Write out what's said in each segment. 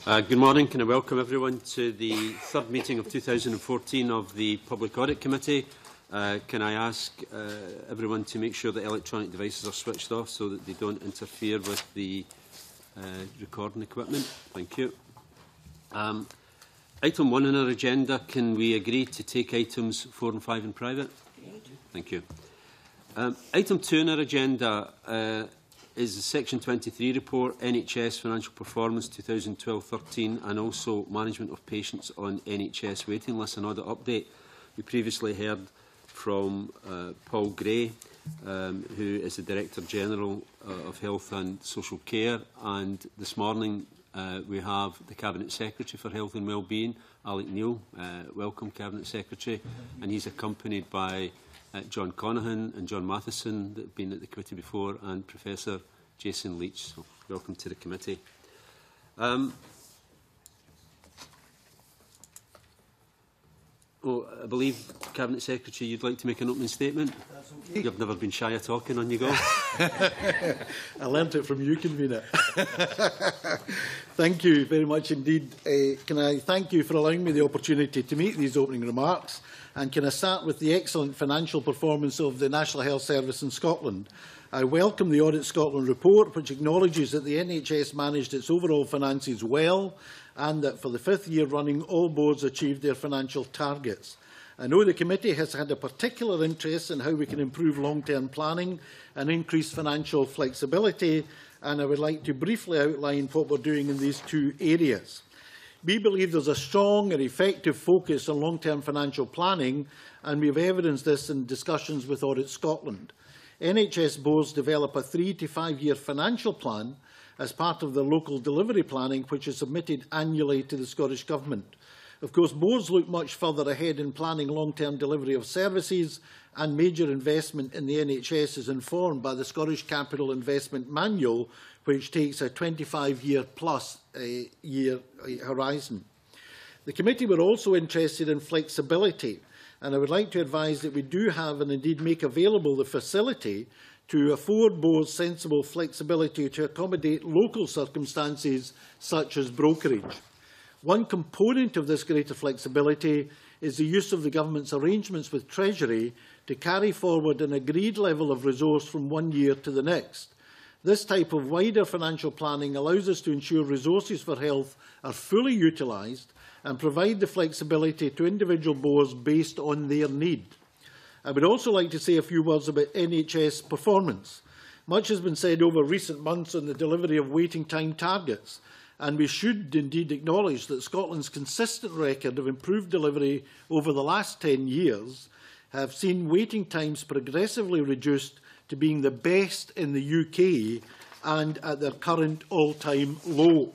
Good morning. Can I welcome everyone to the third meeting of 2014 of the Public Audit Committee. Can I ask everyone to make sure that electronic devices are switched off so that they don't interfere with the recording equipment? Thank you. Item 1 on our agenda, can we agree to take items 4 and 5 in private? Thank you. Item 2 on our agenda is the Section 23 report, NHS Financial Performance 2012-13, and also Management of Patients on NHS Waiting Lists and Audit Update. We previously heard from Paul Gray, who is the Director General of Health and Social Care, and this morning we have the Cabinet Secretary for Health and Wellbeing, Alec Neil. Welcome, Cabinet Secretary, and he's accompanied by John Conahan and John Matheson, that have been at the committee before, and Professor Jason Leach. So, welcome to the committee. I believe, Cabinet Secretary, you'd like to make an opening statement? Okay. You've never been shy of talking, on you go. I learnt it from you, Convener. Thank you very much indeed. Can I thank you for allowing me the opportunity to make these opening remarks? And can I start with the excellent financial performance of the National Health Service in Scotland? I welcome the Audit Scotland report, which acknowledges that the NHS managed its overall finances well and that for the 5th year running all boards achieved their financial targets. I know the committee has had a particular interest in how we can improve long-term planning and increase financial flexibility, and I would like to briefly outline what we're doing in these two areas. We believe there is a strong and effective focus on long-term financial planning, and we have evidenced this in discussions with Audit Scotland. NHS boards develop a 3 to 5 year financial plan as part of their local delivery planning, which is submitted annually to the Scottish Government. Of course, boards look much further ahead in planning long-term delivery of services, and major investment in the NHS is informed by the Scottish Capital Investment Manual, which takes a 25-year plus year horizon. The committee were also interested in flexibility, and I would like to advise that we do have and indeed make available the facility to afford boards sensible flexibility to accommodate local circumstances such as brokerage. One component of this greater flexibility is the use of the Government's arrangements with Treasury to carry forward an agreed level of resource from one year to the next. This type of wider financial planning allows us to ensure resources for health are fully utilised and provide the flexibility to individual boards based on their need. I would also like to say a few words about NHS performance. Much has been said over recent months on the delivery of waiting time targets, and we should indeed acknowledge that Scotland's consistent record of improved delivery over the last 10 years have seen waiting times progressively reduced to being the best in the UK and at their current all-time low.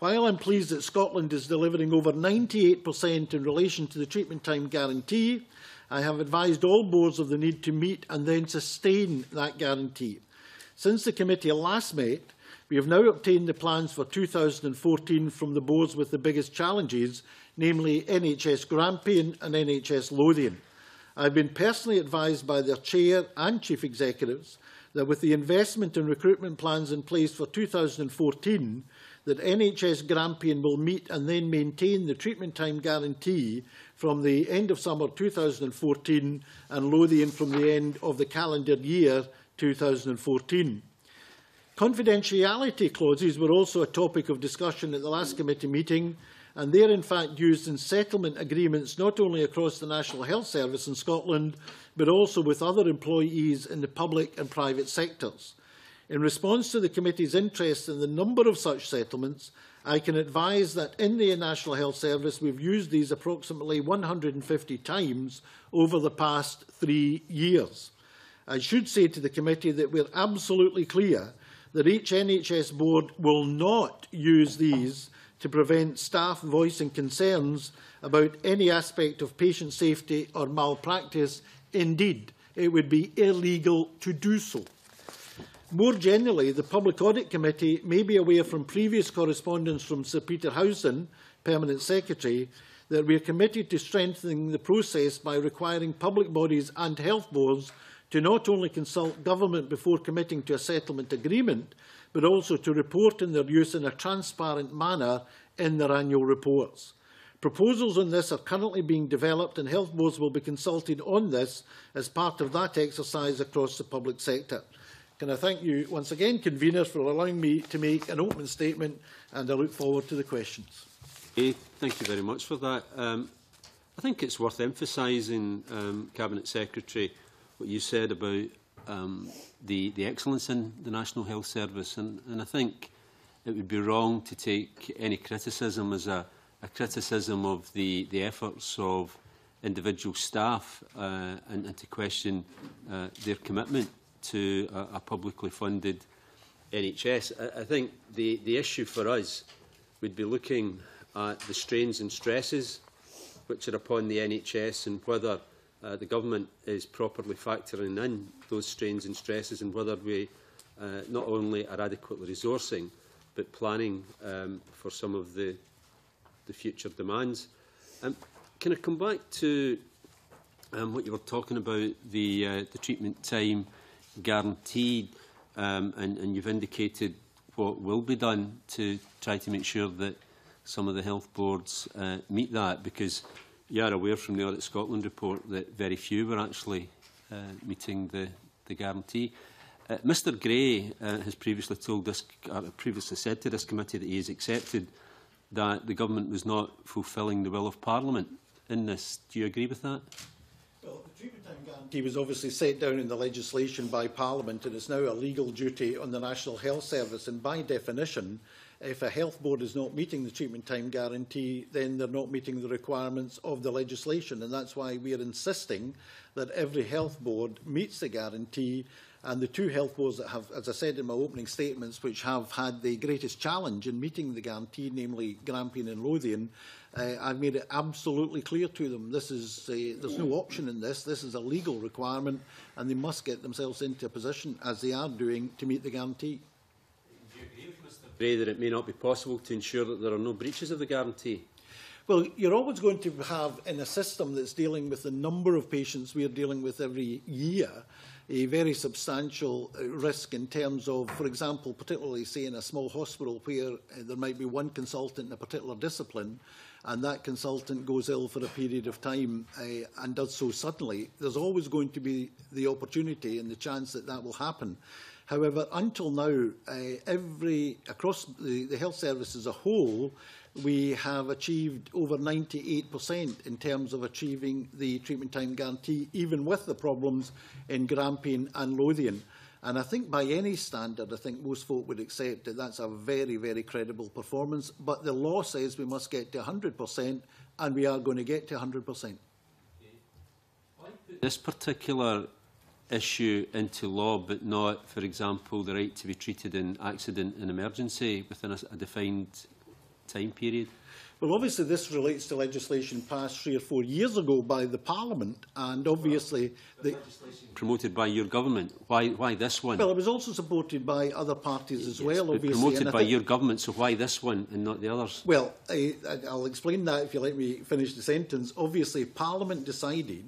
While I'm pleased that Scotland is delivering over 98% in relation to the treatment time guarantee, I have advised all boards of the need to meet and then sustain that guarantee. Since the committee last met, we have now obtained the plans for 2014 from the boards with the biggest challenges, namely NHS Grampian and NHS Lothian. I have been personally advised by their chair and chief executives that with the investment and recruitment plans in place for 2014, that NHS Grampian will meet and then maintain the treatment time guarantee from the end of summer 2014 and Lothian from the end of the calendar year 2014. Confidentiality clauses were also a topic of discussion at the last committee meeting, and they are in fact used in settlement agreements not only across the National Health Service in Scotland, but also with other employees in the public and private sectors. In response to the committee's interest in the number of such settlements, I can advise that in the National Health Service we have used these approximately 150 times over the past 3 years. I should say to the committee that we are absolutely clear that each NHS board will not use these to prevent staff voicing concerns about any aspect of patient safety or malpractice. Indeed, it would be illegal to do so. More generally, the Public Audit Committee may be aware from previous correspondence from Sir Peter Howson, Permanent Secretary, that we are committed to strengthening the process by requiring public bodies and health boards to not only consult government before committing to a settlement agreement, but also to report on their use in a transparent manner in their annual reports. Proposals on this are currently being developed, and health boards will be consulted on this as part of that exercise across the public sector. Can I thank you once again, conveners, for allowing me to make an opening statement, and I look forward to the questions. Thank you very much for that. I think it's worth emphasising, Cabinet Secretary, what you said about the excellence in the National Health Service, and I think it would be wrong to take any criticism as a criticism of the efforts of individual staff and to question their commitment to a publicly funded NHS. I think the issue for us would be looking at the strains and stresses which are upon the NHS and whether the government is properly factoring in those strains and stresses, and whether we not only are adequately resourcing but planning for some of the future demands. Can I come back to what you were talking about, the treatment time guaranteed, and you've indicated what will be done to try to make sure that some of the health boards meet that, because you are aware from the Audit Scotland report that very few were actually meeting the guarantee. Mr Gray has previously said to this committee that he has accepted that the government was not fulfilling the will of Parliament in this. Do you agree with that? Well, the treatment time guarantee was obviously set down in the legislation by Parliament, and it's now a legal duty on the National Health Service. And by definition, if a health board is not meeting the treatment time guarantee, then they're not meeting the requirements of the legislation. And that's why we are insisting that every health board meets the guarantee. And the two health boards that have, as I said in my opening statements, which have had the greatest challenge in meeting the guarantee, namely Grampian and Lothian, I've made it absolutely clear to them this is there's no option in this. This is a legal requirement, and they must get themselves into a position, as they are doing, to meet the guarantee. Do you agree with Mr Bray that it may not be possible to ensure that there are no breaches of the guarantee? Well, you're always going to have, in a system that's dealing with the number of patients we are dealing with every year, a very substantial risk in terms of, for example, particularly say in a small hospital where there might be one consultant in a particular discipline, and that consultant goes ill for a period of time and does so suddenly. There's always going to be the opportunity and the chance that that will happen. However, until now, across the health service as a whole, we have achieved over 98% in terms of achieving the treatment time guarantee, even with the problems in Grampian and Lothian. And I think by any standard, I think most folk would accept that that's a very, very credible performance. But the law says we must get to 100%, and we are going to get to 100%. This particular issue into law, but not, for example, the right to be treated in accident and emergency within a defined time period? Well, obviously this relates to legislation passed 3 or 4 years ago by the Parliament, and obviously the legislation promoted by your government. Why this one? Well, it was also supported by other parties as well, obviously. Promoted by your government, so why this one and not the others? Well, I'll explain that if you let me finish the sentence. Obviously, Parliament decided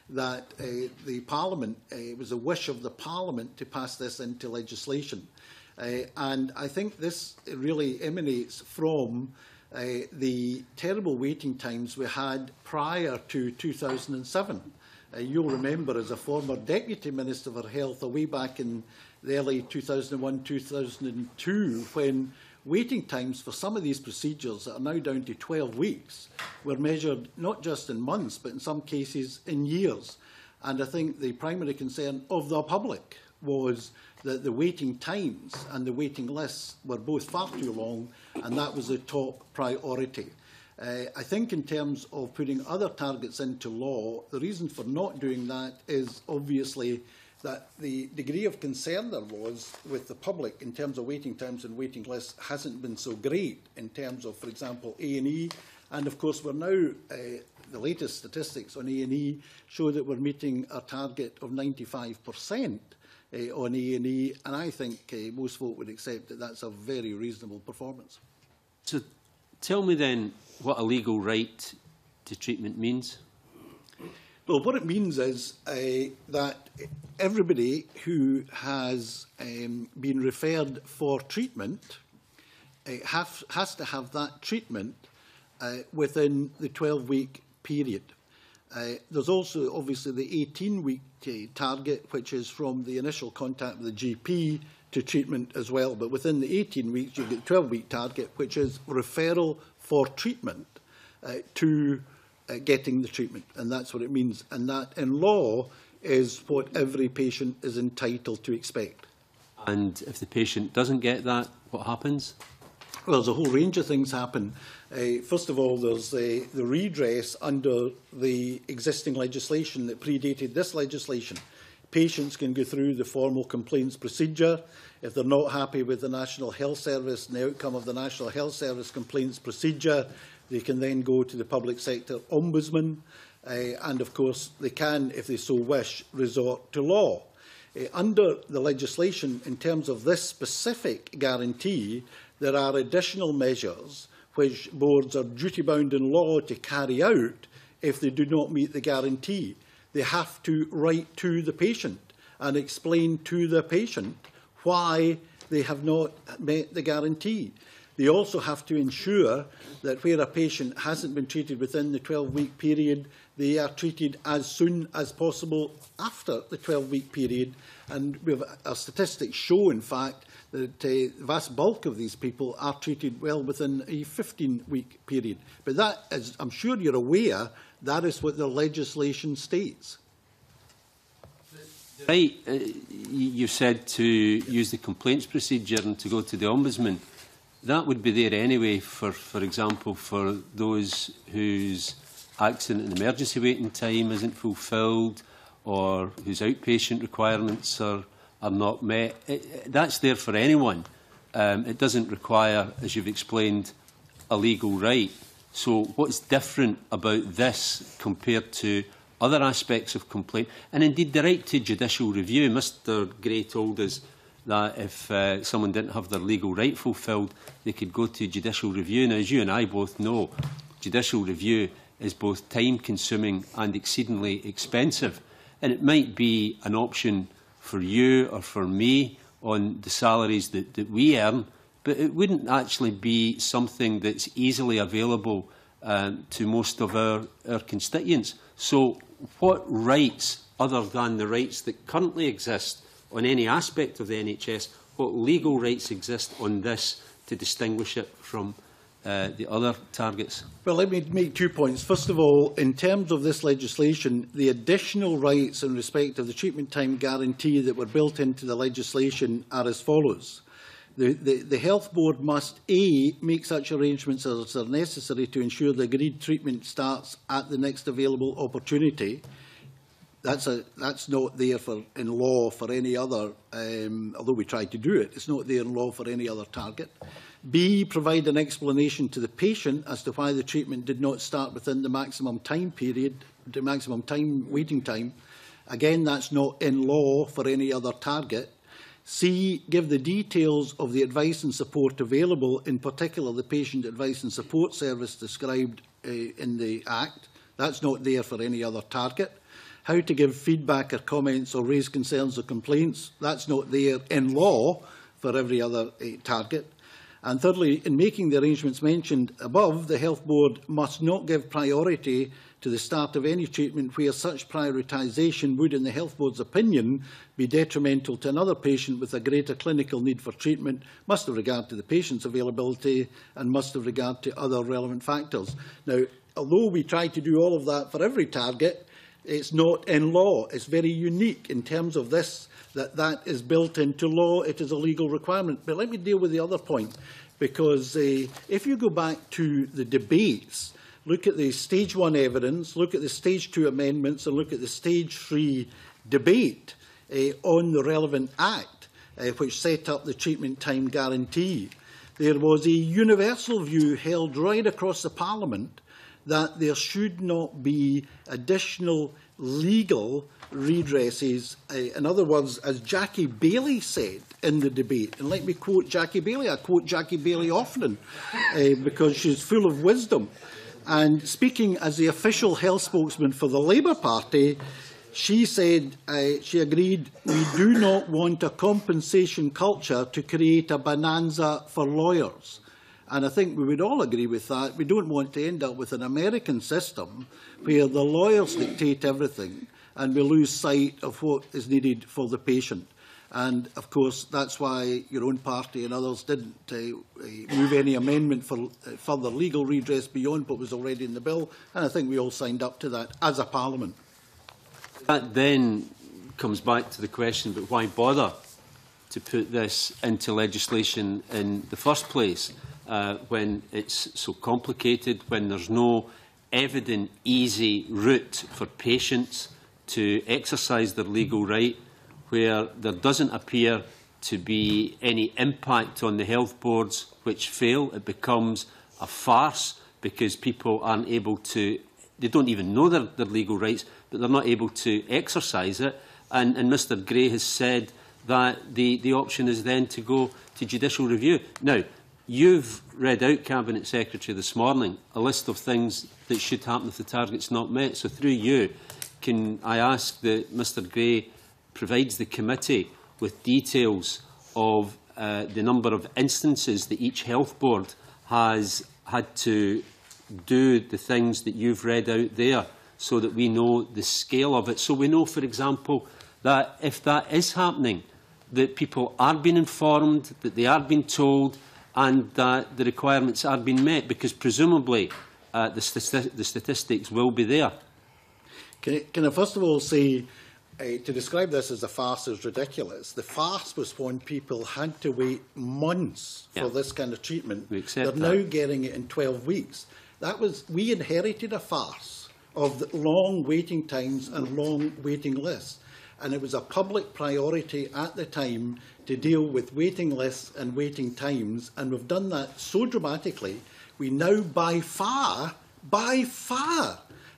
that it was a wish of the Parliament to pass this into legislation. And I think this really emanates from the terrible waiting times we had prior to 2007. You'll remember, as a former Deputy Minister for Health, way back in the early 2001-2002, when waiting times for some of these procedures that are now down to 12 weeks were measured not just in months, but in some cases in years. And I think the primary concern of the public was that the waiting times and the waiting lists were both far too long, and that was the top priority. I think in terms of putting other targets into law, the reason for not doing that is obviously that the degree of concern there was with the public in terms of waiting times and waiting lists hasn't been so great in terms of, for example, A&E. And of course, we're now, the latest statistics on A&E show that we're meeting a target of 95% on A&E, and I think most folk would accept that that's a very reasonable performance. So tell me then what a legal right to treatment means. Well, what it means is that everybody who has been referred for treatment has to have that treatment within the 12-week period. There's also obviously the 18-week target, which is from the initial contact with the GP to treatment as well. But within the 18 weeks, you get the 12-week target, which is referral for treatment to getting the treatment. And that's what it means. And that, in law, is what every patient is entitled to expect. And if the patient doesn't get that, what happens? Well, there's a whole range of things happen. First of all, there's the redress under the existing legislation that predated this legislation. Patients can go through the formal complaints procedure. If they're not happy with the National Health Service and the outcome of the National Health Service complaints procedure, they can then go to the Public Sector Ombudsman. And, of course, they can, if they so wish, resort to law. Under the legislation, in terms of this specific guarantee, there are additional measures which boards are duty-bound in law to carry out if they do not meet the guarantee. They have to write to the patient and explain to the patient why they have not met the guarantee. They also have to ensure that where a patient hasn't been treated within the 12-week period, they are treated as soon as possible after the 12-week period. And our statistics show, in fact, that the vast bulk of these people are treated well within a 15-week period. But that, as I'm sure you're aware, that is what the legislation states. Right, you said to use the complaints procedure and to go to the Ombudsman. That would be there anyway, for example, for those whose accident and emergency waiting time isn't fulfilled or whose outpatient requirements are not met. That's there for anyone. It doesn't require, as you've explained, a legal right. So what's different about this compared to other aspects of complaint? And indeed, the right to judicial review. Mr Gray told us that if someone didn't have their legal right fulfilled, they could go to judicial review. Now, as you and I both know, judicial review is both time-consuming and exceedingly expensive. And it might be an option for you or for me on the salaries that we earn, but it wouldn't actually be something that's easily available to most of our constituents. So what rights, other than the rights that currently exist on any aspect of the NHS, what legal rights exist on this to distinguish it from the other targets? Well, let me make 2 points. First of all, in terms of this legislation, the additional rights in respect of the treatment time guarantee that were built into the legislation are as follows. The Health Board must, A, make such arrangements as are necessary to ensure the agreed treatment starts at the next available opportunity. That's not there in law for any other, although we tried to do it, it's not there in law for any other target. B, provide an explanation to the patient as to why the treatment did not start within the maximum time period, the maximum waiting time. Again, that's not in law for any other target. C, give the details of the advice and support available, in particular the patient advice and support service described in the Act. That's not there for any other target. How to give feedback or comments or raise concerns or complaints. That's not there in law for every other target. And thirdly, in making the arrangements mentioned above, the Health Board must not give priority to the start of any treatment where such prioritisation would, in the Health Board's opinion, be detrimental to another patient with a greater clinical need for treatment, must have regard to the patient's availability and must have regard to other relevant factors. Now, although we try to do all of that for every target, it's not in law. It's very unique in terms of this, that is built into law. It is a legal requirement. But let me deal with the other point, because if you go back to the debates, look at the Stage 1 evidence, look at the Stage 2 amendments, and look at the Stage 3 debate on the relevant Act, which set up the treatment time guarantee, there was a universal view held right across the Parliament that there should not be additional legal redresses. In other words, as Jackie Baillie said in the debate, and let me quote Jackie Baillie. I quote Jackie Baillie often because she's full of wisdom. And speaking as the official health spokesman for the Labour Party, she said, she agreed, we do not want a compensation culture to create a bonanza for lawyers. And I think we would all agree with that. We don't want to end up with an American system where the lawyers dictate everything and we lose sight of what is needed for the patient. And, of course, that's why your own party and others didn't move any amendment for further legal redress beyond what was already in the bill. And I think we all signed up to that as a parliament. That then comes back to the question, but why bother to put this into legislation in the first place when it's so complicated, when there's no evident, easy route for patients to exercise their legal right, where there doesn't appear to be any impact on the health boards which fail. It becomes a farce because people aren't able to, they don't even know their legal rights, but they're not able to exercise it. And Mr Gray has said that the option is then to go to judicial review. Now, you've read out, Cabinet Secretary, this morning a list of things that should happen if the target's not met. So through you, can I ask that Mr Gray provides the committee with details of the number of instances that each health board has had to do the things that you've read out there, so that we know the scale of it. So we know, for example, that if that is happening, that people are being informed, that they are being told, and that the requirements are being met, because presumably the statistics will be there. Can I first of all say, to describe this as a farce is ridiculous. The farce was when people had to wait months for this kind of treatment. They're now getting it in 12 weeks. We inherited a farce of long waiting times and long waiting lists. And it was a public priority at the time to deal with waiting lists and waiting times. And we've done that so dramatically. We now by far,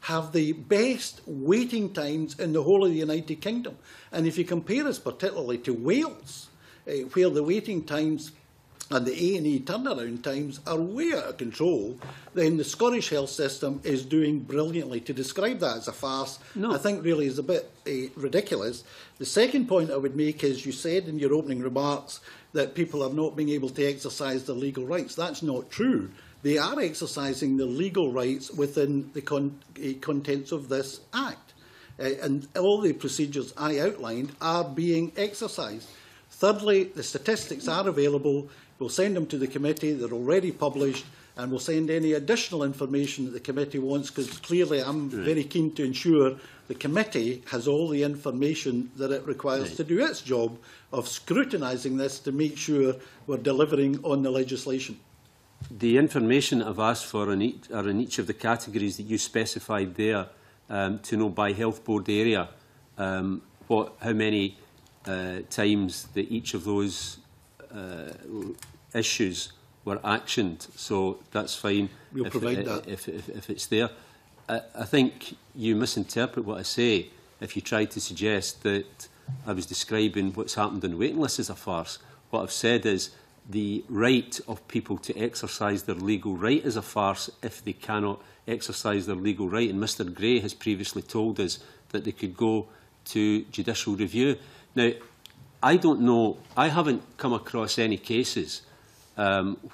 have the best waiting times in the whole of the United Kingdom. And if you compare us particularly to Wales, where the waiting times and the A&E turnaround times are way out of control, then the Scottish health system is doing brilliantly. To describe that as a farce, I think really is a bit ridiculous. The second point I would make is you said in your opening remarks that people are not being able to exercise their legal rights. That's not true. They are exercising their legal rights within the contents of this Act. And all the procedures I outlined are being exercised. Thirdly, the statistics are available. We'll send them to the committee. They're already published. And we'll send any additional information that the committee wants, because clearly I'm very keen to ensure the committee has all the information that it requires to do its job of scrutinising this to make sure we're delivering on the legislation. The information I've asked for are in each of the categories that you specified there, to know by health board area how many times that each of those issues were actioned. So that's fine. We'll provide that if it's there. I think you misinterpret what I say if you try to suggest that I was describing what's happened on waiting lists as a farce. What I've said is the right of people to exercise their legal right is a farce if they cannot exercise their legal right. And Mr Gray has previously told us that they could go to judicial review. Now, I don't know, I haven't come across any cases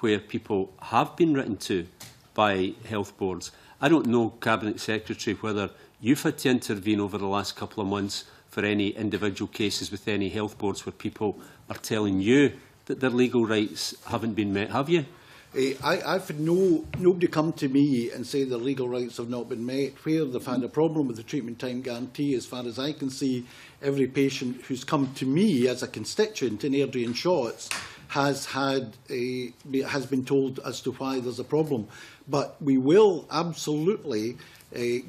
where people have been written to by health boards. I don't know, Cabinet Secretary, whether you've had to intervene over the last couple of months for any individual cases with any health boards where people are telling you that their legal rights haven't been met, have you? I've had nobody come to me and say their legal rights have not been met. Where they've had a problem with the treatment time guarantee, as far as I can see, every patient who's come to me as a constituent in Airdrie and Shotts has been told as to why there's a problem. But we will absolutely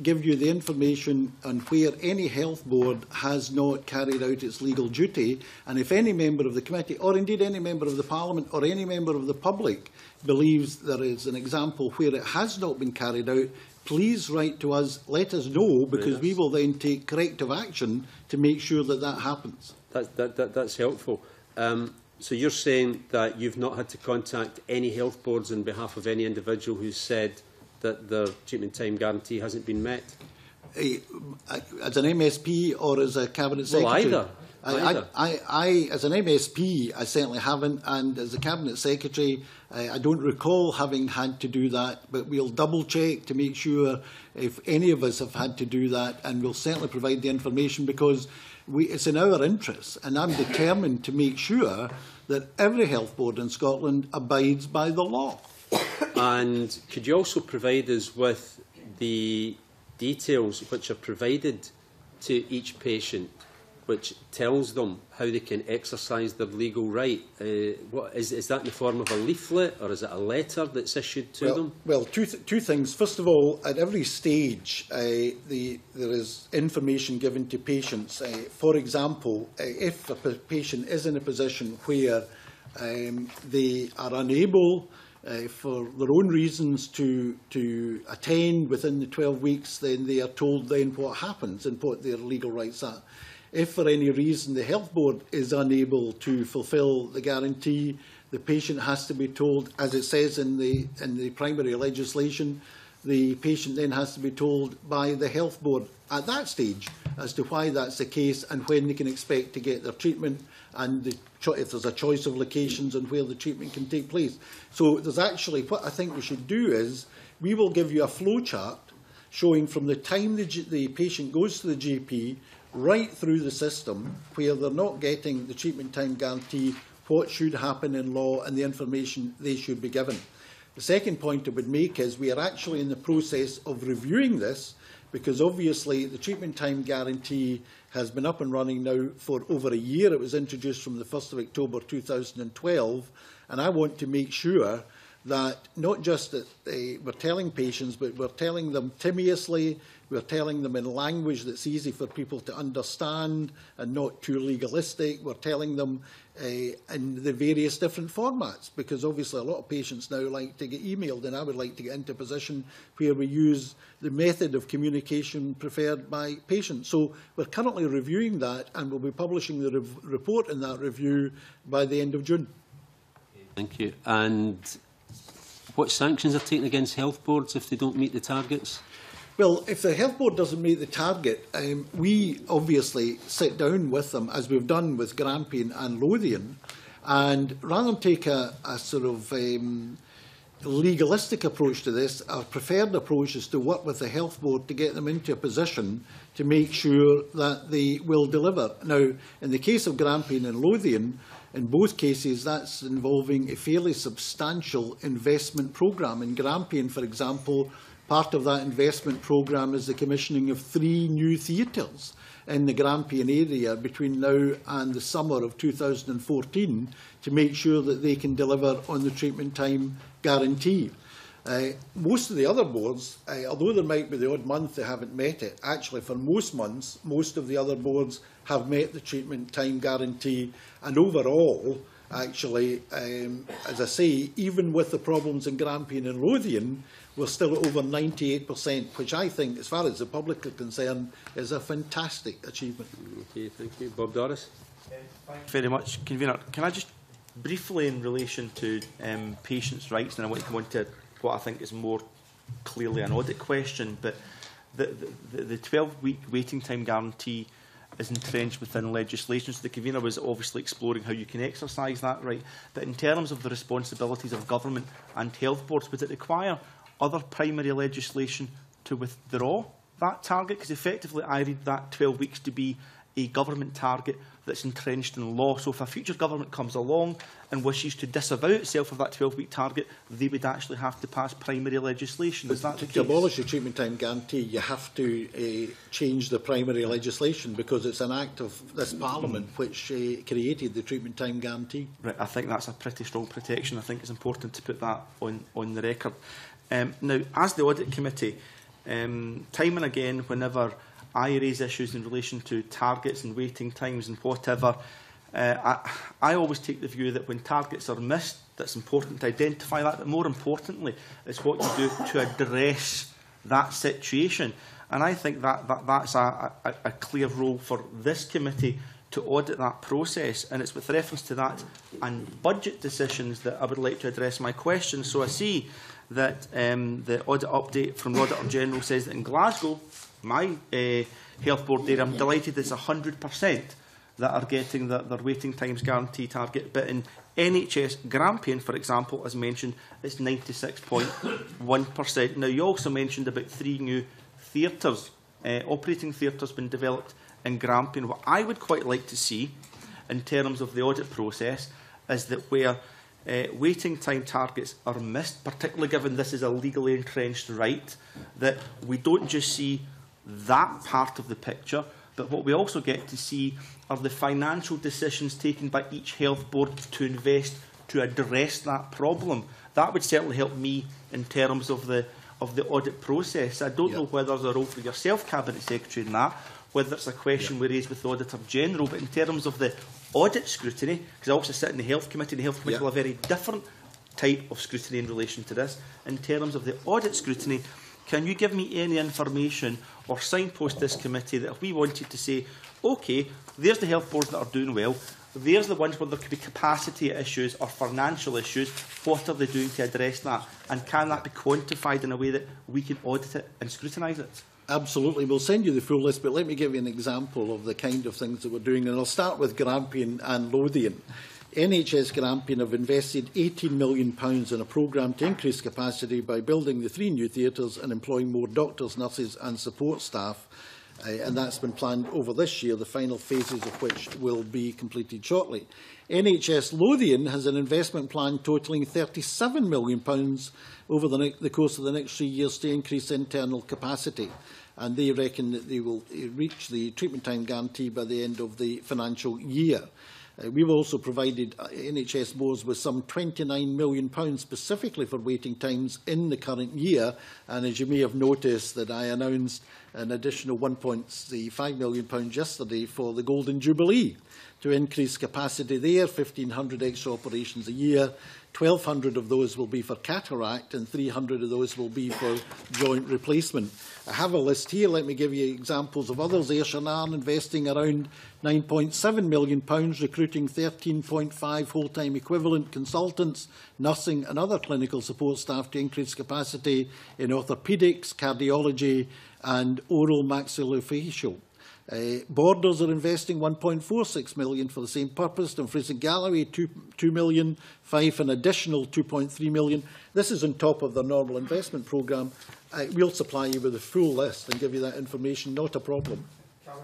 give you the information on where any health board has not carried out its legal duty, and if any member of the committee, or indeed any member of the Parliament or any member of the public believes there is an example where it has not been carried out, please write to us, let us know, because we will then take corrective action to make sure that that happens. That's helpful. So you're saying that you've not had to contact any health boards on behalf of any individual who's said that their treatment time guarantee hasn't been met? As an MSP or as a Cabinet Secretary? Well, either. I, as an MSP, I certainly haven't, and as a Cabinet Secretary, I don't recall having had to do that, but we'll double check to make sure if any of us have had to do that, and we'll certainly provide the information because it's in our interest, and I'm determined to make sure that every health board in Scotland abides by the law. And could you also provide us with the details which are provided to each patient, which tells them how they can exercise their legal right? What, is that in the form of a leaflet or is it a letter that's issued to them? Well, two things. First of all, at every stage, there is information given to patients. For example, if a patient is in a position where they are unable for their own reasons to attend within the 12 weeks, then they are told then what happens and what their legal rights are. If for any reason the health board is unable to fulfil the guarantee, the patient has to be told, as it says in the primary legislation, the patient then has to be told by the health board at that stage as to why that's the case and when they can expect to get their treatment and if there's a choice of locations and where the treatment can take place. So there's actually, what I think we should do is, we will give you a flow chart showing from the time the patient goes to the GP right through the system where they're not getting the treatment time guarantee, what should happen in law and the information they should be given. The second point I would make is we are actually in the process of reviewing this because obviously the treatment time guarantee has been up and running now for over a year. It was introduced from the 1st of October 2012, and I want to make sure that not just that we're telling patients, but we're telling them timiously, we're telling them in language that's easy for people to understand and not too legalistic. We're telling them in the various different formats, because obviously a lot of patients now like to get emailed, and I would like to get into a position where we use the method of communication preferred by patients. So we're currently reviewing that, and we'll be publishing the report in that review by the end of June. Thank you. And what sanctions are taken against health boards if they don't meet the targets? Well, if the health board doesn't meet the target, we obviously sit down with them, as we've done with Grampian and Lothian, and rather than take a sort of legalistic approach to this, our preferred approach is to work with the health board to get them into a position to make sure that they will deliver. Now, in the case of Grampian and Lothian, in both cases, that's involving a fairly substantial investment programme. In Grampian, for example, part of that investment programme is the commissioning of 3 new theatres in the Grampian area between now and the summer of 2014 to make sure that they can deliver on the treatment time guarantee. Most of the other boards, although there might be the odd month they haven't met it, actually for most months, most of the other boards have met the treatment time guarantee. And overall, actually, as I say, even with the problems in Grampian and Lothian, we're still at over 98%, which I think, as far as the public are concerned, is a fantastic achievement. Okay, thank you. Bob Doris. Thank you very much, Convener. Can I just briefly, in relation to patients' rights, and I want to come on to what I think is more clearly an audit question, but the 12-week waiting time guarantee is entrenched within legislation. So the Convener was obviously exploring how you can exercise that right. But in terms of the responsibilities of government and health boards, would it require other primary legislation to withdraw that target? Because effectively I read that 12 weeks to be a government target that's entrenched in law. So if a future government comes along and wishes to disavow itself of that 12-week target, they would actually have to pass primary legislation. Is that the case? To abolish the treatment time guarantee, you have to change the primary legislation, because it's an act of this Parliament which created the treatment time guarantee. Right, I think that's a pretty strong protection. I think it's important to put that on the record. Now, as the Audit Committee, time and again, whenever I raise issues in relation to targets and waiting times and whatever, I always take the view that when targets are missed, that's important to identify that, but more importantly, it's what you do to address that situation. And I think that's a clear role for this committee to audit that process, and it's with reference to that and budget decisions that I would like to address my question. So I see that the audit update from the Auditor General says that in Glasgow, my health board there, I'm delighted it's 100% that are getting their waiting times guarantee target. But in NHS Grampian, for example, as mentioned, it's 96.1%. Now, you also mentioned about 3 new theatres, operating theatres being developed in Grampian. What I would quite like to see in terms of the audit process is that where waiting time targets are missed, particularly given this is a legally entrenched right, that we don't just see that part of the picture, but what we also get to see are the financial decisions taken by each health board to invest to address that problem. That would certainly help me in terms of the audit process. I don't know whether there's a role for yourself, Cabinet Secretary, in that, whether it's a question we raise with the Auditor General, but in terms of the audit scrutiny, because I also sit in the Health Committee, and the Health Committee will have a very different type of scrutiny in relation to this. In terms of the audit scrutiny, can you give me any information or signpost this committee that if we wanted to say, OK, there's the health boards that are doing well, there's the ones where there could be capacity issues or financial issues, what are they doing to address that? And can that be quantified in a way that we can audit it and scrutinise it? Absolutely. We'll send you the full list, but let me give you an example of the kind of things that we're doing. And I'll start with Grampian and Lothian. NHS Grampian have invested £18 million in a programme to increase capacity by building the 3 new theatres and employing more doctors, nurses and support staff. And that's been planned over this year, the final phases of which will be completed shortly. NHS Lothian has an investment plan totalling £37 million over the course of the next 3 years to increase internal capacity. And they reckon that they will reach the treatment time guarantee by the end of the financial year. We've also provided NHS boards with some £29 million specifically for waiting times in the current year. And as you may have noticed, that I announced an additional £1.5 million yesterday for the Golden Jubilee to increase capacity there, 1,500 extra operations a year. 1,200 of those will be for cataract and 300 of those will be for joint replacement. I have a list here. Let me give you examples of others. Air Shannon investing around £9.7 million, recruiting 13.5 full-time equivalent consultants, nursing and other clinical support staff to increase capacity in orthopaedics, cardiology and oral maxillofacial. Borders are investing £1.46 million for the same purpose. And Fraser Galloway, £2 million, Fife an additional £2.3 million. This is on top of their normal investment programme. We'll supply you with a full list and give you that information, not a problem.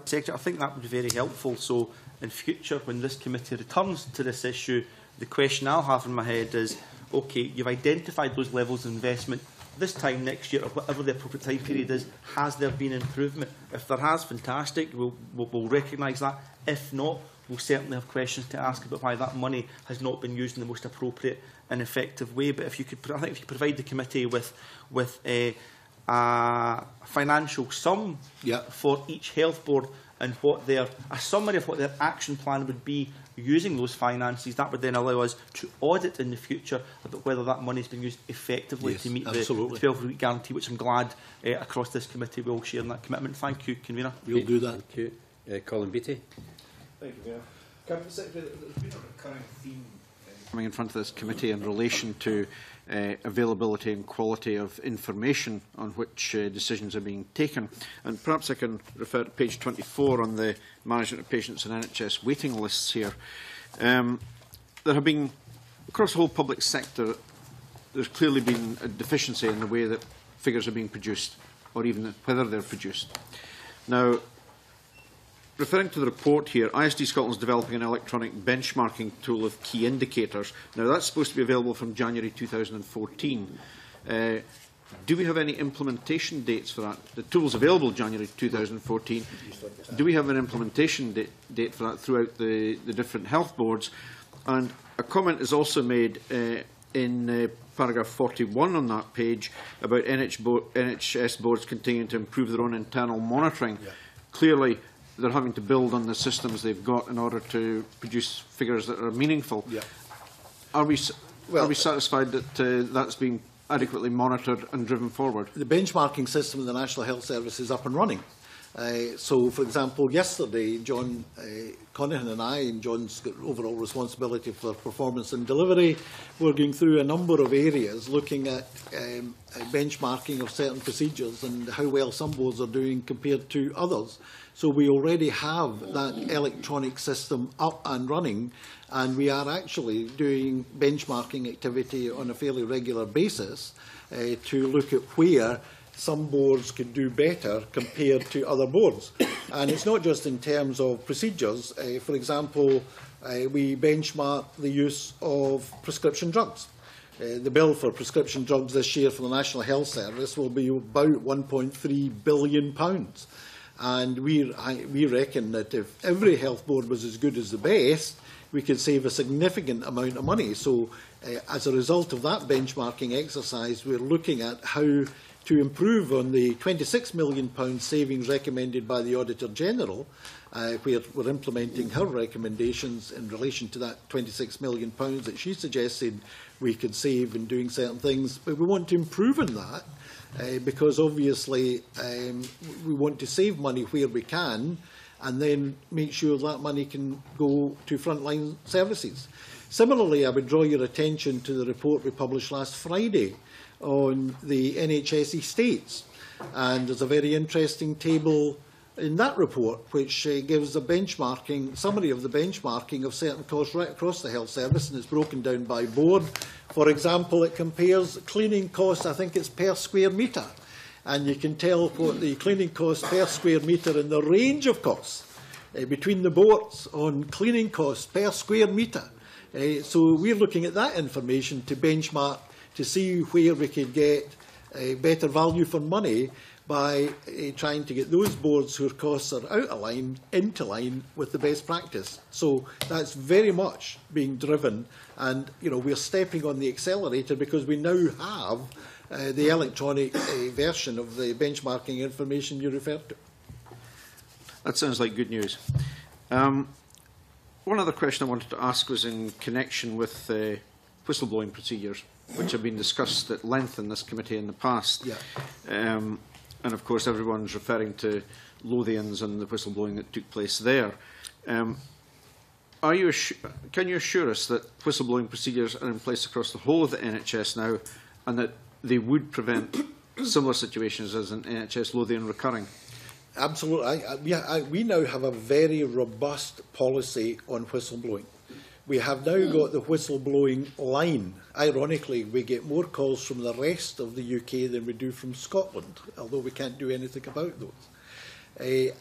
Secretary, I think that would be very helpful. So in future, when this committee returns to this issue, the question I'll have in my head is, OK, you've identified those levels of investment. This time next year, or whatever the appropriate time period is, has there been improvement? If there has, fantastic, we'll recognise that. If not, we'll certainly have questions to ask about why that money has not been used in the most appropriate and effective way. But if you could, I think if you could provide the committee with a financial sum for each health board and what a summary of what their action plan would be using those finances, that would then allow us to audit in the future about whether that money has been used effectively to meet the 12-week guarantee, which I'm glad across this committee we all share in that commitment. Thank you, Convener. We'll do that. Thank you. Colin Beattie. Thank you, Mayor. Cabinet Secretary, there's been a recurring theme coming in front of this committee in relation to availability and quality of information on which decisions are being taken. And perhaps I can refer to page 24 on the management of patients and NHS waiting lists here. There have been, across the whole public sector, there's clearly been a deficiency in the way that figures are being produced, or even whether they're produced. Now, referring to the report here, ISD Scotland is developing an electronic benchmarking tool of key indicators. Now, that's supposed to be available from January 2014. Do we have any implementation dates for that? The tool is available January 2014. Do we have an implementation date for that throughout the different health boards? And a comment is also made in paragraph 41 on that page about NHS boards continuing to improve their own internal monitoring. Clearly, they're having to build on the systems they've got in order to produce figures that are meaningful. Are we satisfied that that's being adequately monitored and driven forward? The benchmarking system of the National Health Service is up and running. So, for example, yesterday, John Conaghan and I, and John's got overall responsibility for performance and delivery, we're going through a number of areas looking at benchmarking of certain procedures and how well some boards are doing compared to others. So we already have that electronic system up and running, and we are actually doing benchmarking activity on a fairly regular basis to look at where some boards could do better compared to other boards. And it's not just in terms of procedures. For example, we benchmark the use of prescription drugs. The bill for prescription drugs this year for the National Health Service will be about £1.3 billion. And we reckon that if every health board was as good as the best, we could save a significant amount of money. So as a result of that benchmarking exercise, we're looking at how to improve on the £26 million savings recommended by the Auditor General, where we're implementing her recommendations in relation to that £26 million that she suggested we could save in doing certain things. But we want to improve on that because obviously we want to save money where we can and then make sure that money can go to frontline services. Similarly, I would draw your attention to the report we published last Friday on the NHS estates, and there's a very interesting table in that report which gives a summary of the benchmarking of certain costs right across the health service, and it's broken down by board. For example, it compares cleaning costs, I think it's per square metre, and you can tell what the cleaning costs per square metre and the range of costs between the boards on cleaning costs per square metre. So we're looking at that information to benchmark to see where we could get better value for money by trying to get those boards whose costs are out of line into line with the best practice. So that's very much being driven, and we're stepping on the accelerator because we now have the electronic version of the benchmarking information you referred to. That sounds like good news. One other question I wanted to ask was in connection with whistleblowing procedures, which have been discussed at length in this committee in the past. Yeah. And of course everyone's referring to Lothians and the whistleblowing that took place there. Can you assure us that whistleblowing procedures are in place across the whole of the NHS now, and that they would prevent similar situations as in NHS Lothian recurring? Absolutely. We now have a very robust policy on whistleblowing. We have now got the whistleblowing line. Ironically, we get more calls from the rest of the UK than we do from Scotland, although we can't do anything about those.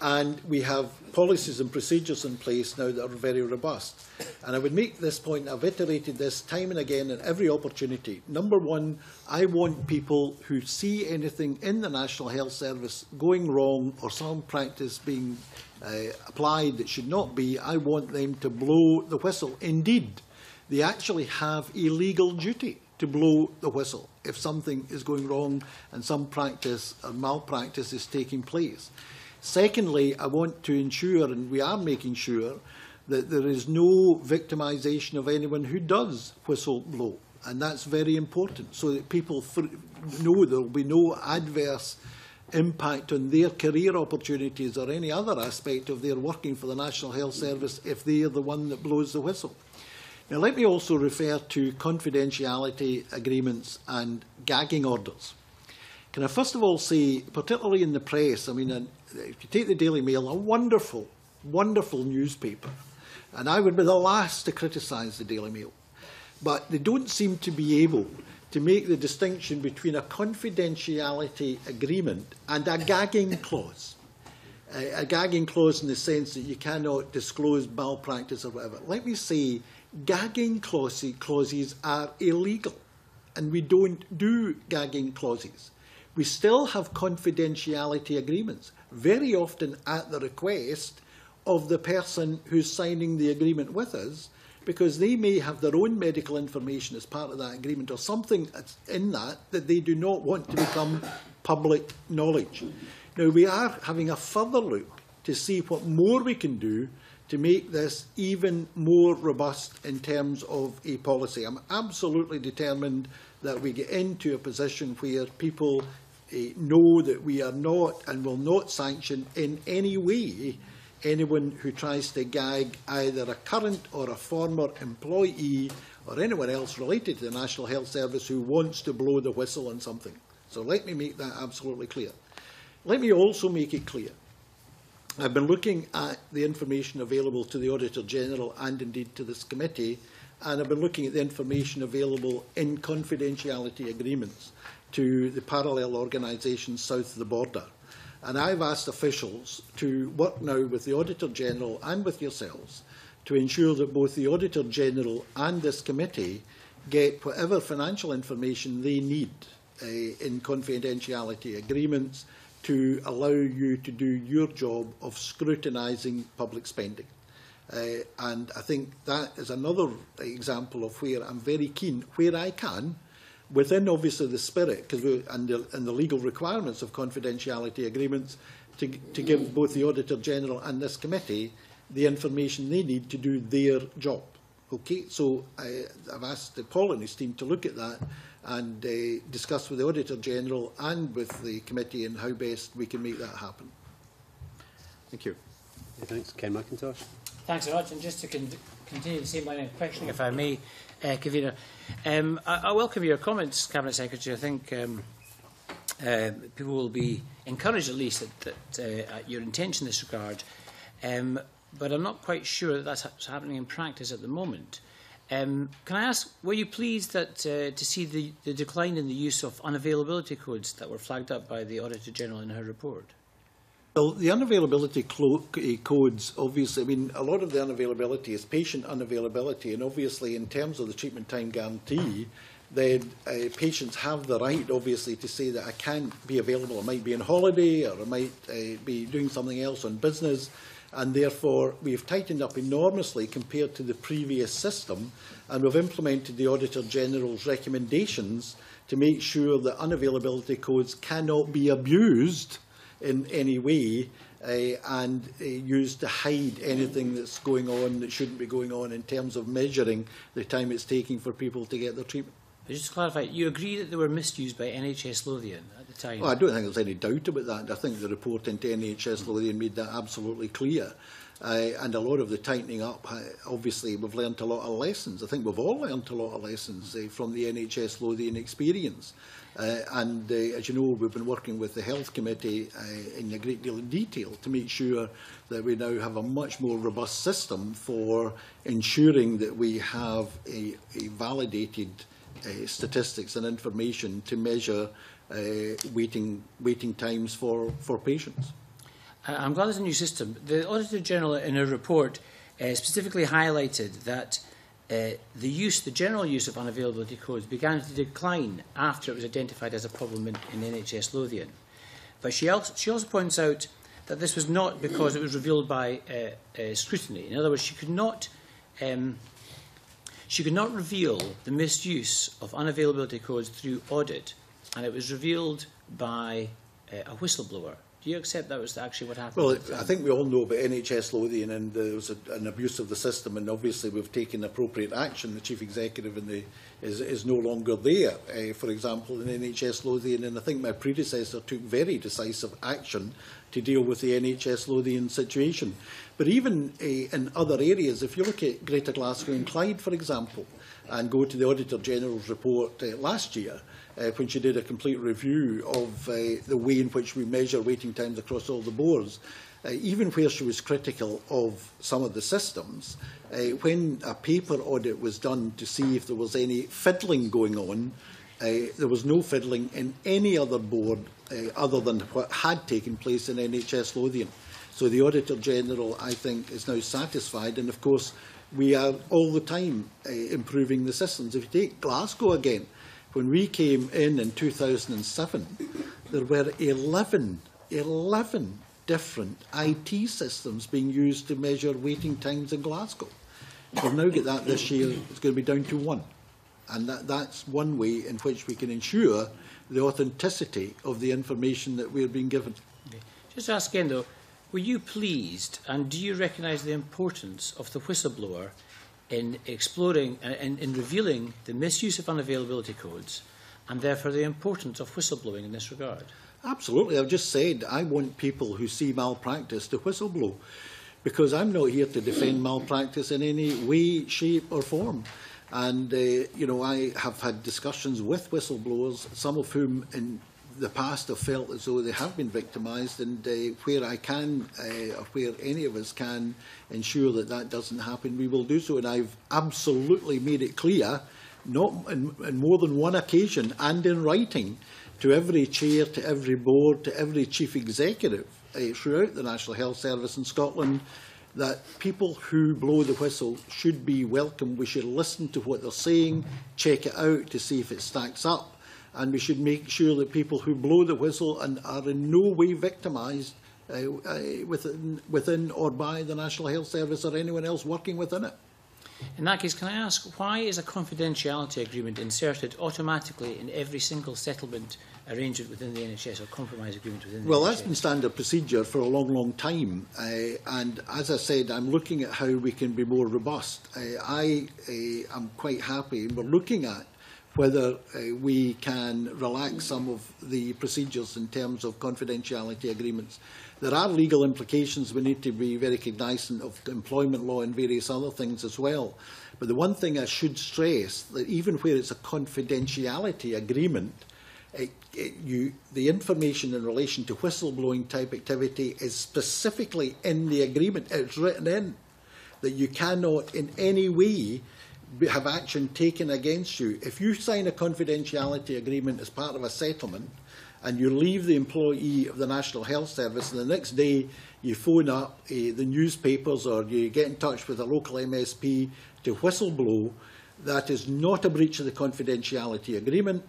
And we have policies and procedures in place now that are very robust. And I would make this point, I've iterated this time and again at every opportunity. Number one, I want people who see anything in the National Health Service going wrong or some practice being applied that should not be, I want them to blow the whistle. Indeed, they actually have a legal duty to blow the whistle if something is going wrong and some practice or malpractice is taking place. Secondly, I want to ensure, and we are making sure, that there is no victimisation of anyone who does whistle blow. And that's very important, so that people know there will be no adverse impact on their career opportunities or any other aspect of their working for the National Health Service if they are the one that blows the whistle. Now, let me also refer to confidentiality agreements and gagging orders. Can I first of all say, particularly in the press, I mean, if you take the Daily Mail, a wonderful, wonderful newspaper, and I would be the last to criticise the Daily Mail, but they don't seem to be able to make the distinction between a confidentiality agreement and a gagging clause. A gagging clause in the sense that you cannot disclose malpractice or whatever. Let me say, gagging clauses are illegal, and we don't do gagging clauses. We still have confidentiality agreements, very often at the request of the person who's signing the agreement with us, because they may have their own medical information as part of that agreement or something in that they do not want to become public knowledge. Now, we are having a further look to see what more we can do to make this even more robust in terms of a policy. I'm absolutely determined that we get into a position where people know that we are not and will not sanction in any way anyone who tries to gag either a current or a former employee or anyone else related to the National Health Service who wants to blow the whistle on something. So let me make that absolutely clear. Let me also make it clear. I've been looking at the information available to the Auditor General and indeed to this committee, and I've been looking at the information available in confidentiality agreements to the parallel organisations south of the border. And I've asked officials to work now with the Auditor General and with yourselves to ensure that both the Auditor General and this committee get whatever financial information they need in confidentiality agreements to allow you to do your job of scrutinising public spending. And I think that is another example of where I'm very keen, where I can, within obviously the spirit and the legal requirements of confidentiality agreements, to give both the Auditor General and this committee the information they need to do their job. Okay, so I've asked Paul and his team to look at that and discuss with the Auditor General and with the committee and how best we can make that happen. Thank you. Thanks. Ken McIntosh. Thanks very much. And just to continue the same line of questioning, if I may, Kavina, I welcome your comments, Cabinet Secretary. I think people will be encouraged, at least, at your intention in this regard. But I'm not quite sure that that's happening in practice at the moment. Can I ask, were you pleased that, to see the decline in the use of unavailability codes that were flagged up by the Auditor General in her report? Well, the unavailability codes, obviously, I mean, a lot of the unavailability is patient unavailability, and obviously in terms of the treatment time guarantee, then patients have the right, obviously, to say that I can't be available. I might be on holiday or I might be doing something else on business. And therefore, we have tightened up enormously compared to the previous system, and we've implemented the Auditor General's recommendations to make sure that unavailability codes cannot be abused in any way and used to hide anything that's going on that shouldn't be going on in terms of measuring the time it's taking for people to get their treatment. Just to clarify, you agree that they were misused by NHS Lothian at the time? Well, I don't think there's any doubt about that. I think the report into NHS Lothian made that absolutely clear. And a lot of the tightening up, obviously, we've learnt a lot of lessons. I think we've all learnt a lot of lessons from the NHS Lothian experience. As you know, we've been working with the Health Committee in a great deal of detail to make sure that we now have a much more robust system for ensuring that we have a validated statistics and information to measure waiting times for patients. I'm glad there's a new system. The Auditor General in her report specifically highlighted that the general use of unavailability codes began to decline after it was identified as a problem in NHS Lothian. But she also points out that this was not because it was revealed by scrutiny. In other words, she could not reveal the misuse of unavailability codes through audit, and it was revealed by a whistleblower. Do you accept that was actually what happened? Well, I think we all know about NHS Lothian, and there was an abuse of the system, and obviously we've taken appropriate action. The Chief Executive is no longer there, for example, in NHS Lothian, and I think my predecessor took very decisive action to deal with the NHS Lothian situation. But even in other areas, if you look at Greater Glasgow and Clyde, for example, and go to the Auditor General's report last year, when she did a complete review of the way in which we measure waiting times across all the boards, even where she was critical of some of the systems, when a paper audit was done to see if there was any fiddling going on, there was no fiddling in any other board other than what had taken place in NHS Lothian. So the Auditor General, I think, is now satisfied, and of course we are all the time improving the systems. If you take Glasgow again, when we came in 2007, there were 11 different IT systems being used to measure waiting times in Glasgow. We'll now get that this year, it's going to be down to one. And that's one way in which we can ensure the authenticity of the information that we're being given. Okay. Just to ask again, though, were you pleased, and do you recognise the importance of the whistleblower in exploring and in revealing the misuse of unavailability codes, and therefore the importance of whistleblowing in this regard? Absolutely. I've just said I want people who see malpractice to whistleblow, because I'm not here to defend malpractice in any way, shape or form. And, you know, I have had discussions with whistleblowers, some of whom in the past have felt as though they have been victimised, and where I can, or where any of us can ensure that that doesn't happen, we will do so. And I've absolutely made it clear, not in more than one occasion and in writing, to every chair, to every board, to every chief executive throughout the National Health Service in Scotland, that people who blow the whistle should be welcome. We should listen to what they're saying, check it out to see if it stacks up, and we should make sure that people who blow the whistle and are in no way victimised within or by the National Health Service or anyone else working within it. In that case, can I ask, why is a confidentiality agreement inserted automatically in every single settlement arrangement within the NHS, or compromise agreement within the NHS? Well, that's been standard procedure for a long, long time. And as I said, I'm looking at how we can be more robust. I am quite happy. We're looking at whether we can relax some of the procedures in terms of confidentiality agreements. There are legal implications. We need to be very cognizant of the law and various other things as well. But the one thing I should stress, that even where it's a confidentiality agreement, the information in relation to whistleblowing type activity is specifically in the agreement. It's written in that you cannot in any way have action taken against you. If you sign a confidentiality agreement as part of a settlement and you leave the employee of the National Health Service and the next day you phone up the newspapers or you get in touch with a local MSP to whistleblow, that is not a breach of the confidentiality agreement,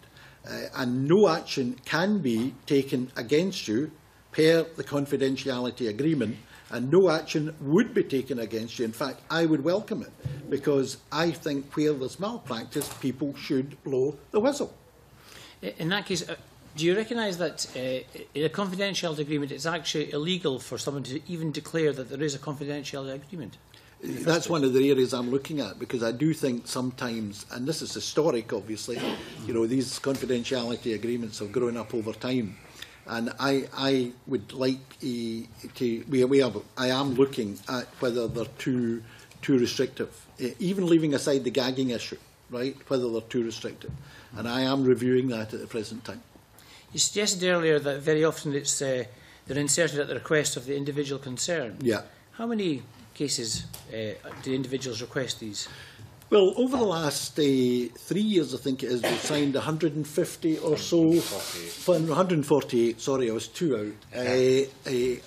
and no action can be taken against you per the confidentiality agreement, and no action would be taken against you. In fact, I would welcome it, because I think where there's malpractice, people should blow the whistle. In that case, do you recognise that in a confidentiality agreement it's actually illegal for someone to even declare that there is a confidentiality agreement? That's one of the areas I'm looking at, because I do think sometimes, and this is historic obviously, you know, these confidentiality agreements have grown up over time. And I would like I am looking at whether they're too restrictive, even leaving aside the gagging issue, right? Whether they're too restrictive, and I am reviewing that at the present time. You suggested earlier that very often it's they're inserted at the request of the individual concerned. Yeah. How many cases do individuals request these? Well, over the last 3 years, I think it is, we've signed 150 or so, 148, sorry, I was 2 out,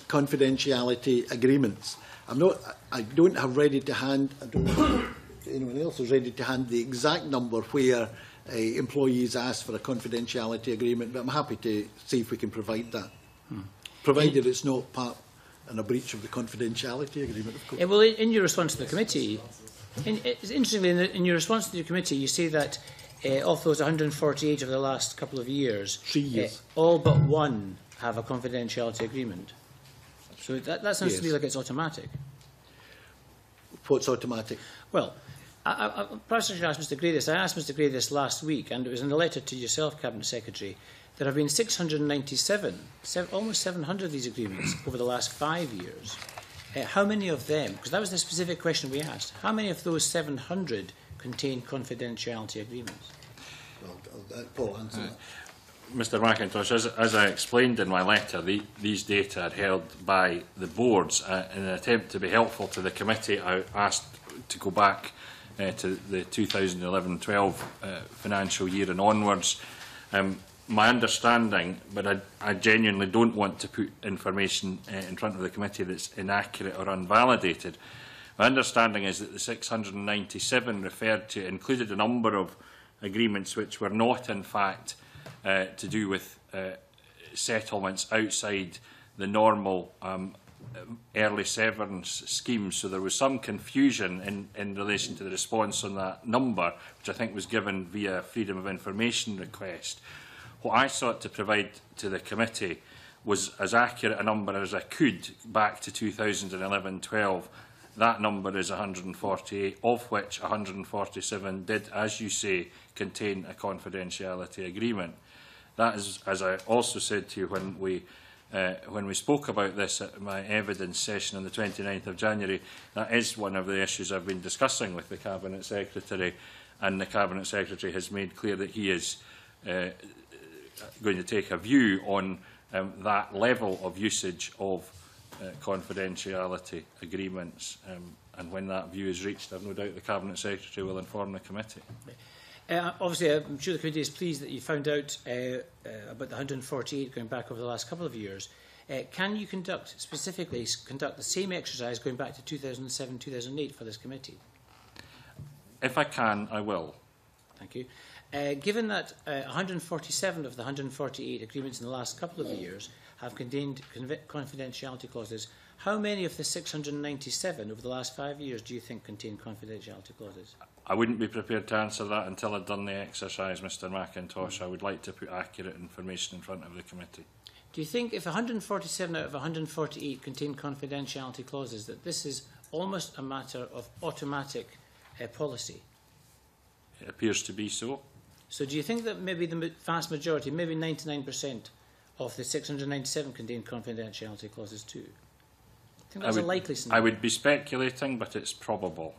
confidentiality agreements. I don't have ready to hand, I don't know if anyone else is ready to hand the exact number where employees ask for a confidentiality agreement, but I'm happy to see if we can provide that, provided it's not part and a breach of the confidentiality agreement, of course. Well, in your response to the committee, interestingly, in your response to the committee, you say that of those 148 over the last couple of years, 3 years, all but one have a confidentiality agreement. So that sounds to me like it's automatic. What's automatic? Well, perhaps I should ask Mr Gray this. I asked Mr Gray this last week, and it was in a letter to yourself, Cabinet Secretary. There have been 697, almost 700 of these agreements over the last 5 years. How many of them, because that was the specific question we asked, how many of those 700 contain confidentiality agreements? Well, Paul, answer that. Mr McIntosh, as I explained in my letter, these data are held by the boards. In an attempt to be helpful to the committee, I asked to go back to the 2011-12 financial year and onwards. My understanding, but I genuinely don't want to put information in front of the committee that's inaccurate or unvalidated. My understanding is that the 697 referred to included a number of agreements which were not, in fact, to do with settlements outside the normal early severance schemes. So there was some confusion in relation to the response on that number, which I think was given via Freedom of Information request. What I sought to provide to the committee was as accurate a number as I could back to 2011-12. That number is 148, of which 147 did, as you say, contain a confidentiality agreement. That is, as I also said to you when we spoke about this at my evidence session on the 29th of January, that is one of the issues I've been discussing with the Cabinet Secretary, and the Cabinet Secretary has made clear that he is going to take a view on that level of usage of confidentiality agreements. And when that view is reached, I have no doubt the Cabinet Secretary will inform the committee. Obviously, I'm sure the committee is pleased that you found out about the 148 going back over the last couple of years. Can you specifically conduct the same exercise going back to 2007-2008 for this committee? If I can, I will. Thank you. Given that 147 of the 148 agreements in the last couple of years have contained confidentiality clauses, how many of the 697 over the last 5 years do you think contain confidentiality clauses? I wouldn't be prepared to answer that until I'd done the exercise, Mr McIntosh. I would like to put accurate information in front of the committee. Do you think if 147 out of 148 contain confidentiality clauses that this is almost a matter of automatic policy? It appears to be so. So do you think that maybe the vast majority, maybe 99% of the 697 contain confidentiality clauses too? I think that's a likely scenario. I would be speculating, but it's probable.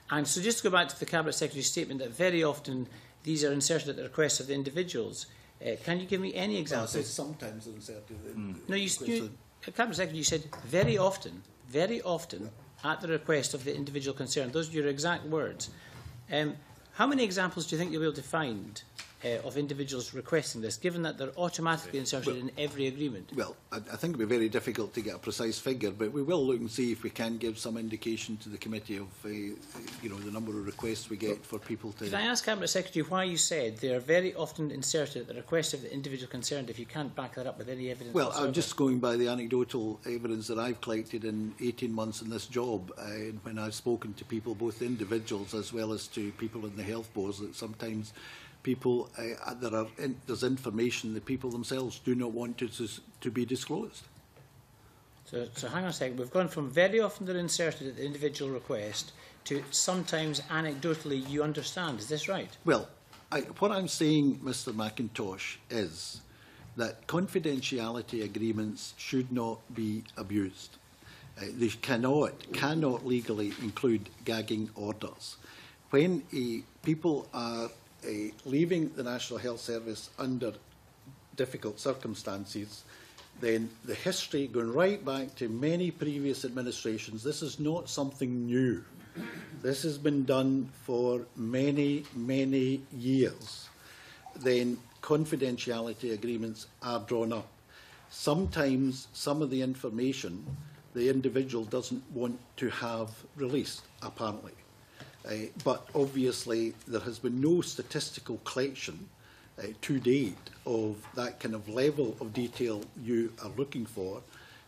And so just to go back to the Cabinet Secretary's statement that very often these are inserted at the request of the individuals, can you give me any examples? Well, sometimes inserted. No, Cabinet Secretary, you said very often at the request of the individual concerned. Those are your exact words. How many examples do you think you'll be able to find of individuals requesting this, given that they're automatically inserted in every agreement? Well, I think it would be very difficult to get a precise figure, but we will look and see if we can give some indication to the committee of the number of requests we get for people to... Could I ask Cabinet Secretary why you said they are very often inserted at the request of the individual concerned, if you can't back that up with any evidence? Well, I'm just going by the anecdotal evidence that I've collected in 18 months in this job, when I've spoken to people, both individuals as well as to people in the health boards, that sometimes people, there's information that people themselves do not want to be disclosed. So hang on a second. We've gone from very often they're inserted at the individual request to sometimes anecdotally you understand. Is this right? Well, what I'm saying, Mr McIntosh, is that confidentiality agreements should not be abused. They cannot legally include gagging orders. When people are leaving the National Health Service under difficult circumstances, then the history going right back to many previous administrations, this is not something new. This has been done for many, many years. Then confidentiality agreements are drawn up. Sometimes some of the information the individual doesn't want to have released, apparently. But obviously there has been no statistical collection to date of that kind of level of detail you are looking for.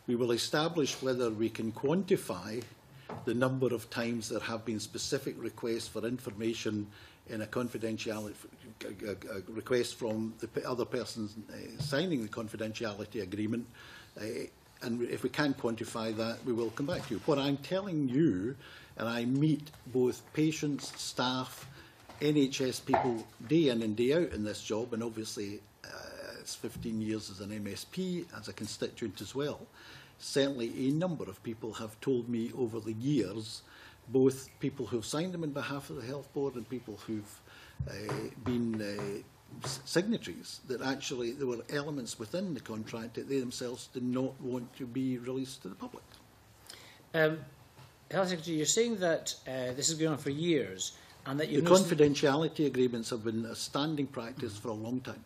We will establish whether we can quantify the number of times there have been specific requests for information in a confidentiality request from the other person signing the confidentiality agreement. And if we can quantify that, we will come back to you. What I'm telling you, and I meet both patients, staff, NHS people day in and day out in this job, and obviously it's 15 years as an MSP, as a constituent as well. Certainly a number of people have told me over the years, both people who've signed them on behalf of the Health Board and people who've been signatories, that actually there were elements within the contract that they themselves did not want to be released to the public. Health Secretary, you're saying that this has gone on for years, and that you've the confidentiality agreements have been a standing practice for a long time,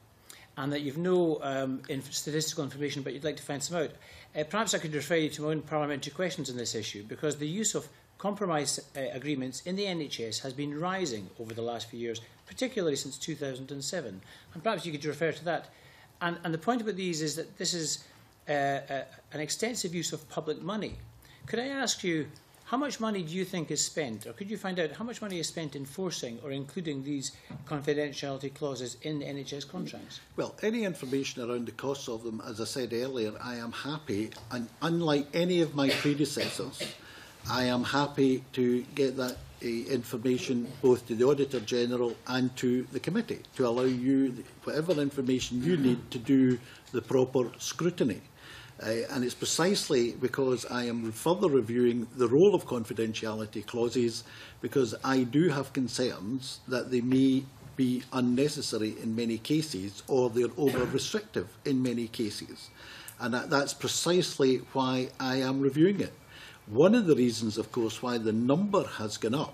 and that you've no statistical information, but you'd like to find some out. Perhaps I could refer you to my own parliamentary questions on this issue, because the use of compromise agreements in the NHS has been rising over the last few years, particularly since 2007. And perhaps you could refer to that. And the point about these is that this is an extensive use of public money. Could I ask you, how much money do you think is spent, or could you find out how much money is spent enforcing or including these confidentiality clauses in the NHS contracts? Well, any information around the costs of them, as I said earlier, I am happy, and unlike any of my predecessors, I am happy to get that information both to the Auditor General and to the committee to allow you whatever information you need to do the proper scrutiny. And it's precisely because I am further reviewing the role of confidentiality clauses, because I do have concerns that they may be unnecessary in many cases, or they're over-restrictive in many cases. And that's precisely why I am reviewing it. One of the reasons, of course, why the number has gone up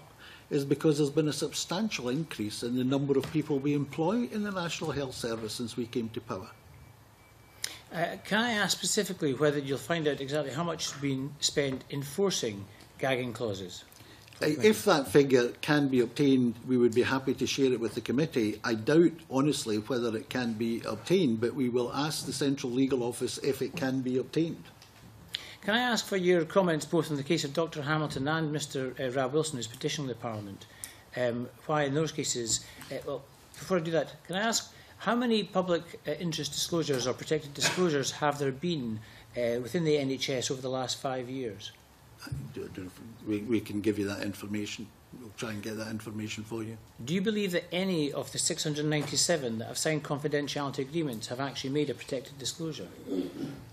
is because there's been a substantial increase in the number of people we employ in the National Health Service since we came to power. Can I ask specifically whether you'll find out exactly how much has been spent enforcing gagging clauses? If that figure can be obtained, we would be happy to share it with the committee. I doubt, honestly, whether it can be obtained, but we will ask the Central Legal Office if it can be obtained. Can I ask for your comments both on the case of Dr Hamilton and Mr Rab Wilson, who's petitioning the Parliament, why in those cases, well, before I do that, can I ask how many public interest disclosures or protected disclosures have there been within the NHS over the last 5 years? We can give you that information. We'll try and get that information for you. Do you believe that any of the 697 that have signed confidentiality agreements have actually made a protected disclosure?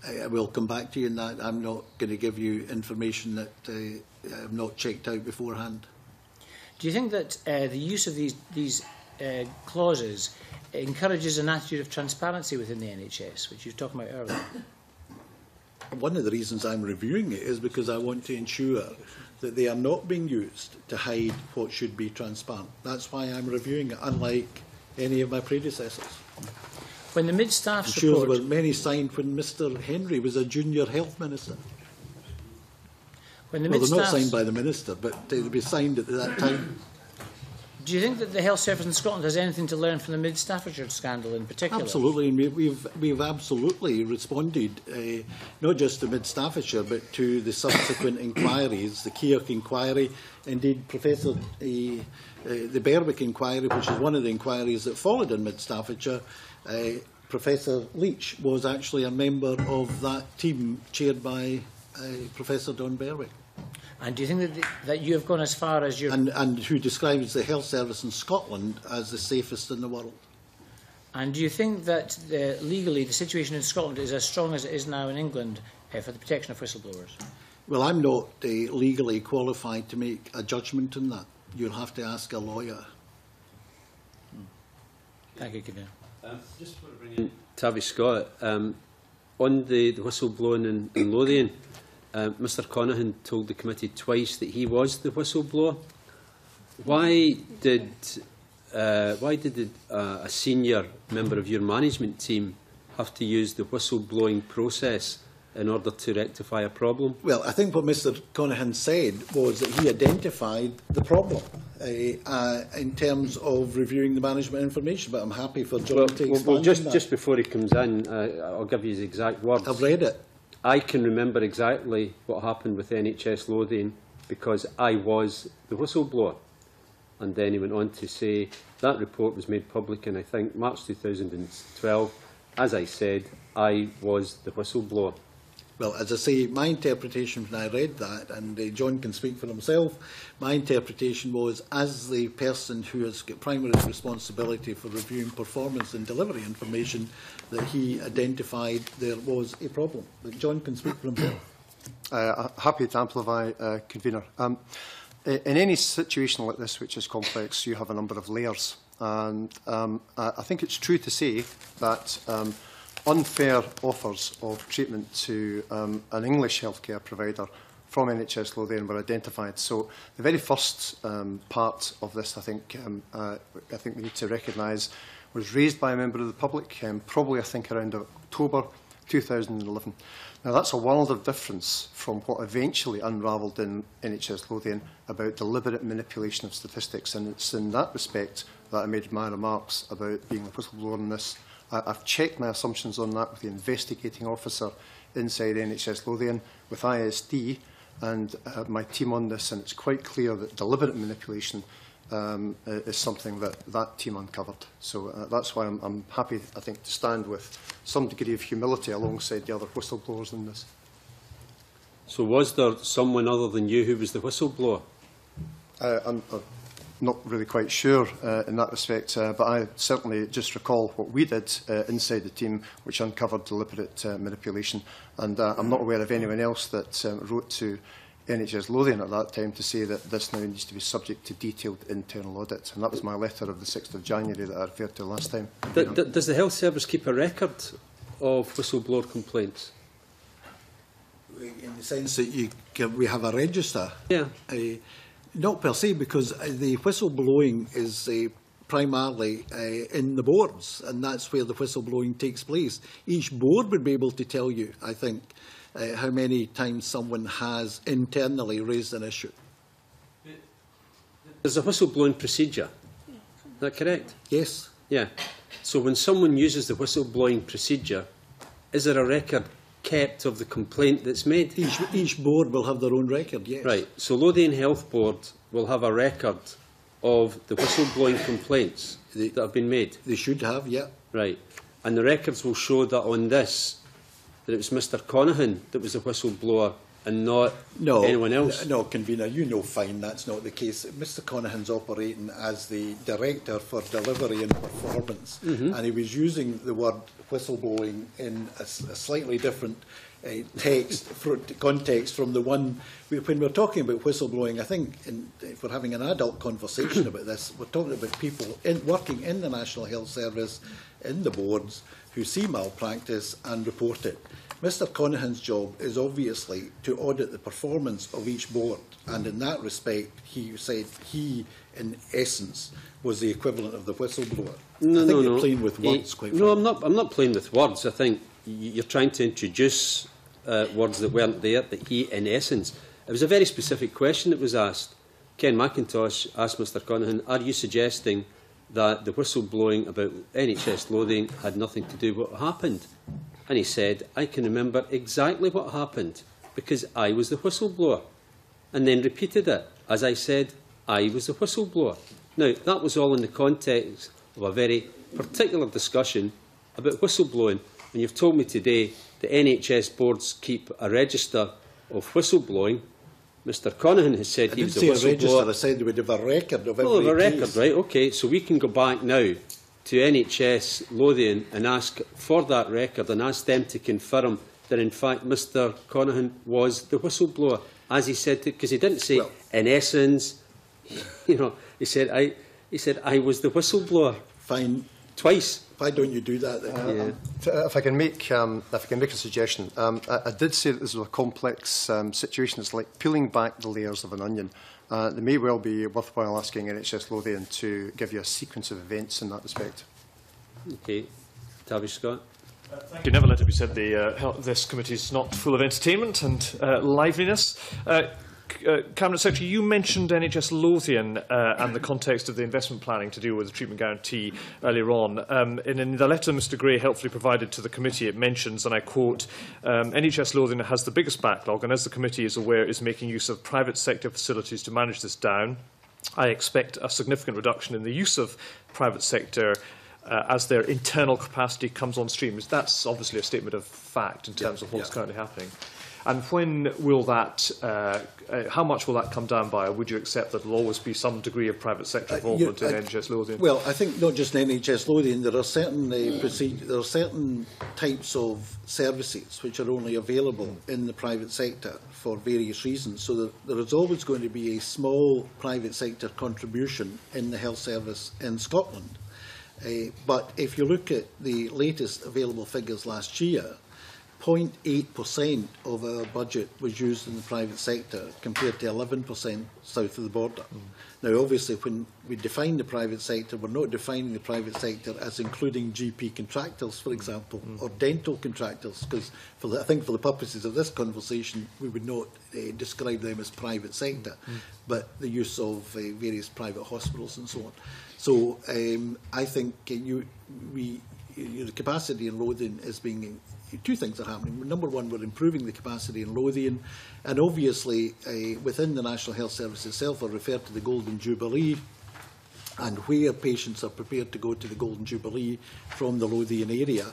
I will come back to you on that. I'm not going to give you information that I've not checked out beforehand. Do you think that the use of these clauses encourages an attitude of transparency within the NHS, which you were talking about earlier? One of the reasons I'm reviewing it is because I want to ensure that they are not being used to hide what should be transparent. That's why I'm reviewing it, unlike any of my predecessors. When the mid-staff's I'm sure report... there were many signed when Mr Henry was a junior health minister. When the well, they're not mid-staff's... signed by the minister, but they'll be signed at that time. Do you think that the health service in Scotland has anything to learn from the Mid-Staffordshire scandal in particular? Absolutely, and we've absolutely responded, not just to Mid-Staffordshire, but to the subsequent inquiries, the Keogh inquiry, indeed the Berwick inquiry, which is one of the inquiries that followed in Mid-Staffordshire. Professor Leach was actually a member of that team chaired by Professor Don Berwick. And do you think that you have gone as far as your... And who describes the health service in Scotland as the safest in the world. And do you think that legally the situation in Scotland is as strong as it is now in England for the protection of whistleblowers? Well, I'm not legally qualified to make a judgment on that. You'll have to ask a lawyer. Thank you, Convener. Just want to bring in Tavi Scott. On the whistleblowing in Lothian, Mr Conaghan told the committee twice that he was the whistleblower. Why did a senior member of your management team have to use the whistleblowing process in order to rectify a problem? Well, I think what Mr Conaghan said was that he identified the problem in terms of reviewing the management information, but I'm happy for John to expand on that. Just before he comes in, I'll give you his exact words. I've read it. I can remember exactly what happened with NHS Lothian because I was the whistleblower. And then he went on to say that report was made public in, I think, March 2012. As I said, I was the whistleblower. Well, as I say, my interpretation when I read that, and John can speak for himself, my interpretation was, as the person who has got primary responsibility for reviewing performance and delivery information, that he identified there was a problem. But John can speak for himself. Happy to amplify, Convener. In any situation like this, which is complex, you have a number of layers. And I think it's true to say that unfair offers of treatment to an English healthcare provider from NHS Lothian were identified. So the very first part of this, I think we need to recognise, was raised by a member of the public, probably I think around October 2011. Now that's a world of difference from what eventually unravelled in NHS Lothian about deliberate manipulation of statistics, and it's in that respect that I made my remarks about being a whistleblower in this. I've checked my assumptions on that with the investigating officer inside NHS Lothian, with ISD and my team on this, and it's quite clear that deliberate manipulation is something that that team uncovered. So that's why I'm happy, I think, to stand with some degree of humility alongside the other whistleblowers in this. So was there someone other than you who was the whistleblower? I'm not really quite sure in that respect, but I certainly just recall what we did inside the team, which uncovered deliberate manipulation. And I'm not aware of anyone else that wrote to NHS Lothian at that time to say that this now needs to be subject to detailed internal audit. And that was my letter of the 6th of January that I referred to last time. Does the Health Service keep a record of whistleblower complaints? In the sense that we have a register? Yeah. Not per se, because the whistleblowing is primarily in the boards, and that's where the whistleblowing takes place. Each board would be able to tell you, I think, how many times someone has internally raised an issue. There's a whistleblowing procedure. Is that correct? Yes. Yeah. So when someone uses the whistleblowing procedure, is there a record kept of the complaint that's made? Each board will have their own record, yes. Right. So Lothian Health Board will have a record of the whistleblowing complaints that have been made? They should have, yeah. Right. And the records will show that on this, that it was Mr Conahan that was the whistleblower and not anyone else? No, Convener, you know fine that's not the case. Mr Conahan's operating as the Director for Delivery and Performance, and he was using the word whistleblowing in a slightly different context from the one. When we're talking about whistleblowing, I think if we're having an adult conversation about this, we're talking about people working in the National Health Service, in the boards, who see malpractice and report it. Mr Conahan's job is obviously to audit the performance of each board, and in that respect, he said he, in essence, was the equivalent of the whistleblower. I think you're playing with words, quite frankly. No, I'm not playing with words. I think you're trying to introduce words that weren't there, that he, in essence. It was a very specific question that was asked. Ken McIntosh asked Mr Conahan, are you suggesting that the whistleblowing about NHS Lothian had nothing to do with what happened? And he said, I can remember exactly what happened because I was the whistleblower. And then repeated it. As I said, I was the whistleblower. Now, that was all in the context of a very particular discussion about whistleblowing. And you've told me today that NHS boards keep a register of whistleblowing. Mr Conahan has said he was the whistleblower. I didn't say a register, I said we would have a record of every case. A record, case. right, OK. So we can go back now to NHS Lothian and ask for that record and ask them to confirm that, in fact, Mr Conahan was the whistleblower, as he said, because he didn't say, well, in essence, you know, he said, I was the whistleblower. Fine. Twice. Why don't you do that then? If I can make a suggestion, I did say that this was a complex situation. It's like peeling back the layers of an onion. It may well be worthwhile asking NHS Lothian to give you a sequence of events in that respect. Okay. Tavish Scott. Thank you. Never let it be said this committee is not full of entertainment and liveliness. Cabinet Secretary, you mentioned NHS Lothian and the context of the investment planning to deal with the treatment guarantee earlier on. In the letter Mr Gray helpfully provided to the committee, it mentions, and I quote, NHS Lothian has the biggest backlog and, as the committee is aware, is making use of private sector facilities to manage this down. I expect a significant reduction in the use of private sector as their internal capacity comes on stream. That's obviously a statement of fact in terms of what's currently happening. And when will that, how much will that come down by? Or would you accept that there will always be some degree of private sector involvement in NHS Lothian? Well, I think not just in NHS Lothian, there are certain types of services which are only available in the private sector for various reasons. So there is always going to be a small private sector contribution in the health service in Scotland. But if you look at the latest available figures last year, 0.8% of our budget was used in the private sector compared to 11% south of the border. Now, obviously, when we define the private sector, we're not defining the private sector as including GP contractors, for example, or dental contractors, because I think for the purposes of this conversation, we would not describe them as private sector, but the use of various private hospitals and so on. So I think the capacity in Lothian is being... Two things are happening. Number one, we're improving the capacity in Lothian, and obviously within the National Health Service itself, I refer to the Golden Jubilee, and where patients are prepared to go to the Golden Jubilee from the Lothian area,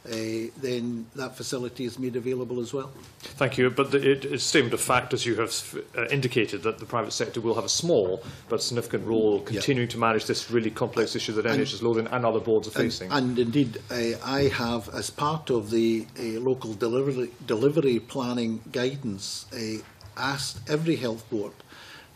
then that facility is made available as well. Thank you. But it's a statement of fact, as you have indicated, that the private sector will have a small but significant role continuing to manage this really complex issue that NHS Lothian and other boards are facing. And indeed, I have, as part of the local delivery planning guidance, asked every health board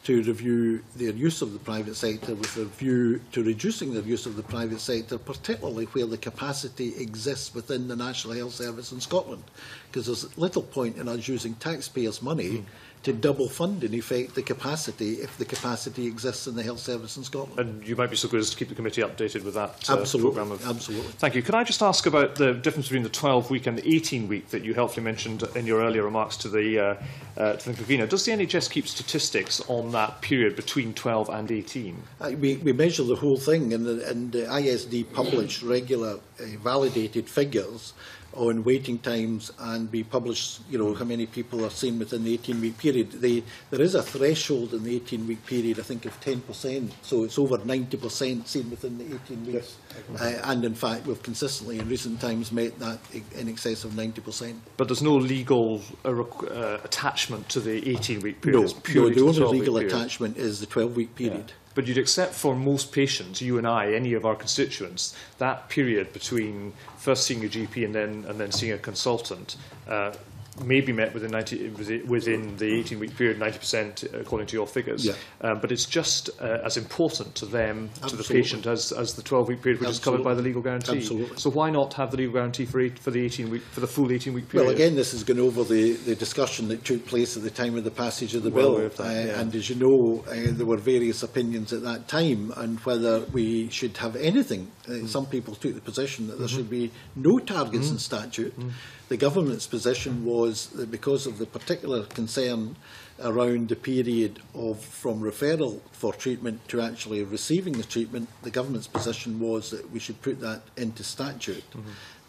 to review their use of the private sector with a view to reducing their use of the private sector, particularly where the capacity exists within the National Health Service in Scotland. Because there's little point in us using taxpayers' money to double fund, in effect, the capacity if the capacity exists in the health service in Scotland. And you might be so good as to keep the committee updated with that programme. of... Absolutely. Thank you. Could I just ask about the difference between the 12-week and the 18-week that you helpfully mentioned in your earlier remarks to the convener? Does the NHS keep statistics on that period between 12 and 18? We measure the whole thing, and the ISD publish regular validated figures on waiting times, and we publish, how many people are seen within the 18-week period. There is a threshold in the 18-week period, I think, of 10%, so it's over 90% seen within the 18 weeks. And in fact, we've consistently in recent times met that in excess of 90%. But there's no legal attachment to the 18-week period? No, the only legal attachment is the 12-week period. Yeah. But you'd accept for most patients, you and I, any of our constituents, that period between first seeing a GP and then seeing a consultant may be met within the 18-week period, 90% according to your figures. Yeah. But it's just as important to them, to the patient, as the 12-week period, which is covered by the legal guarantee. Absolutely. So why not have the legal guarantee for the full 18-week period? Well, again, this is going over the discussion that took place at the time of the passage of the bill. And as you know, there were various opinions at that time on whether we should have anything. Some people took the position that there should be no targets in statute. The government's position was that because of the particular concern around the period from referral for treatment to actually receiving the treatment, the government's position was that we should put that into statute.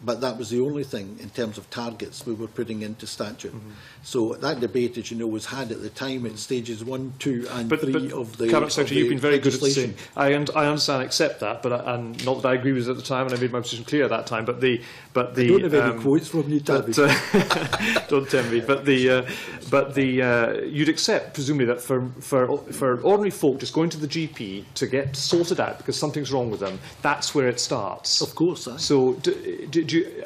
But that was the only thing in terms of targets we were putting into statute. So that debate, as you know, was had at the time at stages 1, 2 and 3 of the Cabinet Secretary, you've been very good at saying, I understand, accept that, but and not that I agree with it at the time, and I made my position clear at that time. But I don't have any quotes from you, Tabby. Don't tempt me. But you'd accept, presumably, that for ordinary folk just going to the GP to get sorted out because something's wrong with them, that's where it starts. Of course. So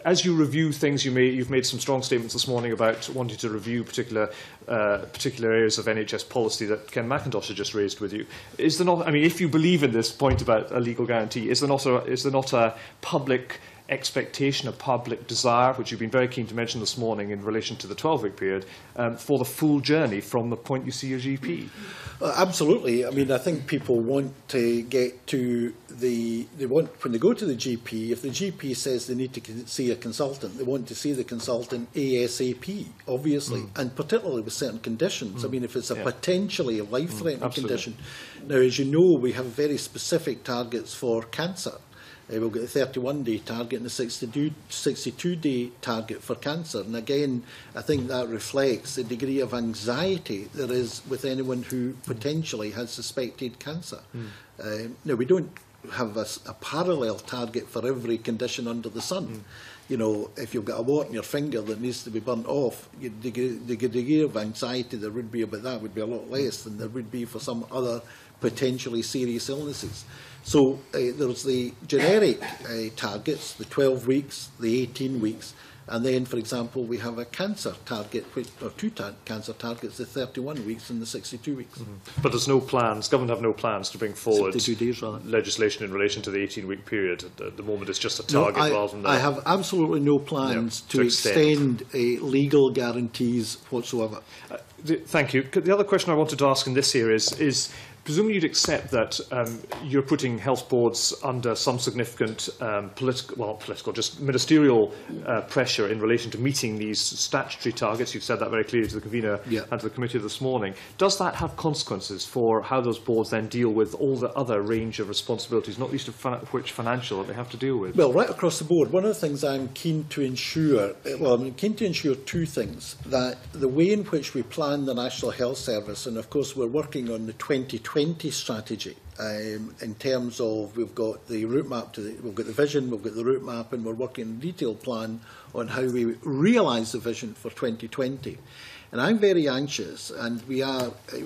as you review things, you've made some strong statements this morning about wanting to review particular areas of NHS policy that Ken McIntosh had just raised with you. Is there not? I mean, if you believe in this point about a legal guarantee, is there not a public expectation, a public desire, which you've been very keen to mention this morning in relation to the 12-week period, for the full journey from the point you see your GP? Absolutely. I mean, I think people want to get to when they go to the GP, if the GP says they need to see a consultant, they want to see the consultant ASAP, obviously, and particularly with certain conditions. I mean, if it's a potentially life-threatening condition. Now, as you know, we have very specific targets for cancer. We'll get a 31-day target and a 62-day target for cancer. And again, I think that reflects the degree of anxiety there is with anyone who potentially has suspected cancer. Now, we don't have a parallel target for every condition under the sun. You know, if you've got a wart in your finger that needs to be burnt off, the degree of anxiety there would be about that would be a lot less than there would be for some other potentially serious illnesses. So there's the generic targets, the 12 weeks, the 18 weeks, and then, for example, we have a cancer target, or two cancer targets, the 31 weeks and the 62 weeks. But there's no plans, government have no plans to bring forward 62 days, rather, legislation in relation to the 18-week period. At the moment, it's just a target rather than that. I have absolutely no plans to extend legal guarantees whatsoever. Thank you. The other question I wanted to ask in this here is presumably you'd accept that you're putting health boards under some significant just ministerial pressure in relation to meeting these statutory targets. You've said that very clearly to the convener and to the committee this morning. Does that have consequences for how those boards then deal with all the other range of responsibilities, not least of which financial, that they have to deal with? Well, right across the board, one of the things I'm keen to ensure, I'm keen to ensure two things: that the way in which we plan understand the National Health Service, and of course we're working on the 2020 strategy in terms of we've got the route map, we've got the vision, we've got the route map, and we're working on a detailed plan on how we realise the vision for 2020. And I'm very anxious, and we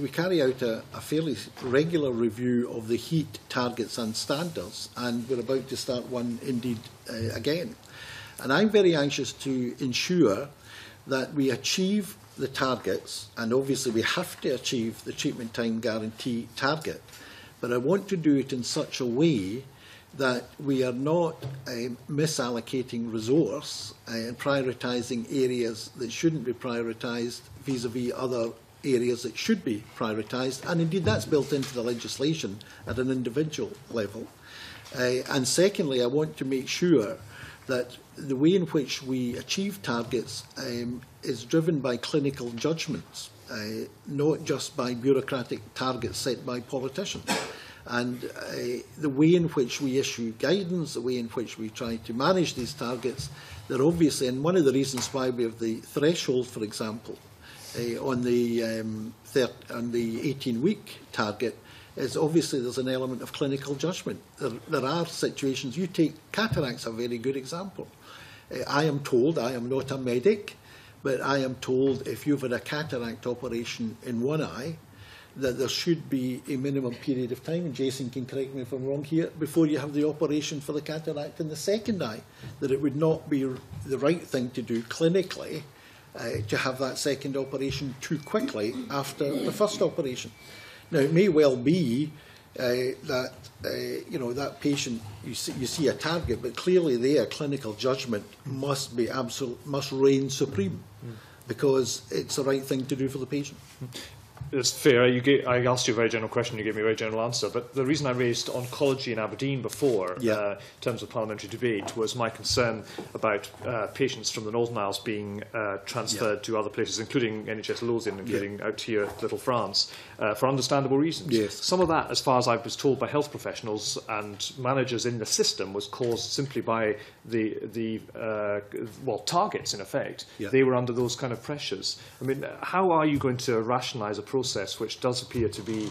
carry out a fairly regular review of the heat targets and standards, and we're about to start one indeed again. And I'm very anxious to ensure that we achieve the targets, and obviously we have to achieve the treatment time guarantee target, but I want to do it in such a way that we are not misallocating resource and prioritising areas that shouldn't be prioritised vis-à-vis other areas that should be prioritised, and indeed that's built into the legislation at an individual level. And secondly, I want to make sure that the way in which we achieve targets is driven by clinical judgments, not just by bureaucratic targets set by politicians. And the way in which we issue guidance, the way in which we try to manage these targets, they're obviously, and one of the reasons why we have the threshold, for example, on the 18-week target, is obviously there's an element of clinical judgment. There are situations, you take cataract's a very good example. I am told, I am not a medic, but I am told if you've had a cataract operation in one eye, that there should be a minimum period of time, and Jason can correct me if I'm wrong here, before you have the operation for the cataract in the second eye, that it would not be the right thing to do clinically to have that second operation too quickly after the first operation. Now, it may well be that that patient, you see a target, but clearly there, clinical judgment must reign supreme, because it's the right thing to do for the patient. It's fair. I asked you a very general question, you gave me a very general answer, but the reason I raised oncology in Aberdeen before, in terms of parliamentary debate, was my concern about patients from the Northern Isles being transferred to other places, including NHS Lothian, including out here, Little France, for understandable reasons. Yes. Some of that, as far as I was told by health professionals and managers in the system, was caused simply by the targets, in effect. They were under those kind of pressures. I mean, how are you going to rationalise a process which does appear to be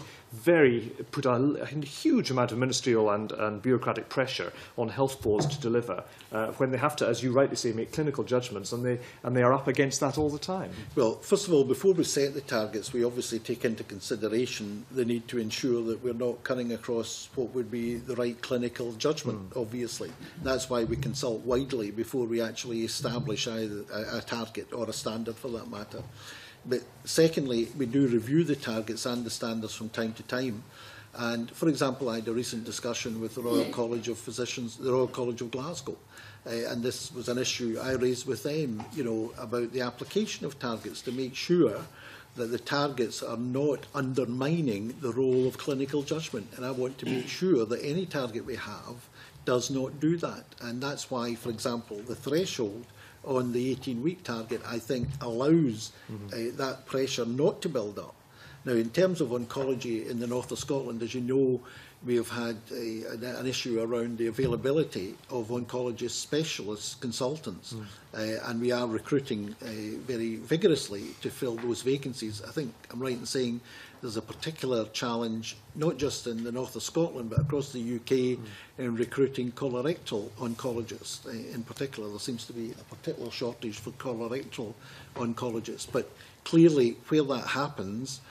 put a huge amount of ministerial and bureaucratic pressure on health boards to deliver, when they have to, as you rightly say, make clinical judgments, and they are up against that all the time? Well, first of all, before we set the targets, we obviously take into consideration the need to ensure that we're not cutting across what would be the right clinical judgment, obviously. That's why we consult widely before we actually establish either a target or a standard for that matter. But secondly, we do review the targets and the standards from time to time. And, for example, I had a recent discussion with the Royal College of Physicians, the Royal College of Glasgow, and this was an issue I raised with them, about the application of targets to make sure that the targets are not undermining the role of clinical judgment. And I want to make sure that any target we have does not do that. And that's why, for example, the threshold on the 18-week target, I think, allows that pressure not to build up. Now, in terms of oncology in the north of Scotland, as you know, we have had an issue around the availability of oncologist specialists, consultants, and we are recruiting very vigorously to fill those vacancies. I think I'm right in saying there's a particular challenge, not just in the north of Scotland, but across the UK, in recruiting colorectal oncologists. In particular, there seems to be a particular shortage for colorectal oncologists. But clearly, where that happens,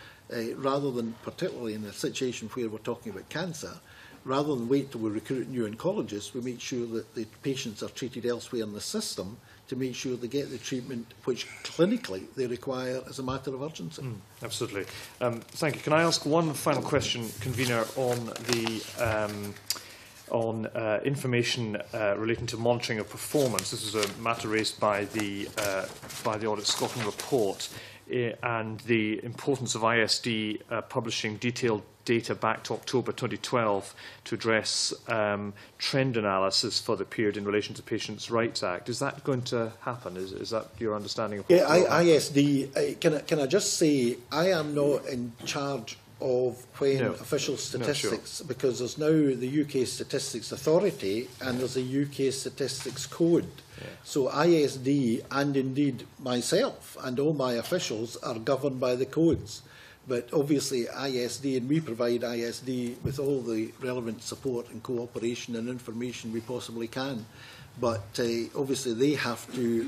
rather than particularly in a situation where we're talking about cancer, rather than wait till we recruit new oncologists, we make sure that the patients are treated elsewhere in the system to make sure they get the treatment which clinically they require as a matter of urgency. Absolutely. Thank you. Can I ask one final question, Convener, on the information relating to monitoring of performance? This is a matter raised by the Audit Scotland report, and the importance of ISD publishing detailed data back to October 2012 to address trend analysis for the period in relation to Patients' Rights Act. Is that going to happen? Is that your understanding of what ISD, can I just say, I am not in charge of when No. official statistics, sure. because there's now the UK Statistics Authority and there's a UK Statistics Code. Yeah. So ISD, and indeed myself and all my officials, are governed by the codes. But obviously ISD, and we provide ISD with all the relevant support and cooperation and information we possibly can. But obviously they have to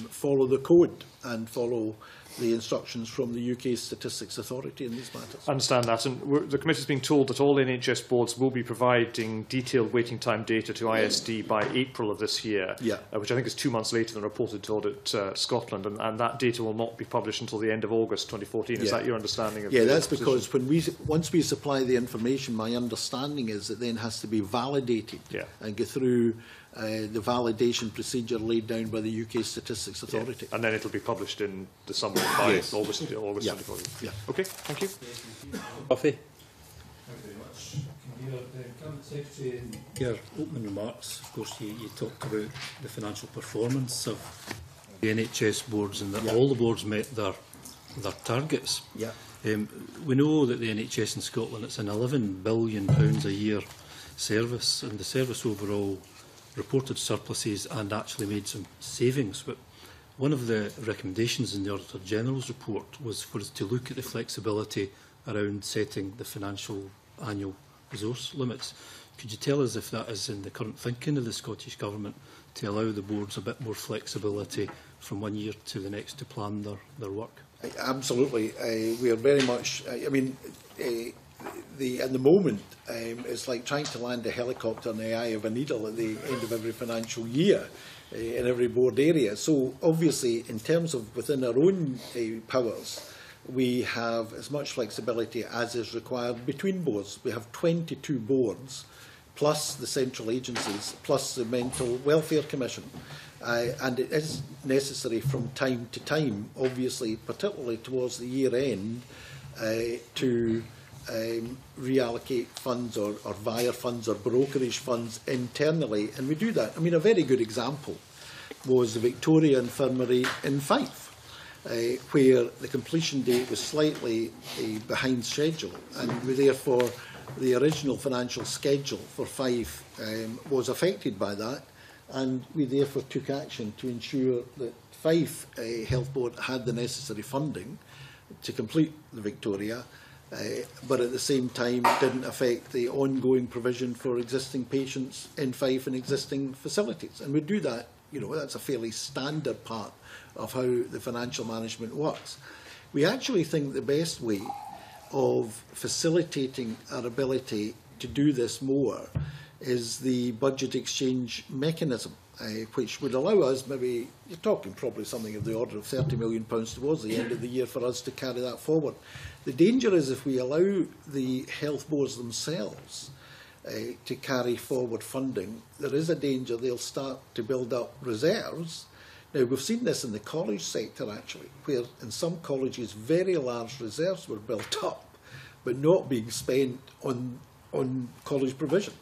follow the code and follow the instructions from the UK Statistics Authority in these matters. I understand that, and the committee is being told that all NHS boards will be providing detailed waiting time data to ISD by April of this year, which I think is 2 months later than reported to Audit Scotland, and that data will not be published until the end of August 2014. Is that your understanding of the that's position? Because once we supply the information, my understanding is it then has to be validated and go through the validation procedure laid down by the UK Statistics Authority. And then it will be published in the summer by August 2014. Okay, thank you. Coffee. Thank you very much. The Cabinet Secretary, in your opening remarks, of course, you talked about the financial performance of the NHS boards and that all the boards met their targets. We know that the NHS in Scotland, it's an £11 billion a year service, and the service overall reported surpluses and actually made some savings. But one of the recommendations in the Auditor General's report was for us to look at the flexibility around setting the financial annual resource limits. Could you tell us if that is in the current thinking of the Scottish Government to allow the boards a bit more flexibility from one year to the next to plan their work? Absolutely. We are very much, at the moment, it's like trying to land a helicopter in the eye of a needle at the end of every financial year in every board area. So obviously, in terms of within our own powers, we have as much flexibility as is required between boards. We have 22 boards, plus the central agencies, plus the Mental Welfare Commission. And it is necessary from time to time, obviously, particularly towards the year end, to reallocate funds or via funds or brokerage funds internally, and we do that. I mean, a very good example was the Victoria Infirmary in Fife, where the completion date was slightly behind schedule, and therefore the original financial schedule for Fife was affected by that, and we therefore took action to ensure that Fife Health Board had the necessary funding to complete the Victoria, but at the same time didn't affect the ongoing provision for existing patients in Fife and existing facilities. And we do that, that's a fairly standard part of how the financial management works. We actually think the best way of facilitating our ability to do this more is the budget exchange mechanism, which would allow us, maybe, you're talking probably something of the order of £30 million towards the end of the year for us to carry that forward. The danger is if we allow the health boards themselves to carry forward funding, there is a danger they'll start to build up reserves. Now, we've seen this in the college sector, actually, where in some colleges very large reserves were built up, but not being spent on college provision.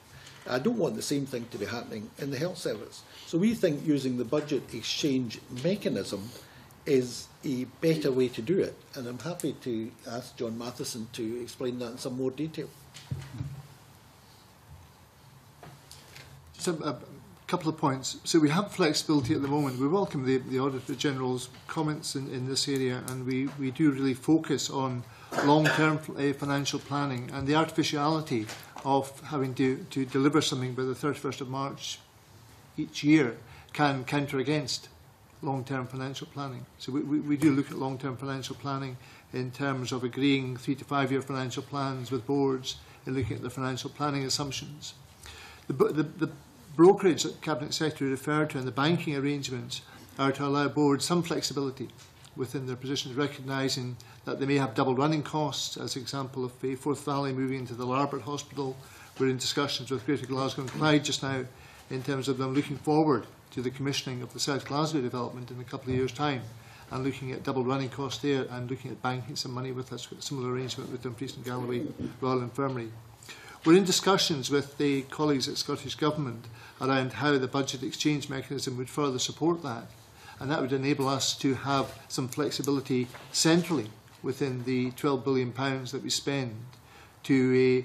I don't want the same thing to be happening in the health service. So we think using the budget exchange mechanism is a better way to do it. And I'm happy to ask John Matheson to explain that in some more detail. Just a couple of points. So we have flexibility at the moment. We welcome the Auditor General's comments in this area, and we do really focus on long-term financial planning, and the artificiality of having to deliver something by the 31st of March each year can counter against long-term financial planning. So we do look at long-term financial planning in terms of agreeing 3 to 5 year financial plans with boards and looking at the financial planning assumptions. The brokerage that Cabinet Secretary referred to and the banking arrangements are to allow boards some flexibility within their positions, recognising that they may have double running costs. As an example of Forth Valley moving into the Larbert Hospital, we're in discussions with Greater Glasgow and Clyde just now in terms of them looking forward to the commissioning of the South Glasgow development in a couple of years' time, and looking at double running costs there and looking at banking some money with us, with a similar arrangement with Dumfries and Galloway Royal Infirmary. We're in discussions with the colleagues at Scottish Government around how the budget exchange mechanism would further support that, and that would enable us to have some flexibility centrally within the £12 billion that we spend to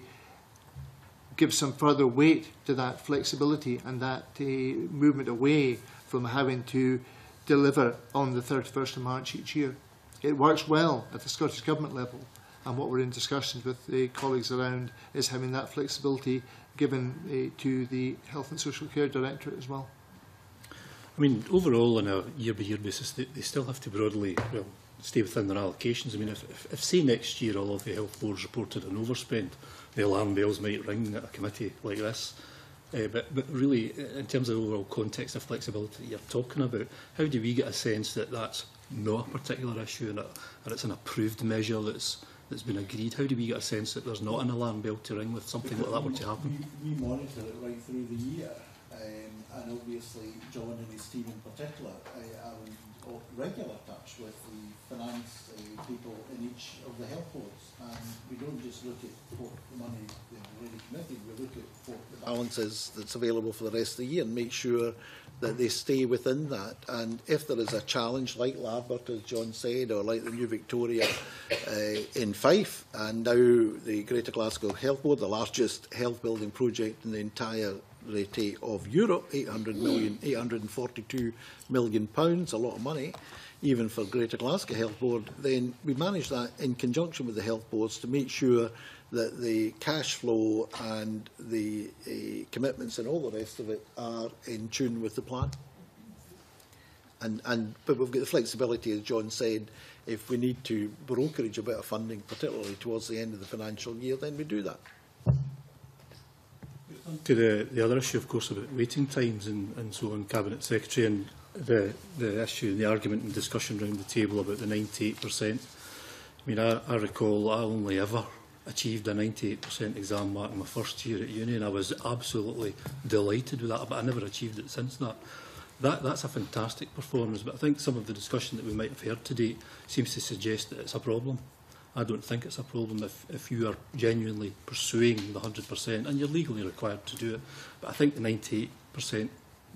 give some further weight to that flexibility and that movement away from having to deliver on the 31st of March each year. It works well at the Scottish Government level, and what we're in discussions with the colleagues around is having that flexibility given to the Health and Social Care Directorate as well. I mean, overall, on a year-by-year basis, they still have to broadly stay within their allocations. I mean, if say next year all of the health boards reported an overspend, the alarm bells might ring at a committee like this. But really, in terms of the overall context of flexibility that you're talking about, how do we get a sense that that's not a particular issue and it's an approved measure that's been agreed? How do we get a sense that there's not an alarm bell to ring with something like that were to happen? We monitor it right through the year, and obviously John and his team in particular are in regular touch with the finance people in each of the health boards, and we don't just look at what the money they've already committed, we look at what the balance is that's available for the rest of the year and make sure that they stay within that. And if there is a challenge like Larbert, as John said, or like the New Victoria in Fife, and now the Greater Glasgow Health Board, the largest health building project in the entire of Europe, 842 million pounds, a lot of money, even for Greater Glasgow Health Board, then we manage that in conjunction with the health boards to make sure that the cash flow and the commitments and all the rest of it are in tune with the plan. But we've got the flexibility, as John said, if we need to brokerage a bit of funding, particularly towards the end of the financial year, then we do that. To the other issue, of course, about waiting times and so on, Cabinet Secretary, and the issue, the argument and discussion around the table about the 98%. I mean, I recall I only ever achieved a 98% exam mark in my first year at uni, and I was absolutely delighted with that, but I never achieved it since that. That's a fantastic performance, but I think some of the discussion that we might have heard today seems to suggest that it's a problem. I don't think it's a problem if you are genuinely pursuing the 100% and you're legally required to do it. But I think the 98%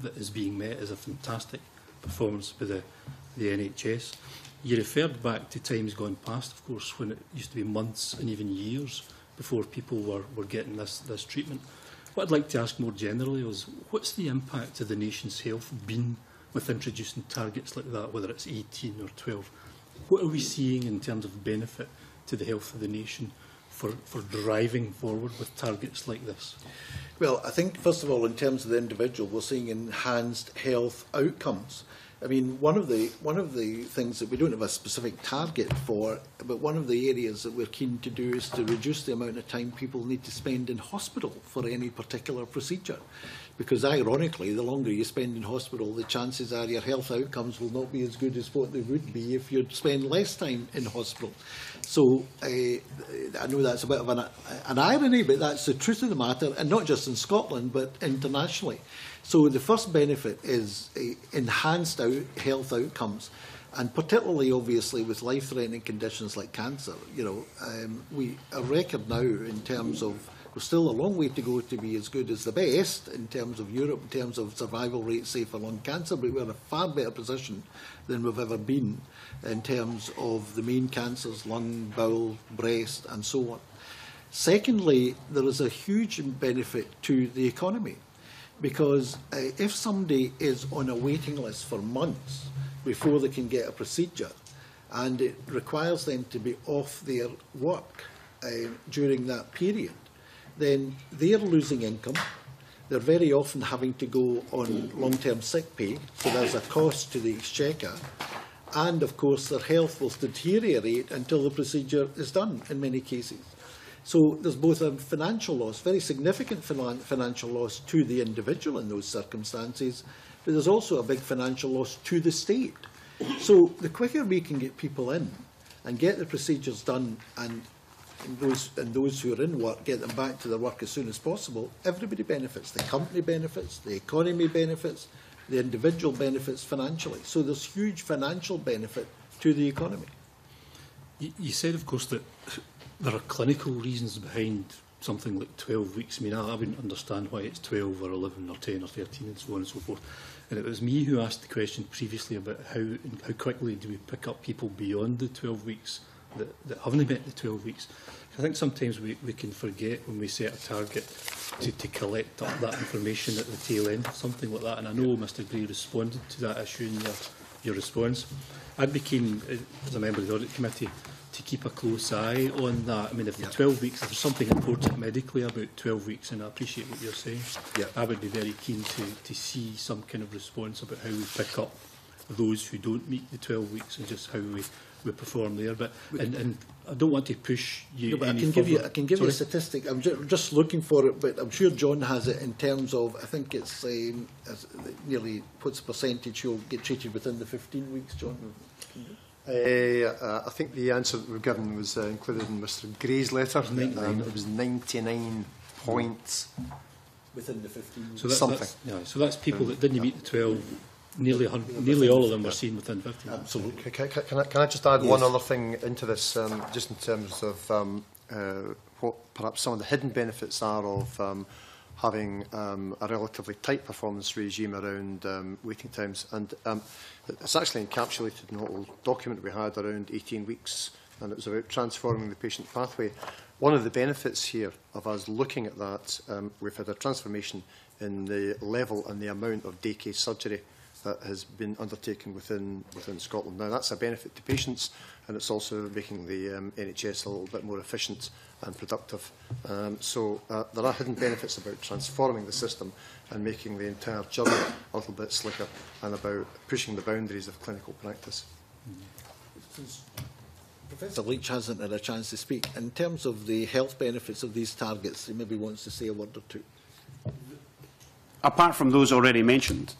that is being met is a fantastic performance by the NHS. You referred back to times gone past, of course, when it used to be months and even years before people were getting this treatment. What I'd like to ask more generally is, what's the impact of the nation's health been with introducing targets like that, whether it's 18 or 12? What are we seeing in terms of benefit to the health of the nation for driving forward with targets like this? Well, I think, first of all, in terms of the individual, we're seeing enhanced health outcomes. I mean, one of the things that we don't have a specific target for, but one of the areas that we're keen to do is to reduce the amount of time people need to spend in hospital for any particular procedure. Because ironically, the longer you spend in hospital, the chances are your health outcomes will not be as good as what they would be if you'd spend less time in hospital. So I know that's a bit of an irony, but that's the truth of the matter, and not just in Scotland, but internationally. So the first benefit is enhanced health outcomes, and particularly, obviously, with life-threatening conditions like cancer. You know, we a record now in terms of. We're still a long way to go to be as good as the best in terms of Europe, in terms of survival rates, say, for lung cancer, but we're in a far better position than we've ever been in terms of the main cancers, lung, bowel, breast, and so on. Secondly, there is a huge benefit to the economy, because if somebody is on a waiting list for months before they can get a procedure, and it requires them to be off their work during that period, then they're losing income. They're very often having to go on long-term sick pay, so there's a cost to the exchequer. And, of course, their health will deteriorate until the procedure is done, in many cases. So there's both a financial loss, very significant financial loss to the individual in those circumstances, but there's also a big financial loss to the state. So the quicker we can get people in and get the procedures done, and those who are in work, get them back to their work as soon as possible, everybody benefits. The company benefits, the economy benefits, the individual benefits financially. So there's huge financial benefit to the economy. You said, of course, that there are clinical reasons behind something like 12 weeks. I mean, I wouldn't understand why it's 12 or 11 or 10 or 13 and so on and so forth. And it was me who asked the question previously about how quickly do we pick up people beyond the 12 weeks that haven't met the 12 weeks. I think sometimes we can forget when we set a target to collect up that information at the tail end, something like that. And I know Mr Gray responded to that issue in your response. I'd be keen, as a member of the Audit Committee, to keep a close eye on that. I mean, if the 12 weeks, if there's something important medically about 12 weeks, and I appreciate what you're saying, I would be very keen to see some kind of response about how we pick up those who don't meet the 12 weeks and just how we perform there. But and I don't want to push you. No, but any I can give you a statistic. I'm just looking for it, but I'm sure John has it in terms of, I think it's nearly, what's the percentage you'll get treated within the 15 weeks, John? I think the answer that we've given was included in Mr Gray's letter. It was 99 points. Within the 15 weeks. So something. So that's people that didn't meet the 12. Nearly all of them were seen within 15. Absolutely. Can I just add one other thing into this, just in terms of what perhaps some of the hidden benefits are of having a relatively tight performance regime around waiting times. And it's actually encapsulated in a little document we had around 18 weeks, and it was about transforming the patient pathway. One of the benefits here of us looking at that, we've had a transformation in the level and the amount of day case surgery that has been undertaken within Scotland. Now, that's a benefit to patients, and it's also making the NHS a little bit more efficient and productive. So there are hidden benefits about transforming the system and making the entire journey a little bit slicker, and about pushing the boundaries of clinical practice. Professor Leach hasn't had a chance to speak. In terms of the health benefits of these targets, he maybe wants to say a word or two. Apart from those already mentioned,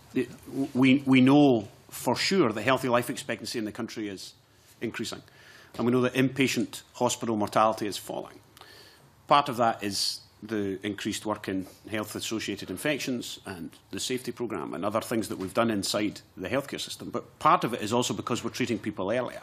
we know for sure that healthy life expectancy in the country is increasing. And we know that inpatient hospital mortality is falling. Part of that is the increased work in health-associated infections and the safety programme and other things that we've done inside the healthcare system. But part of it is also because we're treating people earlier.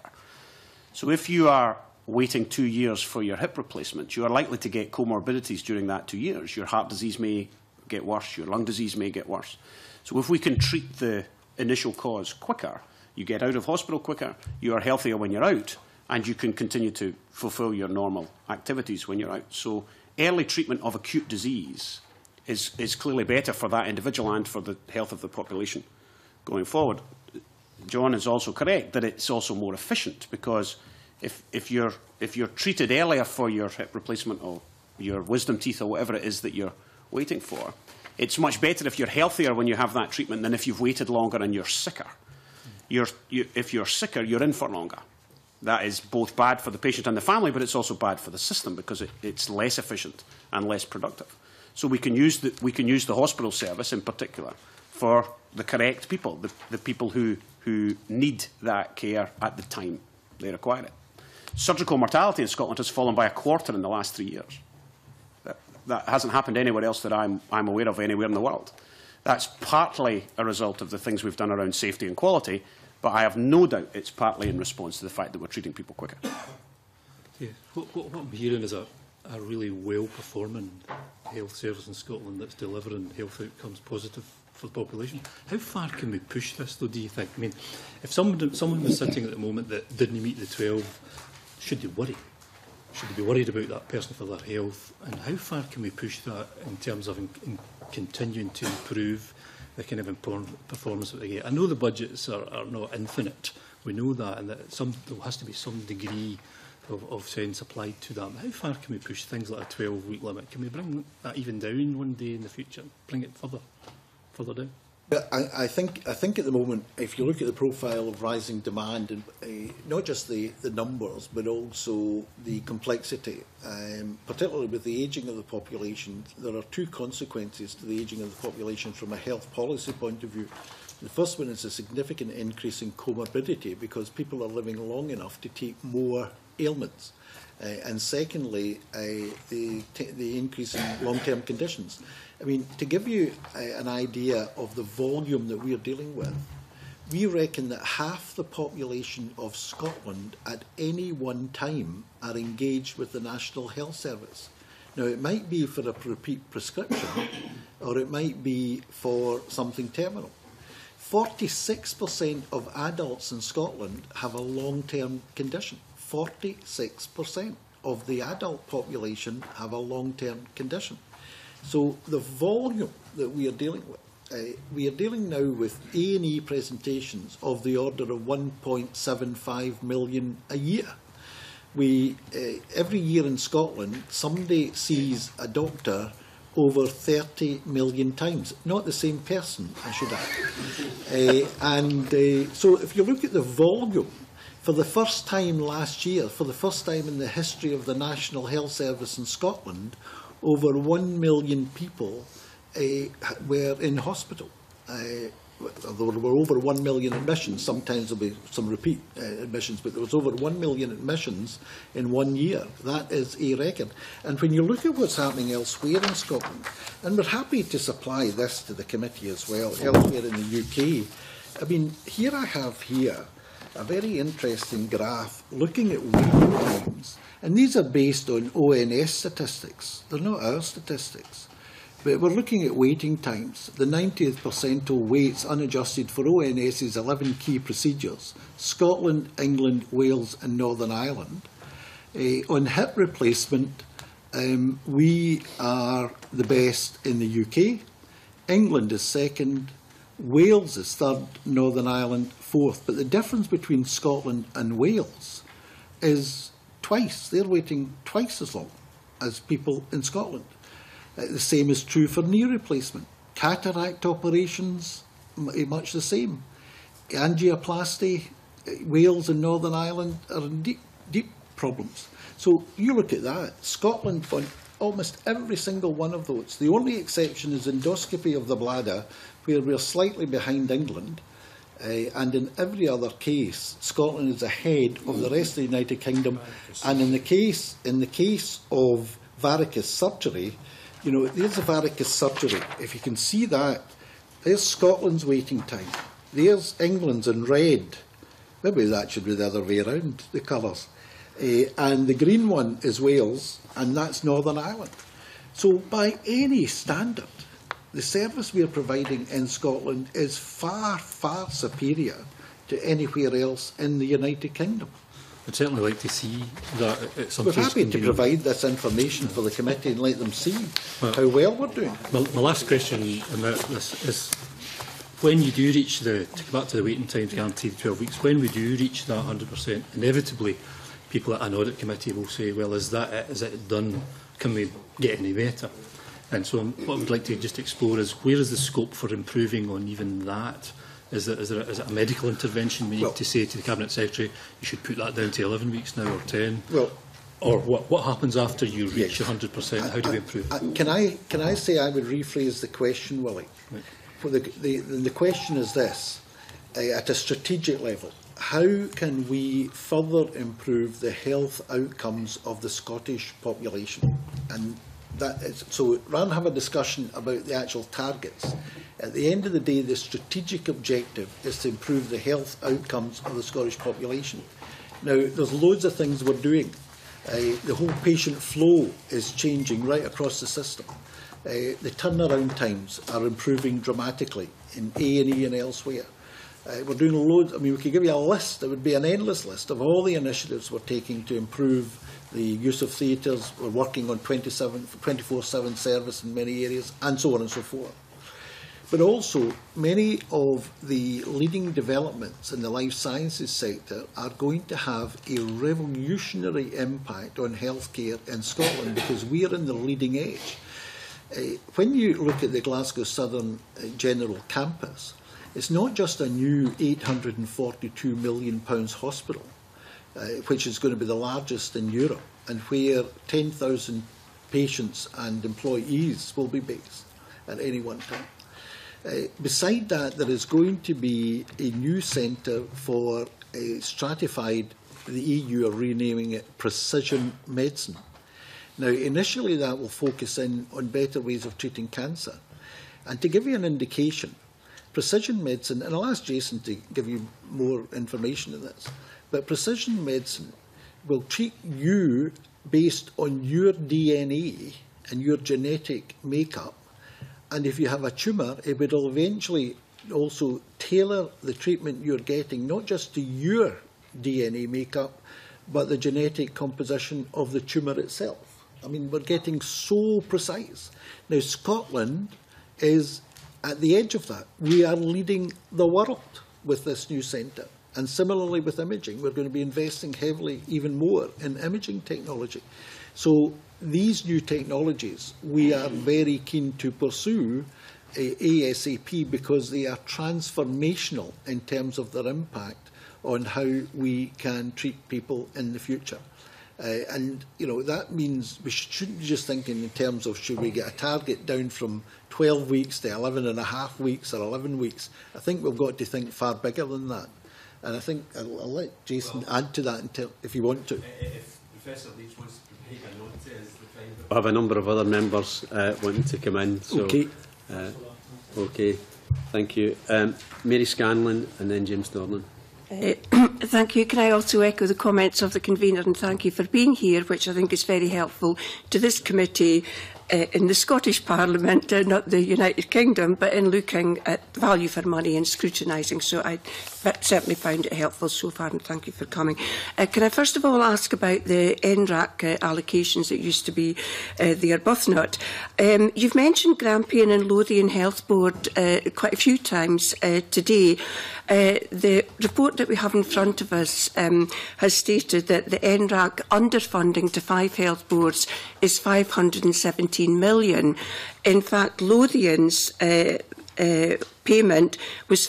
So if you are waiting 2 years for your hip replacement, you are likely to get comorbidities during that 2 years. Your heart disease may get worse, your lung disease may get worse. So if we can treat the initial cause quicker, you get out of hospital quicker, you are healthier when you're out, and you can continue to fulfil your normal activities when you're out. So early treatment of acute disease is clearly better for that individual and for the health of the population going forward. John is also correct that it's also more efficient, because if you're treated earlier for your hip replacement or your wisdom teeth or whatever it is that you're waiting for, it's much better if you're healthier when you have that treatment than if you've waited longer and you're sicker. If you're sicker, you're in for longer. That is both bad for the patient and the family, but it's also bad for the system because it's less efficient and less productive. So we can use the hospital service in particular for the correct people, the people who need that care at the time they require it. Surgical mortality in Scotland has fallen by 1/4 in the last 3 years. That hasn't happened anywhere else that I'm aware of anywhere in the world. That's partly a result of the things we've done around safety and quality, but I have no doubt it's partly in response to the fact that we're treating people quicker. Yeah. What I'm hearing is a really well-performing health service in Scotland that's delivering health outcomes positive for the population. How far can we push this, though, do you think? I mean, if someone was sitting at the moment that didn't meet the 12, should they worry? Should they be worried about that person for their health? And how far can we push that in terms of continuing to improve the kind of performance that they get? I know the budgets are not infinite. We know that, and that there has to be some degree of sense applied to that. But how far can we push things like a 12-week limit? Can we bring that even down one day in the future? Bring it further down? I think at the moment, if you look at the profile of rising demand, and not just the numbers, but also the complexity, particularly with the ageing of the population, there are two consequences to the ageing of the population from a health policy point of view. The first one is a significant increase in comorbidity, because people are living long enough to take more ailments. And secondly, the increase in long-term conditions. I mean, to give you an idea of the volume that we are dealing with, we reckon that half the population of Scotland at any one time are engaged with the National Health Service. Now, it might be for a repeat prescription, or it might be for something terminal. 46% of adults in Scotland have a long-term condition. 46% of the adult population have a long-term condition. So the volume that we are dealing with, we are dealing now with A&E presentations of the order of 1.75 million a year. We, every year in Scotland, somebody sees a doctor over 30 million times. Not the same person, I should add. So if you look at the volume, for the first time last year, for the first time in the history of the National Health Service in Scotland, over 1 million people were in hospital. There were over 1 million admissions. Sometimes there will be some repeat admissions, but there was over 1 million admissions in 1 year. That is a record. And when you look at what's happening elsewhere in Scotland, and we're happy to supply this to the committee as well, elsewhere in the UK, I mean, here I have here a very interesting graph looking at waiting times. And these are based on ONS statistics. They're not our statistics. But we're looking at waiting times. The 90th percentile waits unadjusted for ONS's 11 key procedures: Scotland, England, Wales and Northern Ireland. On hip replacement, we are the best in the UK. England is second. Wales is third. Northern Ireland fourth. But the difference between Scotland and Wales is twice. They're waiting twice as long as people in Scotland. The same is true for knee replacement. Cataract operations, much the same. Angioplasty, Wales and Northern Ireland are in deep problems. So you look at that. Scotland on almost every single one of those. The only exception is endoscopy of the bladder, where we're slightly behind England. And in every other case, Scotland is ahead of the rest of the United Kingdom. And in the case of varicose surgery, you know, there's the varicose surgery. If you can see that, there's Scotland's waiting time. There's England's in red. Maybe that should be the other way around, the colours. And the green one is Wales, and that's Northern Ireland. So by any standard, the service we are providing in Scotland is far, far superior to anywhere else in the United Kingdom. I'd certainly like to see that at some We're stage. happy to provide this information for the committee and let them see how well we're doing. My last question on this is, when you do reach to go back to the waiting times guaranteed 12 weeks, when we do reach that 100%, inevitably people at an audit committee will say, well, is that it? Is it done? Can we get any better? And so what I would like to just explore is, where is the scope for improving on even that? Is it a medical intervention we need to say to the Cabinet Secretary, you should put that down to 11 weeks now or 10? Well, or what happens after you reach 100%? How do we improve? Can I say I would rephrase the question, Willie? Right. For the question is this: at a strategic level, how can we further improve the health outcomes of the Scottish population? And that is, so rather than have a discussion about the actual targets, at the end of the day, the strategic objective is to improve the health outcomes of the Scottish population. Now, there's loads of things we're doing. The whole patient flow is changing right across the system. The turnaround times are improving dramatically in A&E and elsewhere. We're doing loads. I mean, we could give you a list. It would be an endless list of all the initiatives we're taking to improve the use of theatres. We're working on 24/7 service in many areas, and so on and so forth. But also, many of the leading developments in the life sciences sector are going to have a revolutionary impact on healthcare in Scotland, because we are in the leading edge. When you look at the Glasgow Southern General Campus, it's not just a new £842 million hospital, which is going to be the largest in Europe, and where 10,000 patients and employees will be based at any one time. Beside that, there is going to be a new centre for stratified, the EU are renaming it precision medicine. Now, initially that will focus in on better ways of treating cancer. And to give you an indication, precision medicine, and I'll ask Jason to give you more information on this, but precision medicine will treat you based on your DNA and your genetic makeup. And if you have a tumour, it will eventually also tailor the treatment you're getting, not just to your DNA makeup, but the genetic composition of the tumour itself. I mean, we're getting so precise. Now, Scotland is at the edge of that. We are leading the world with this new centre. And similarly with imaging, we're going to be investing heavily, even more, in imaging technology. So these new technologies, we are very keen to pursue ASAP because they are transformational in terms of their impact on how we can treat people in the future. And, you know, that means we shouldn't be just thinking in terms of should we get a target down from 12 weeks to 11.5 weeks or 11 weeks. I think we've got to think far bigger than that. And I think I'll let Jason add to that if you want to. If Professor Leach wants to make a note as the time. I have a number of other members wanting to come in. So, okay. Okay. Thank you. Mary Scanlon and then James Norland. Thank you. Can I also echo the comments of the convener and thank you for being here, which I think is very helpful to this committee in the Scottish Parliament, not the United Kingdom, but in looking at value for money and scrutinising. So I certainly found it helpful so far, and thank you for coming. Can I first of all ask about the NRAC allocations that used to be the Arbuthnot? You've mentioned Grampian and Lothian Health Board quite a few times today. The report that we have in front of us has stated that the NRAC underfunding to 5 health boards is 517 million. In fact, Lothian's payment was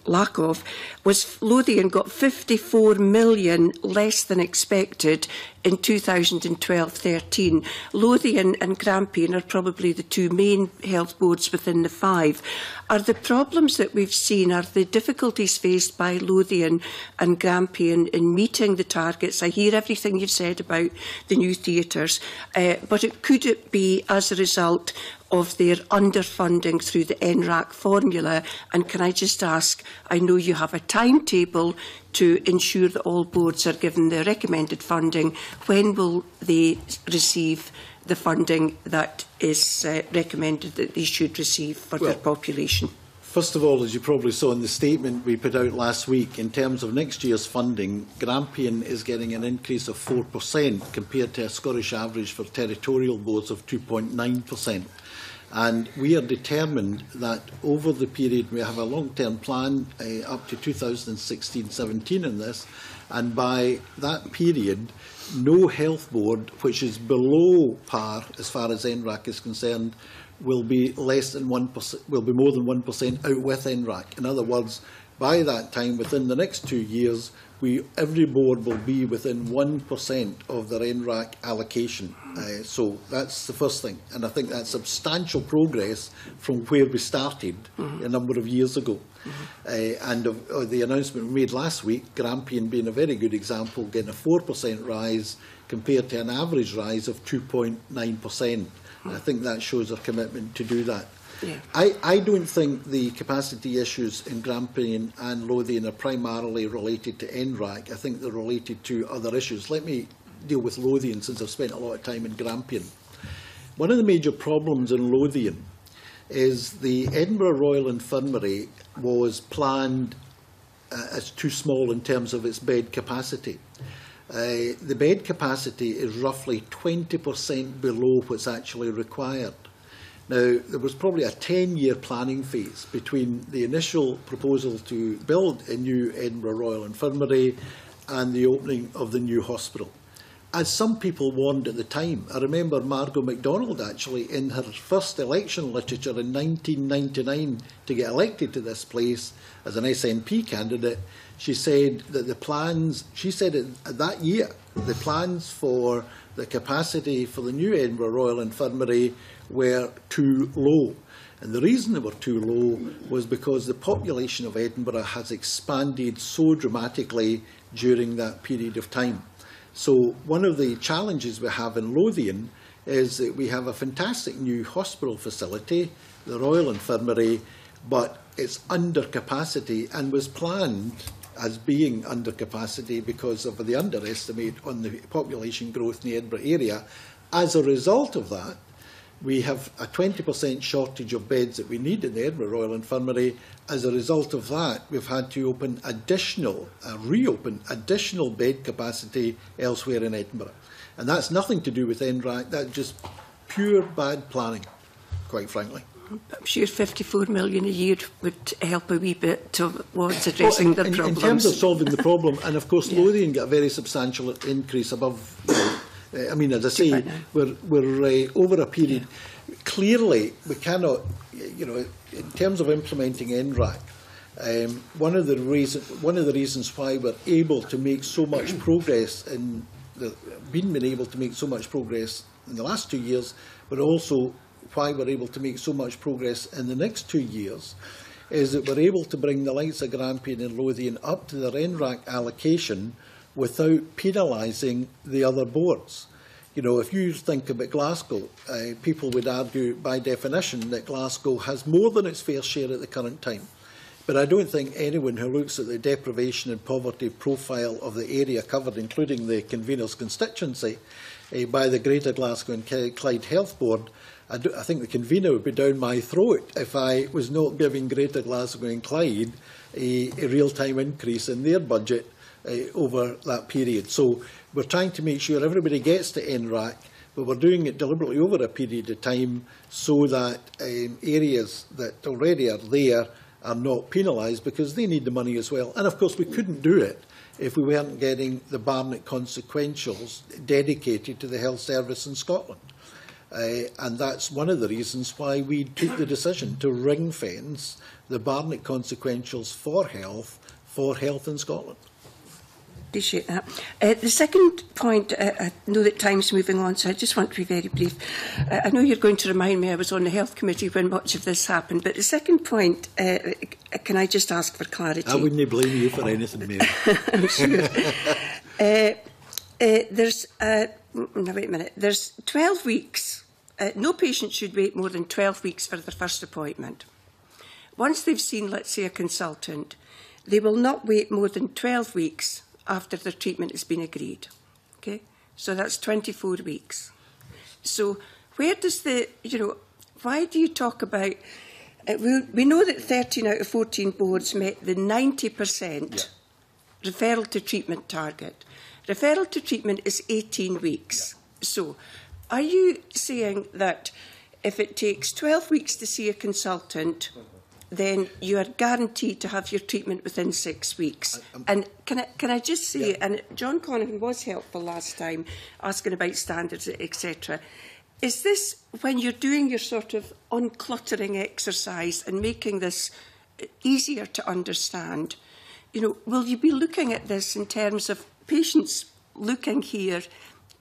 lack of, was Lothian got 54 million less than expected in 2012-13. Lothian and Grampian are probably the two main health boards within the 5. Are the problems that we've seen, are the difficulties faced by Lothian and Grampian in meeting the targets? I hear everything you've said about the new theatres, but could it be as a result of their underfunding through the NRAC formula? And can I just ask, I know you have a timetable to ensure that all boards are given the recommended funding. When will they receive the funding that is recommended that they should receive for their population? First of all, as you probably saw in the statement we put out last week, in terms of next year's funding, Grampian is getting an increase of 4% compared to a Scottish average for territorial boards of 2.9%. And we are determined that over the period, we have a long-term plan up to 2016-17 in this, and by that period, no health board which is below par as far as NRAC is concerned will be less than 1%, will be more than 1% out with NRAC. In other words, by that time, within the next 2 years, every board will be within 1% of their NRAC allocation. So that's the first thing. And I think that's substantial progress from where we started a number of years ago. And the announcement we made last week, Grampian being a very good example, getting a 4% rise compared to an average rise of 2.9%. I think that shows our commitment to do that. Yeah. I don't think the capacity issues in Grampian and Lothian are primarily related to NRAC. I think they're related to other issues. Let me deal with Lothian, since I've spent a lot of time in Grampian. One of the major problems in Lothian is the Edinburgh Royal Infirmary was planned as too small in terms of its bed capacity. The bed capacity is roughly 20% below what's actually required. Now, there was probably a 10-year planning phase between the initial proposal to build a new Edinburgh Royal Infirmary and the opening of the new hospital. As some people warned at the time, I remember Margot MacDonald actually in her first election literature in 1999 to get elected to this place as an SNP candidate, she said that the plans, she said that year, the plans for the capacity for the new Edinburgh Royal Infirmary were too low. And the reason they were too low was because the population of Edinburgh has expanded so dramatically during that period of time. So one of the challenges we have in Lothian is that we have a fantastic new hospital facility, the Royal Infirmary, but it's under capacity and was planned as being under capacity because of the underestimate on the population growth in the Edinburgh area. As a result of that, We have a 20% shortage of beds that we need in the Edinburgh Royal Infirmary. As a result of that, we've had to reopen additional bed capacity elsewhere in Edinburgh. And that's nothing to do with NRAC, that's just pure bad planning, quite frankly. I'm sure 54 million a year would help a wee bit towards addressing the problems. In terms of solving the problem, and of course Lothian got a very substantial increase above, I mean, as I say, we're over a period. Clearly, we cannot, in terms of implementing NRAC, one of the reasons why we're able to make so much progress been able to make so much progress in the last 2 years, but also why we're able to make so much progress in the next 2 years, is that we're able to bring the likes of Grampian and Lothian up to their NRAC allocation without penalising the other boards. If you think about Glasgow, people would argue by definition that Glasgow has more than its fair share at the current time. But I don't think anyone who looks at the deprivation and poverty profile of the area covered, including the convener's constituency, by the Greater Glasgow and Clyde Health Board, I think the convener would be down my throat if I was not giving Greater Glasgow and Clyde a real-time increase in their budget over that period. So we're trying to make sure everybody gets to NRAC, but we're doing it deliberately over a period of time so that areas that already are there are not penalised, because they need the money as well. And of course we couldn't do it if we weren't getting the Barnett consequentials dedicated to the health service in Scotland. And that's one of the reasons why we took the decision to ring-fence the Barnett consequentials for health in Scotland. Appreciate that. The second point, I know that time's moving on, so I just want to be very brief. I know you're going to remind me I was on the Health Committee when much of this happened, but the second point, can I just ask for clarity? I wouldn't blame you for anything, Mary. I'm sure. Now, wait a minute. There's 12 weeks. No patient should wait more than 12 weeks for their first appointment. Once they've seen, let's say, a consultant, they will not wait more than 12 weeks after their treatment has been agreed. Okay? So that's 24 weeks. So where does why do you talk about, we know that 13 out of 14 boards met the 90% referral to treatment target. Referral to treatment is 18 weeks. So are you saying that if it takes 12 weeks to see a consultant, then you are guaranteed to have your treatment within 6 weeks? And can I just say, and John Conaghan was helpful last time, asking about standards, etc. Is this, when you're doing your sort of uncluttering exercise and making this easier to understand, will you be looking at this in terms of patients looking here?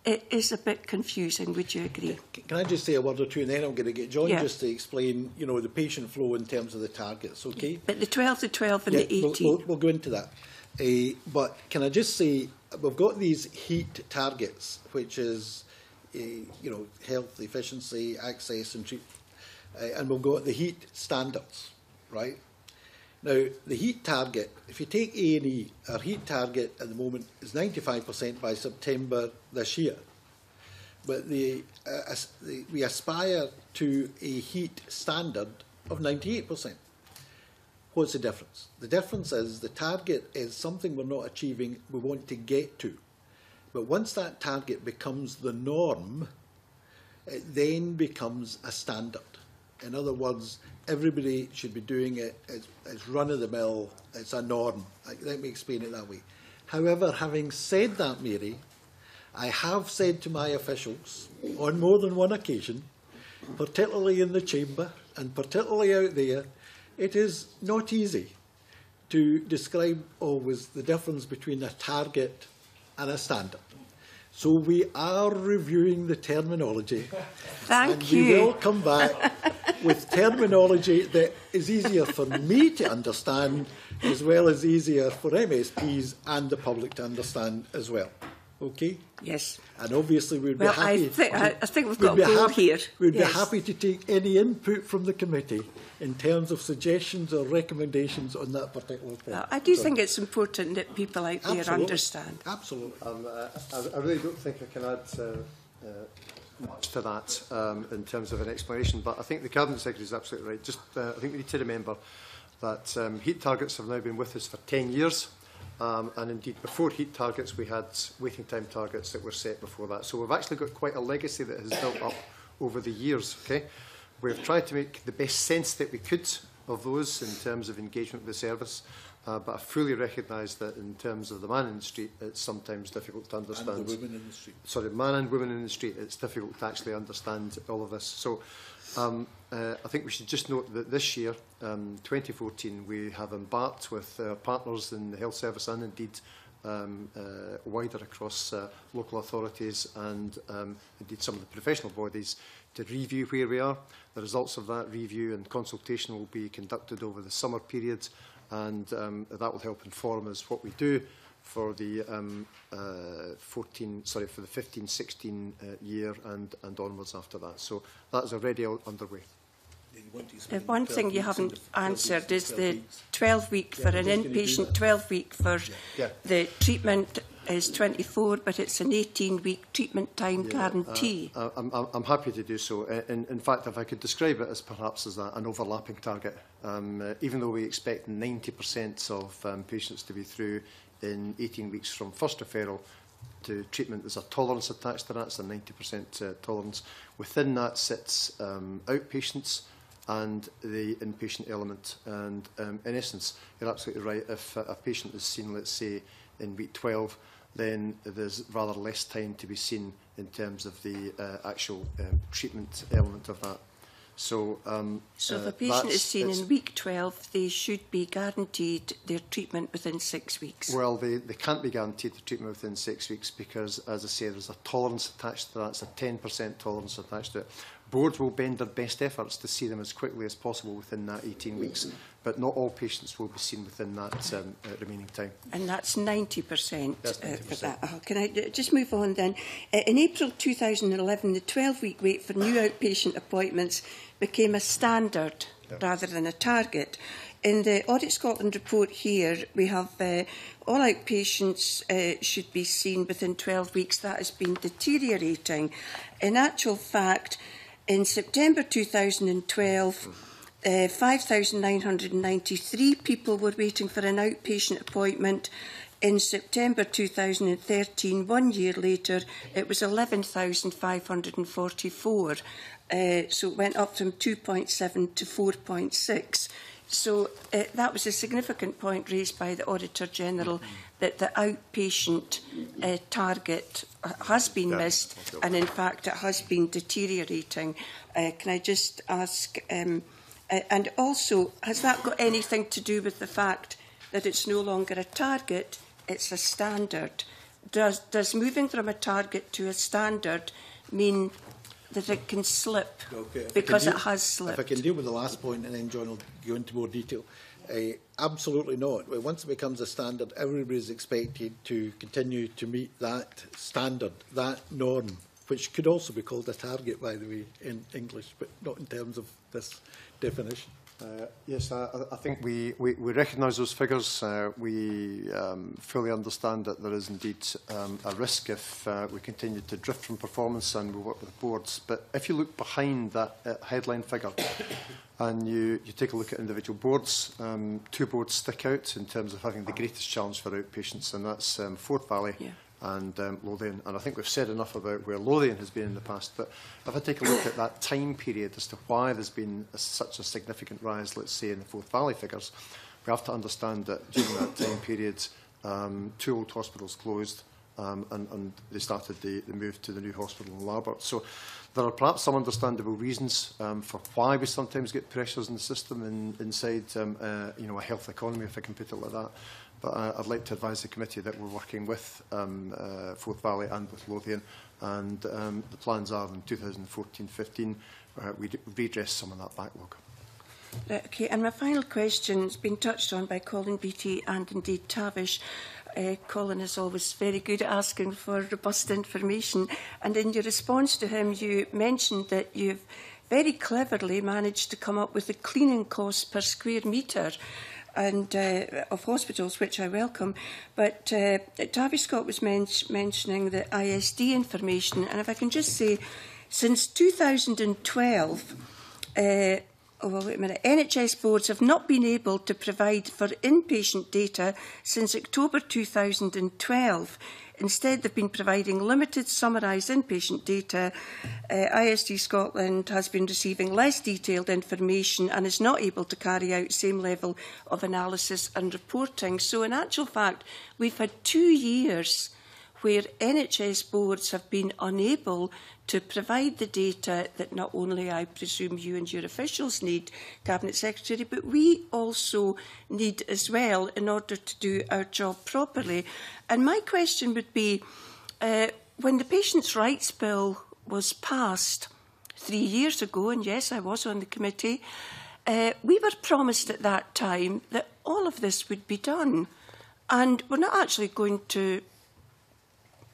It is a bit confusing, would you agree? Can I just say a word or two, and then I'm going to get John just to explain, the patient flow in terms of the targets, okay? But the 12, and the 18. We'll go into that. But can I just say, we've got these HEAT targets, which is, health, efficiency, access and treatment. And we've got the HEAT standards, right? Now, the HEAT target, if you take A&E, our HEAT target at the moment is 95% by September this year. But we aspire to a HEAT standard of 98%. What's the difference? The difference is the target is something we're not achieving, we want to get to. But once that target becomes the norm, it then becomes a standard. In other words, everybody should be doing it as run-of-the-mill, it's a norm. Let me explain it that way. However, having said that, Mary, I have said to my officials on more than one occasion, particularly in the chamber and particularly out there, it is not easy to describe always the difference between a target and a standard. So we are reviewing the terminology. Thank you. We will come back with terminology that is easier for me to understand, as well as easier for MSPs and the public to understand as well. Okay? Yes. And obviously we'd be happy. I think we've got a goal here. We'd be happy to take any input from the committee in terms of suggestions or recommendations on that particular point. I do think it's important that people out there understand. Absolutely. I really don't think I can add much to that in terms of an explanation, but I think the Cabinet Secretary is absolutely right. Just, I think we need to remember that heat targets have now been with us for 10 years. And indeed, before heat targets, we had waiting time targets that were set before that. So we've actually got quite a legacy that has built up over the years. Okay? We've tried to make the best sense that we could of those in terms of engagement with the service, but I fully recognise that in terms of the man in the street, it's sometimes difficult to understand. And the women in the street. Sorry, man and women in the street, it's difficult to actually understand all of this. So I think we should just note that this year, 2014, we have embarked with partners in the health service and indeed wider across local authorities and indeed some of the professional bodies to review where we are. The results of that review and consultation will be conducted over the summer period, and that will help inform us what we do for the 15-16 year and onwards after that. So that is already underway. One thing you haven't answered is the 12-week for an inpatient, 12-week for the treatment is 24, but it's an 18-week treatment time guarantee. I'm happy to do so. In fact, if I could describe it as perhaps as an overlapping target, even though we expect 90% of patients to be through in 18 weeks from first referral to treatment, there's a tolerance attached to that. It's a 90% tolerance. Within that sits outpatients and the inpatient element. And in essence, you're absolutely right. If a patient is seen, let's say, in week 12, then there's rather less time to be seen in terms of the actual treatment element of that. So, so if a patient is seen in week 12, they should be guaranteed their treatment within 6 weeks? Well, they can't be guaranteed the treatment within 6 weeks because, as I say, there's a tolerance attached to that. It's a 10% tolerance attached to it. Boards will bend their best efforts to see them as quickly as possible within that 18 weeks, but not all patients will be seen within that remaining time. And that's 90%. That's 90%. For that. Can I just move on then? In April 2011, the 12-week wait for new outpatient appointments became a standard rather than a target. In the Audit Scotland report here, we have all outpatients should be seen within 12 weeks. That has been deteriorating. In actual fact, in September 2012, 5,993 people were waiting for an outpatient appointment. In September 2013, 1 year later, it was 11,544. So it went up from 2.7 to 4.6. So that was a significant point raised by the Auditor General that the outpatient target has been missed, and in fact it has been deteriorating. Can I just ask, and also, has that got anything to do with the fact that it's no longer a target, it's a standard? Does moving from a target to a standard mean that it can slip because it has slipped? If I can deal with the last point and then John will go into more detail. Absolutely not. Once it becomes a standard, everybody is expected to continue to meet that standard, that norm, which could also be called a target, by the way, in English, but not in terms of this definition. Yes, I think we recognise those figures. We fully understand that there is indeed a risk if we continue to drift from performance, and we work with boards. But if you look behind that headline figure and you take a look at individual boards, two boards stick out in terms of having the greatest challenge for outpatients, and that's Forth Valley and Lothian. And I think we've said enough about where Lothian has been in the past, but if I take a look at that time period as to why there's been such a significant rise, let's say, in the Forth Valley figures, we have to understand that during that time period, two old hospitals closed and they started the move to the new hospital in Larbert. So there are perhaps some understandable reasons for why we sometimes get pressures in the system inside a health economy, if I can put it like that. But I'd like to advise the committee that we're working with Forth Valley and with Lothian, and the plans are in 2014-15 we redress some of that backlog. Okay, and my final question has been touched on by Colin Beattie and indeed Tavish. Colin is always very good at asking for robust information, and in your response to him you mentioned that you've very cleverly managed to come up with the cleaning cost per square metre and of hospitals, which I welcome. But Tavish Scott was mentioning the ISD information, and if I can just say, Since 2012, NHS boards have not been able to provide for inpatient data since October 2012. Instead, they've been providing limited summarised inpatient data. ISD Scotland has been receiving less detailed information and is not able to carry out the same level of analysis and reporting. So in actual fact, we've had 2 years where NHS boards have been unable to provide the data that not only, I presume, you and your officials need, Cabinet Secretary, but we also need as well in order to do our job properly. And my question would be, when the Patients' Rights Bill was passed 3 years ago, and yes, I was on the committee, we were promised at that time that all of this would be done. And we're not actually going to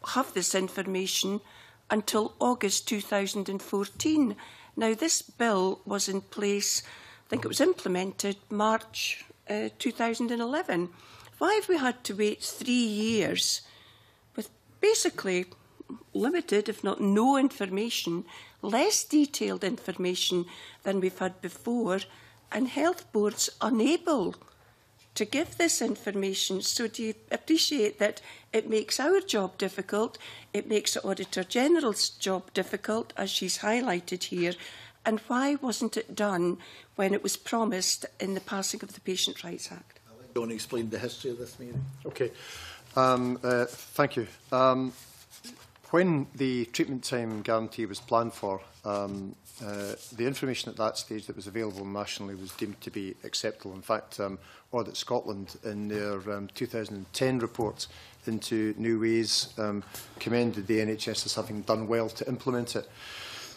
have this information until August 2014. Now, this bill was in place, I think it was implemented March 2011. Why have we had to wait 3 years with basically limited, if not no information, less detailed information than we've had before, and health boards unable to give this information? So do you appreciate that it makes our job difficult, it makes the Auditor General's job difficult, as she's highlighted here, and why wasn't it done when it was promised in the passing of the Patient Rights Act? I'll let John explain the history of this meeting. Okay. Thank you. When the treatment time guarantee was planned for, the information at that stage that was available nationally was deemed to be acceptable. In fact, Audit Scotland, in their 2010 report into New Ways, commended the NHS as having done well to implement it.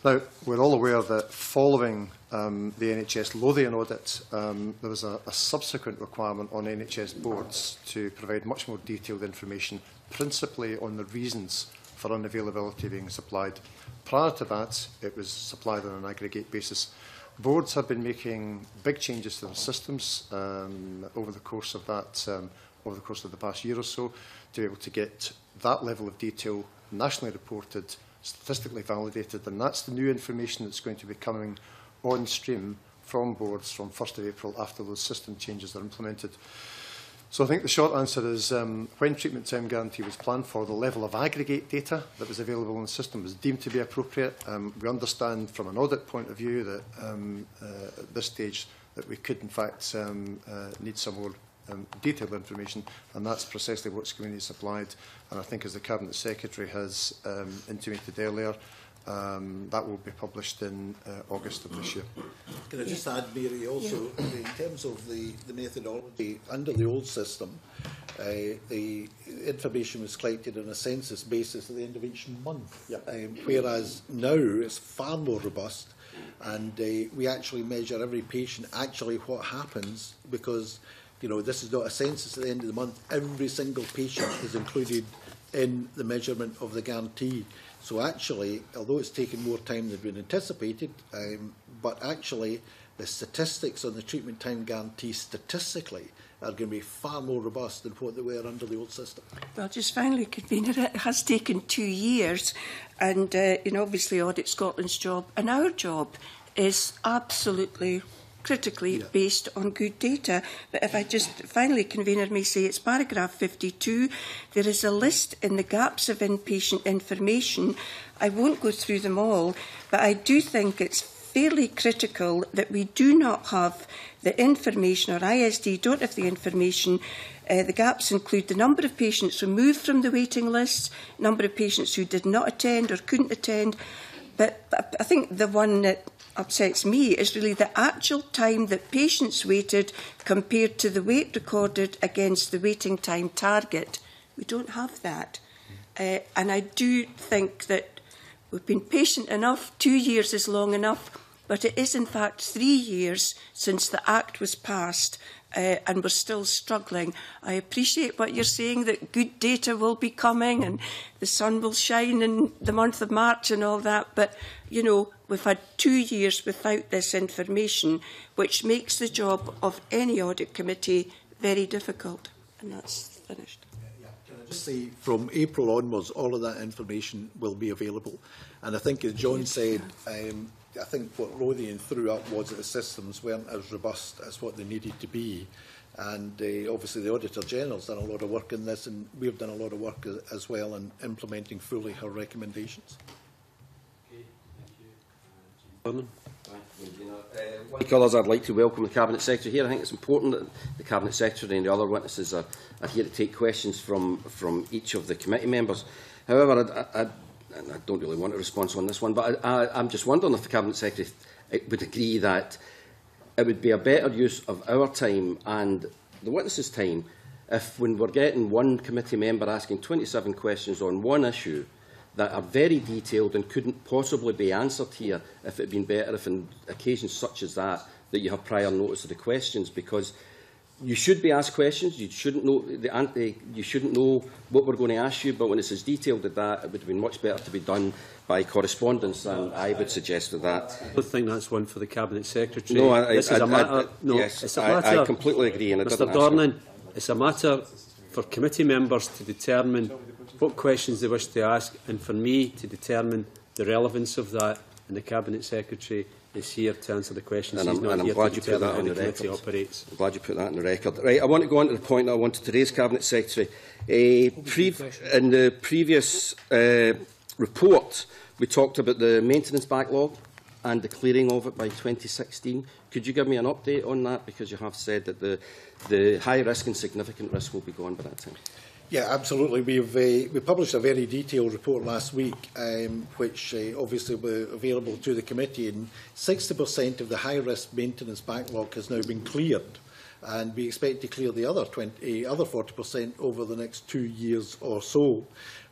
Now, we're all aware that following the NHS Lothian audit, there was a subsequent requirement on NHS boards to provide much more detailed information, principally on the reasons for unavailability being supplied. Prior to that, it was supplied on an aggregate basis. Boards have been making big changes to their systems over the course of that, over the course of the past year or so, to be able to get that level of detail nationally reported, statistically validated, and that's the new information that's going to be coming on stream from boards from 1st of April after those system changes are implemented. So I think the short answer is when treatment time guarantee was planned for, the level of aggregate data that was available in the system was deemed to be appropriate. We understand from an audit point of view that at this stage that we could in fact need some more detailed information, and that's precisely what's going to be supplied. And I think, as the Cabinet Secretary has intimated earlier, that will be published in August of this year. Can I just add, Mary, also, in terms of the methodology under the old system, the information was collected on a census basis at the end of each month, whereas now it's far more robust, and we actually measure every patient, actually what happens, because this is not a census at the end of the month. Every single patient is included in the measurement of the guarantee. So actually, although it's taken more time than been anticipated, but actually the statistics on the treatment time guarantee statistically are going to be far more robust than what they were under the old system. Well, just finally, Convener, it has taken 2 years, and obviously Audit Scotland's job and our job is absolutely critically based on good data. But if I just finally, Convener, may say, it's paragraph 52. There is a list in the gaps of inpatient information. I won't go through them all, but I do think it's fairly critical that we do not have the information, or ISD don't have the information. The gaps include the number of patients removed from the waiting list, number of patients who did not attend or couldn't attend. But I think the one that upsets me is really the actual time that patients waited compared to the wait recorded against the waiting time target. We don't have that. And I do think that we've been patient enough. 2 years is long enough, but it is in fact 3 years since the Act was passed, and we're still struggling. I appreciate what you're saying, that good data will be coming and the sun will shine in the month of March and all that, but, we've had 2 years without this information, which makes the job of any audit committee very difficult. And that's finished. Can I See, from April onwards, all of that information will be available. And I think, as John said, I think what Lothian threw up was that the systems weren't as robust as what they needed to be. And obviously the Auditor General's done a lot of work in this, and we've done a lot of work as well in implementing fully her recommendations. Okay, thank you. Like others, I'd like to welcome the Cabinet Secretary here. I think it's important that the Cabinet Secretary and the other witnesses are here to take questions from each of the committee members. However, I don't really want a response on this one, but I'm just wondering if the Cabinet Secretary would agree that it would be a better use of our time and the witnesses' time if, when we're getting one committee member asking 27 questions on one issue that are very detailed and couldn't possibly be answered here, if it had been better if on occasions such as that you have prior notice of the questions, because you should be asked questions, you shouldn't know what we're going to ask you, but when it's as detailed as that, it would have been much better to be done by correspondence, and I would suggest that. I don't think that's one for the Cabinet Secretary. No, I completely agree. And Mr Dornan, it's a matter for committee members to determine what questions they wish to ask, and for me to determine the relevance of that, and the Cabinet Secretary is here to answer the questions. And I'm glad you put that on the record. I'm glad you put that on the record. Right, I want to go on to the point that I wanted to raise, Cabinet Secretary. In the previous report, we talked about the maintenance backlog and the clearing of it by 2016. Could you give me an update on that? Because you have said that the high risk and significant risk will be gone by that time. Yeah, absolutely. We published a very detailed report last week, which obviously were available to the committee, and 60% of the high-risk maintenance backlog has now been cleared, and we expect to clear the other 40% over the next 2 years or so.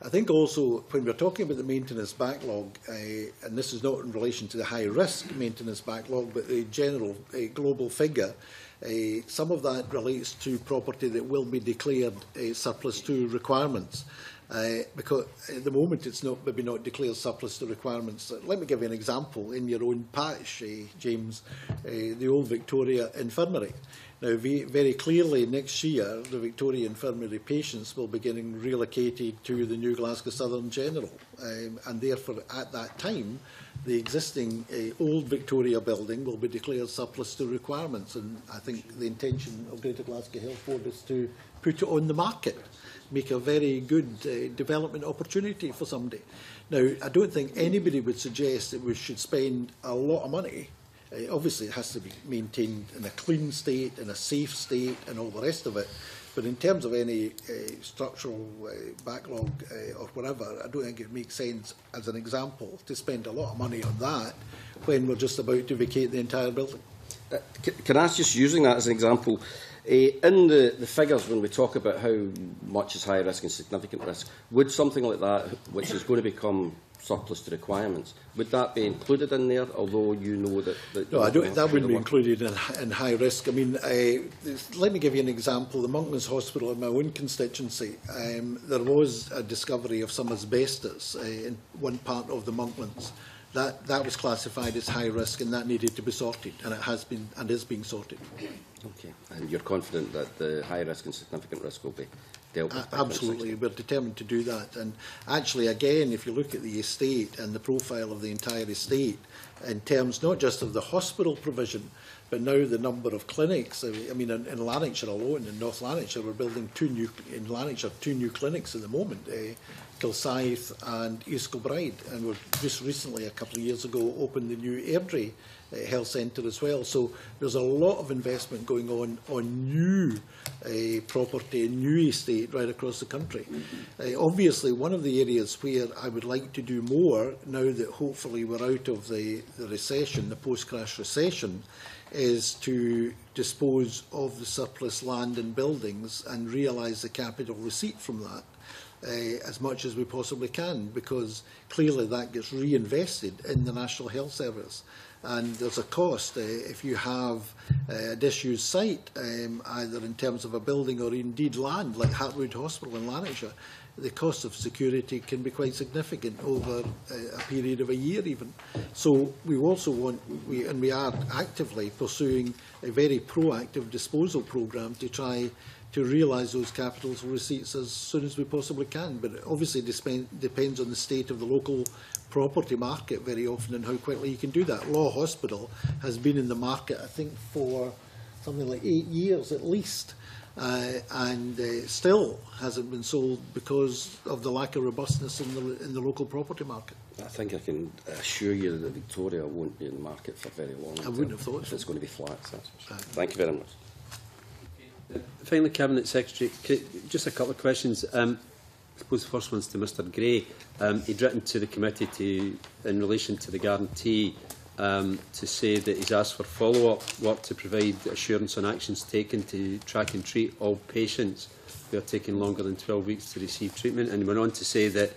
I think also, when we're talking about the maintenance backlog, and this is not in relation to the high-risk maintenance backlog, but the general global figure, some of that relates to property that will be declared surplus to requirements, because at the moment it's maybe not declared surplus to requirements. Let me give you an example in your own patch, James, the old Victoria Infirmary. Now, very clearly next year, the Victoria Infirmary patients will be getting relocated to the new Glasgow Southern General, and therefore at that time the existing old Victoria building will be declared surplus to requirements, and I think the intention of Greater Glasgow Health Board is to put it on the market, make a very good development opportunity for somebody. Now, I don't think anybody would suggest that we should spend a lot of money. Obviously, it has to be maintained in a clean state, in a safe state, and all the rest of it. But in terms of any structural backlog or whatever, I don't think it makes sense, as an example, to spend a lot of money on that when we're just about to vacate the entire building. Can I ask, just using that as an example, in the figures when we talk about how much is high risk and significant risk, would something like that, which is going to become surplus to requirements, would that be included in there, although you know that... No, that wouldn't be included in high risk. I mean, let me give you an example. The Monklands Hospital in my own constituency, there was a discovery of some asbestos in one part of the Monklands. That was classified as high risk, and that needed to be sorted, and it has been and is being sorted. Okay, and you're confident that the high risk and significant risk will be dealt with? Absolutely, we're determined to do that. And actually, again, if you look at the estate and the profile of the entire estate, in terms not just of the hospital provision, but now the number of clinics. I mean, in Lanarkshire alone, in North Lanarkshire, we're building two new clinics at the moment, Kilsyth and East Kilbride, and we've just recently, a couple of years ago, opened the new Airdrie Health Centre as well. So there's a lot of investment going on new property, new estate right across the country. Obviously, one of the areas where I would like to do more, now that hopefully we're out of the recession, the post-crash recession, is to dispose of the surplus land and buildings and realise the capital receipt from that. As much as we possibly can, because clearly that gets reinvested in the National Health Service. And there's a cost if you have a disused site, either in terms of a building or indeed land, like Hartwood Hospital in Lanarkshire. The cost of security can be quite significant over a period of a year even. So we also want, and we are actively pursuing a very proactive disposal programme to try to realise those capital receipts as soon as we possibly can. But it obviously depends on the state of the local property market very often and how quickly you can do that. Law Hospital has been in the market, I think, for something like 8 years at least, and still hasn't been sold because of the lack of robustness in the local property market. I think I can assure you that Victoria won't be in the market for very long. I wouldn't have thought if so. It's going to be flat. That's for sure. Thank you very much. Finally, Cabinet Secretary, just a couple of questions. I suppose the first one's to Mr Gray. He'd written to the committee in relation to the guarantee to say that he's asked for follow-up work to provide assurance on actions taken to track and treat all patients who are taking longer than 12 weeks to receive treatment. And he went on to say that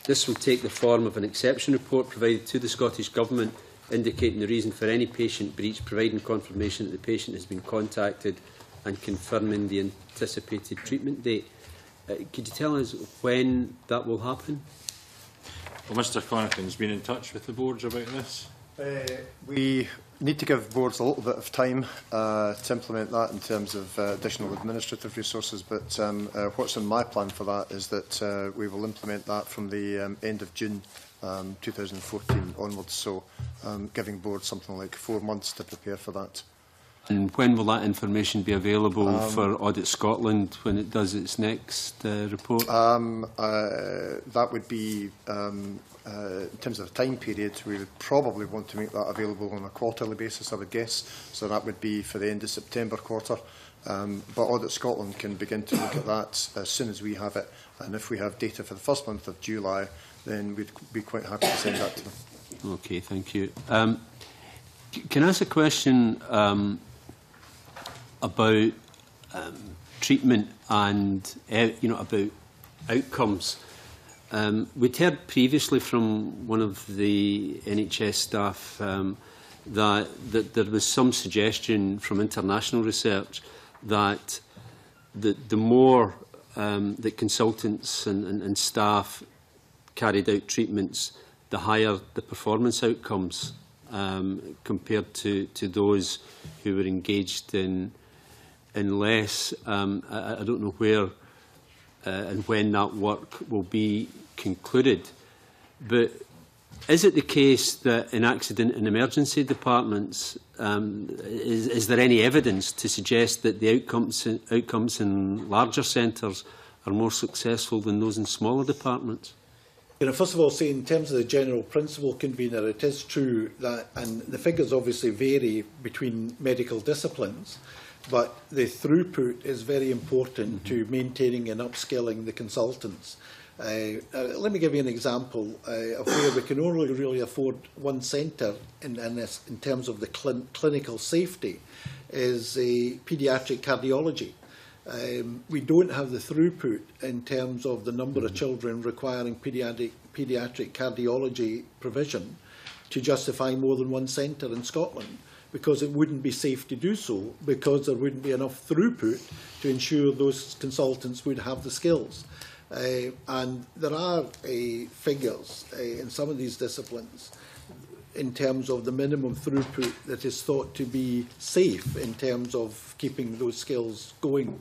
this will take the form of an exception report provided to the Scottish Government indicating the reason for any patient breach, providing confirmation that the patient has been contacted and confirming the anticipated treatment date. Could you tell us when that will happen? Well, Mr Connifan's been in touch with the boards about this. We need to give boards a little bit of time to implement that in terms of additional administrative resources, but what's in my plan for that is that we will implement that from the end of June 2014 onwards, so giving boards something like 4 months to prepare for that. And when will that information be available for Audit Scotland when it does its next report? That would be, in terms of the time period, we would probably want to make that available on a quarterly basis, I would guess. So that would be for the end of September quarter. But Audit Scotland can begin to look at that as soon as we have it. And if we have data for the first month of July, then we'd be quite happy to send that to them. Okay, thank you. Can I ask a question about treatment and about outcomes? We'd heard previously from one of the NHS staff that there was some suggestion from international research that the more that consultants and staff carried out treatments, the higher the performance outcomes compared to those who were engaged in less. I don't know where and when that work will be concluded, but is it the case that in accident and emergency departments, is there any evidence to suggest that the outcomes in larger centres are more successful than those in smaller departments? First of all, say in terms of the general principle, convener, it is true that, and the figures obviously vary between medical disciplines, but the throughput is very important to maintaining and upskilling the consultants. Let me give you an example of where we can only really afford one centre in terms of the clinical safety, is paediatric cardiology. We don't have the throughput in terms of the number of children requiring paediatric cardiology provision to justify more than one centre in Scotland, because it wouldn't be safe to do so, because there wouldn't be enough throughput to ensure those consultants would have the skills. And there are figures in some of these disciplines in terms of the minimum throughput that is thought to be safe in terms of keeping those skills going.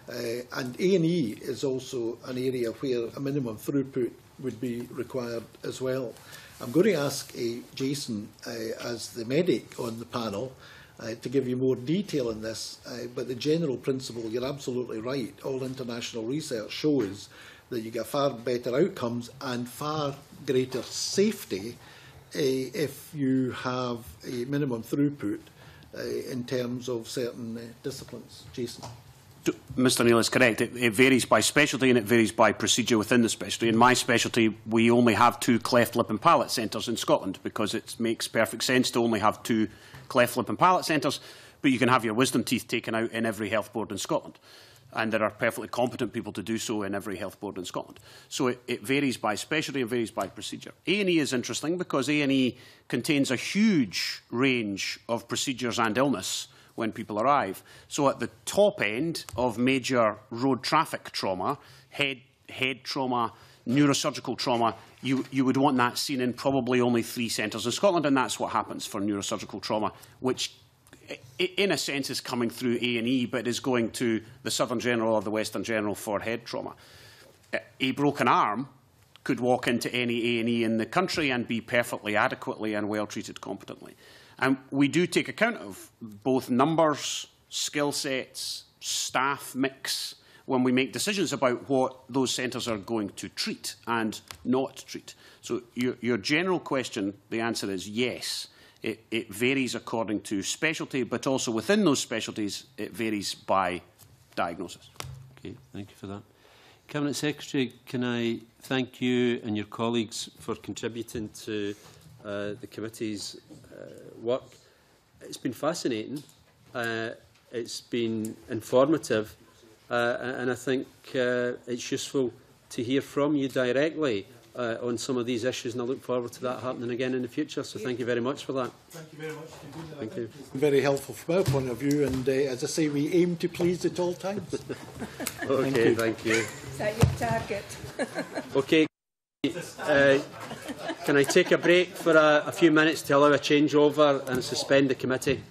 And A&E is also an area where a minimum throughput would be required as well. I'm going to ask Jason, as the medic on the panel, to give you more detail on this, but the general principle, you're absolutely right. All international research shows that you get far better outcomes and far greater safety if you have a minimum throughput in terms of certain disciplines. Jason. Mr Neil is correct. It varies by specialty and it varies by procedure within the specialty. In my specialty, we only have 2 cleft lip and palate centres in Scotland because it makes perfect sense to only have 2 cleft lip and palate centres, but you can have your wisdom teeth taken out in every health board in Scotland. And there are perfectly competent people to do so in every health board in Scotland. So it varies by specialty and varies by procedure. A&E is interesting because A&E contains a huge range of procedures and illness when people arrive. So at the top end of major road traffic trauma, head trauma, neurosurgical trauma, you would want that seen in probably only 3 centres in Scotland, and that's what happens for neurosurgical trauma, which in a sense, is coming through A&E, but is going to the Southern General or the Western General for head trauma. A broken arm could walk into any A&E in the country and be perfectly adequately and well treated competently. And we do take account of both numbers, skill sets, staff mix, when we make decisions about what those centres are going to treat and not treat. So your general question, the answer is yes. It varies according to specialty, but also within those specialties, it varies by diagnosis. Okay, thank you for that. Cabinet Secretary, can I thank you and your colleagues for contributing to the committee's work. It's been fascinating. It's been informative. And I think it's useful to hear from you directly on some of these issues, and I look forward to that happening again in the future. So thank you very much for that. Thank you very much. Thank you. Very helpful from our point of view, and as I say, we aim to please at all times. Okay, thank you. Is that your target? Okay. Can I take a break for a few minutes to allow a changeover and suspend the committee?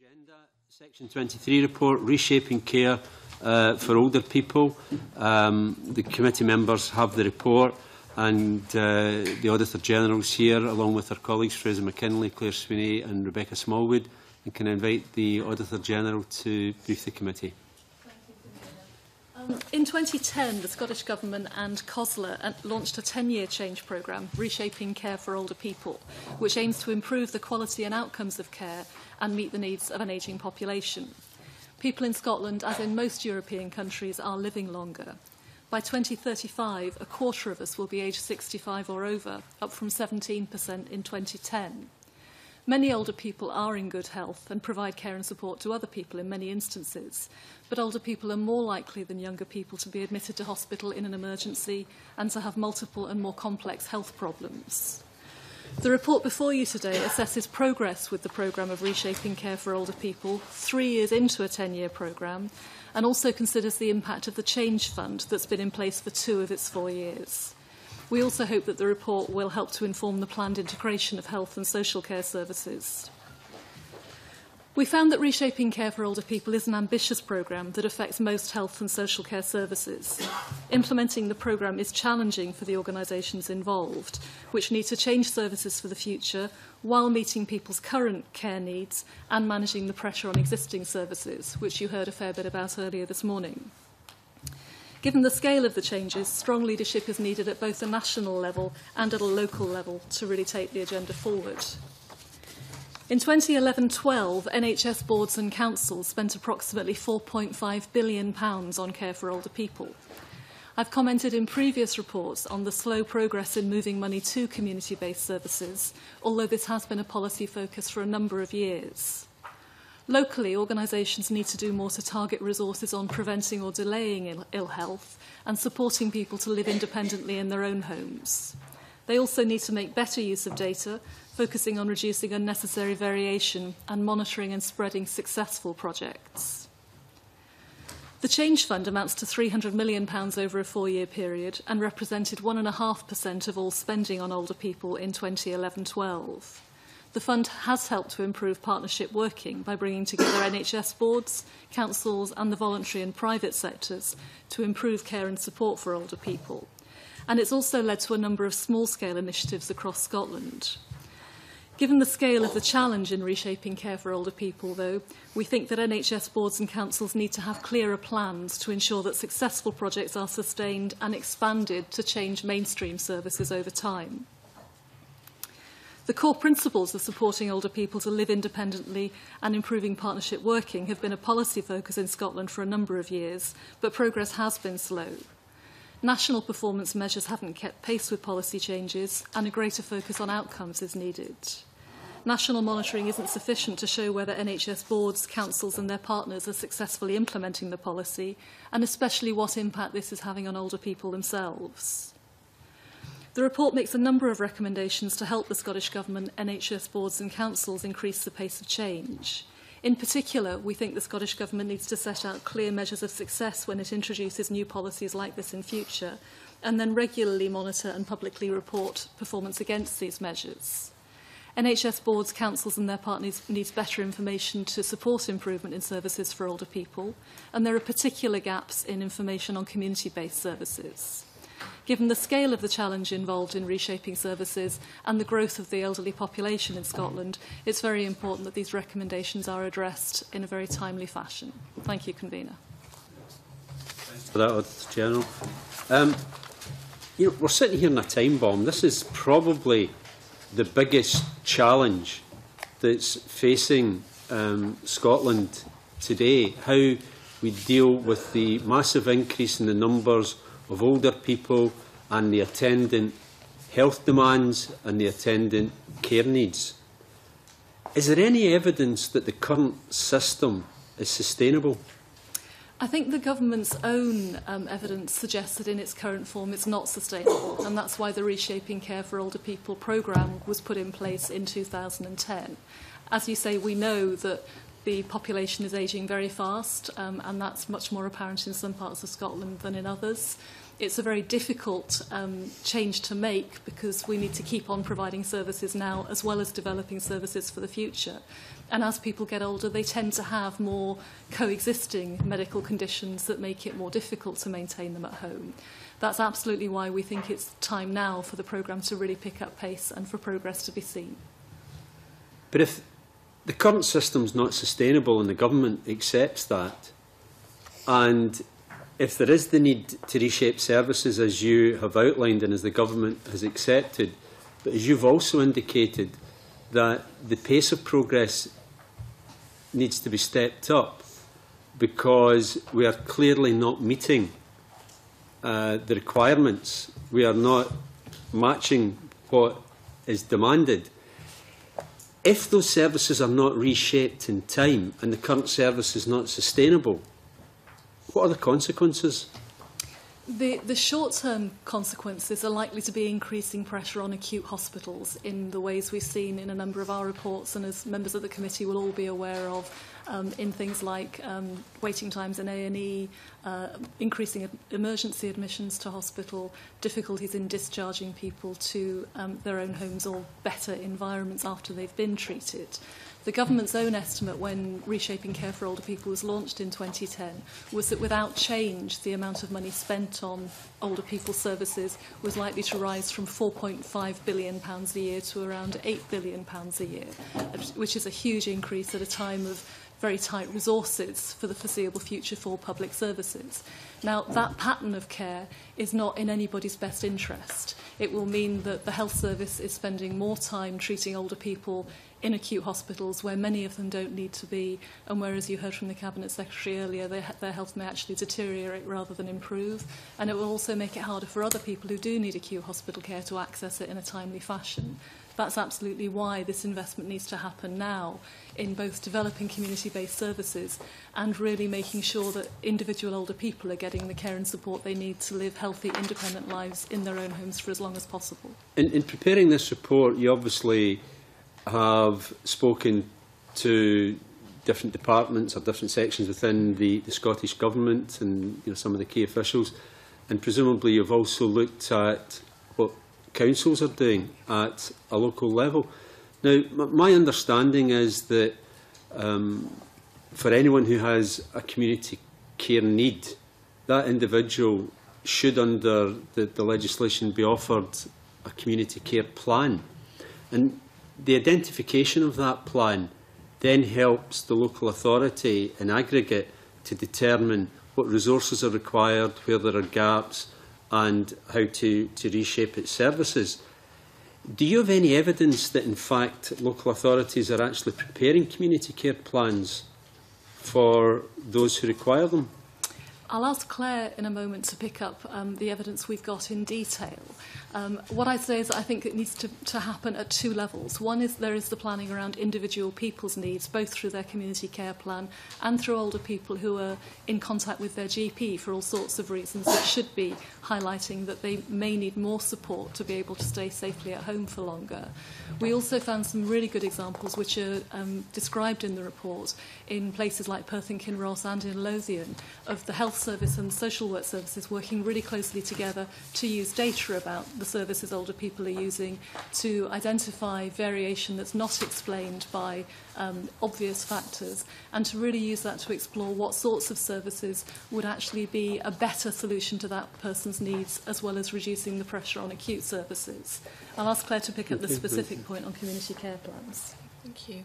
Agenda, Section 23 report, Reshaping Care for Older People. The committee members have the report, and the Auditor General is here, along with our colleagues Fraser McKinlay, Claire Sweeney and Rebecca Smallwood. And can I invite the Auditor General to brief the committee? In 2010, the Scottish Government and COSLA launched a 10-year change programme, Reshaping Care for Older People, which aims to improve the quality and outcomes of care and meet the needs of an ageing population. People in Scotland, as in most European countries, are living longer. By 2035, a quarter of us will be aged 65 or over, up from 17% in 2010. Many older people are in good health and provide care and support to other people in many instances, but older people are more likely than younger people to be admitted to hospital in an emergency and to have multiple and more complex health problems. The report before you today assesses progress with the programme of Reshaping Care for Older People 3 years into a 10-year programme, and also considers the impact of the Change Fund that's been in place for 2 of its 4 years. We also hope that the report will help to inform the planned integration of health and social care services. We found that Reshaping Care for Older People is an ambitious programme that affects most health and social care services. Implementing the programme is challenging for the organisations involved, which need to change services for the future while meeting people's current care needs and managing the pressure on existing services, which you heard a fair bit about earlier this morning. Given the scale of the changes, strong leadership is needed at both a national level and at a local level to really take the agenda forward. In 2011-12, NHS boards and councils spent approximately £4.5 billion on care for older people. I've commented in previous reports on the slow progress in moving money to community-based services, although this has been a policy focus for a number of years. Locally, organisations need to do more to target resources on preventing or delaying ill health and supporting people to live independently in their own homes. They also need to make better use of data, focusing on reducing unnecessary variation and monitoring and spreading successful projects. The Change Fund amounts to £300 million over a 4-year period and represented 1.5% of all spending on older people in 2011-12. The fund has helped to improve partnership working by bringing together NHS boards, councils and the voluntary and private sectors to improve care and support for older people. And it's also led to a number of small-scale initiatives across Scotland. Given the scale of the challenge in reshaping care for older people, though, we think that NHS boards and councils need to have clearer plans to ensure that successful projects are sustained and expanded to change mainstream services over time. The core principles of supporting older people to live independently and improving partnership working have been a policy focus in Scotland for a number of years, but progress has been slow. National performance measures haven't kept pace with policy changes, and a greater focus on outcomes is needed. National monitoring isn't sufficient to show whether NHS boards, councils and their partners are successfully implementing the policy, and especially what impact this is having on older people themselves. The report makes a number of recommendations to help the Scottish Government, NHS boards and councils increase the pace of change. In particular, we think the Scottish Government needs to set out clear measures of success when it introduces new policies like this in future, and then regularly monitor and publicly report performance against these measures. NHS boards, councils and their partners need better information to support improvement in services for older people, and there are particular gaps in information on community-based services. Given the scale of the challenge involved in reshaping services and the growth of the elderly population in Scotland, it's very important that these recommendations are addressed in a very timely fashion. Thank you, Convener. Thanks for that, Auditor General. We're sitting here in a time bomb. This is probably the biggest challenge that's facing Scotland today, how we deal with the massive increase in the numbers of older people and the attendant health demands and the attendant care needs. Is there any evidence that the current system is sustainable? I think the government's own evidence suggests that in its current form it's not sustainable, and that's why the Reshaping Care for Older People programme was put in place in 2010. As you say, we know that the population is ageing very fast, and that's much more apparent in some parts of Scotland than in others. It's a very difficult change to make because we need to keep on providing services now as well as developing services for the future. And as people get older, they tend to have more coexisting medical conditions that make it more difficult to maintain them at home. That's absolutely why we think it's time now for the programme to really pick up pace and for progress to be seen. But if the current system's not sustainable and the government accepts that, and if there is the need to reshape services as you have outlined and as the government has accepted, but as you've also indicated that the pace of progress needs to be stepped up because we are clearly not meeting the requirements. We are not matching what is demanded. If those services are not reshaped in time and the current service is not sustainable, what are the consequences? The short-term consequences are likely to be increasing pressure on acute hospitals in the ways we've seen in a number of our reports, and as members of the committee will all be aware of, in things like waiting times in A&E, increasing emergency admissions to hospital, difficulties in discharging people to their own homes or better environments after they've been treated. The government's own estimate when Reshaping Care for Older People was launched in 2010 was that without change, the amount of money spent on older people services was likely to rise from £4.5 billion a year to around £8 billion a year, which is a huge increase at a time of very tight resources for the foreseeable future for public services. Now, that pattern of care is not in anybody's best interest. It will mean that the health service is spending more time treating older people in acute hospitals where many of them don't need to be, and where, as you heard from the Cabinet Secretary earlier, their health may actually deteriorate rather than improve. And it will also make it harder for other people who do need acute hospital care to access it in a timely fashion. That's absolutely why this investment needs to happen now in both developing community-based services and really making sure that individual older people are getting the care and support they need to live healthy, independent lives in their own homes for as long as possible. In preparing this report, you obviously have spoken to different departments or different sections within the Scottish Government and some of the key officials, and presumably you've also looked at what councils are doing at a local level. Now, my understanding is that for anyone who has a community care need, that individual should, under the legislation, be offered a community care plan. And the identification of that plan then helps the local authority in aggregate to determine what resources are required, where there are gaps, and how to reshape its services. Do you have any evidence that, in fact, local authorities are actually preparing community care plans for those who require them? I'll ask Claire in a moment to pick up the evidence we've got in detail. What I'd say is that I think it needs to happen at two levels. One is there is the planning around individual people's needs, both through their community care plan and through older people who are in contact with their GP for all sorts of reasons that should be highlighting that they may need more support to be able to stay safely at home for longer. We also found some really good examples which are described in the report in places like Perth and Kinross and in Lothian of the health service and social work services working really closely together to use data about the services older people are using to identify variation that's not explained by obvious factors, and to really use that to explore what sorts of services would actually be a better solution to that person's needs, as well as reducing the pressure on acute services. I'll ask Claire to pick up the specific point on community care plans. Thank you.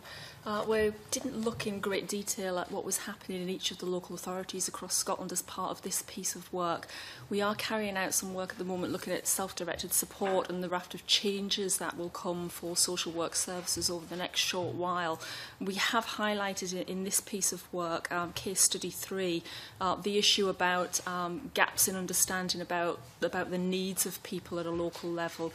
We didn't look in great detail at what was happening in each of the local authorities across Scotland as part of this piece of work. We are carrying out some work at the moment looking at self-directed support and the raft of changes that will come for social work services over the next short while. We have highlighted in this piece of work, case study 3, the issue about gaps in understanding about the needs of people at a local level.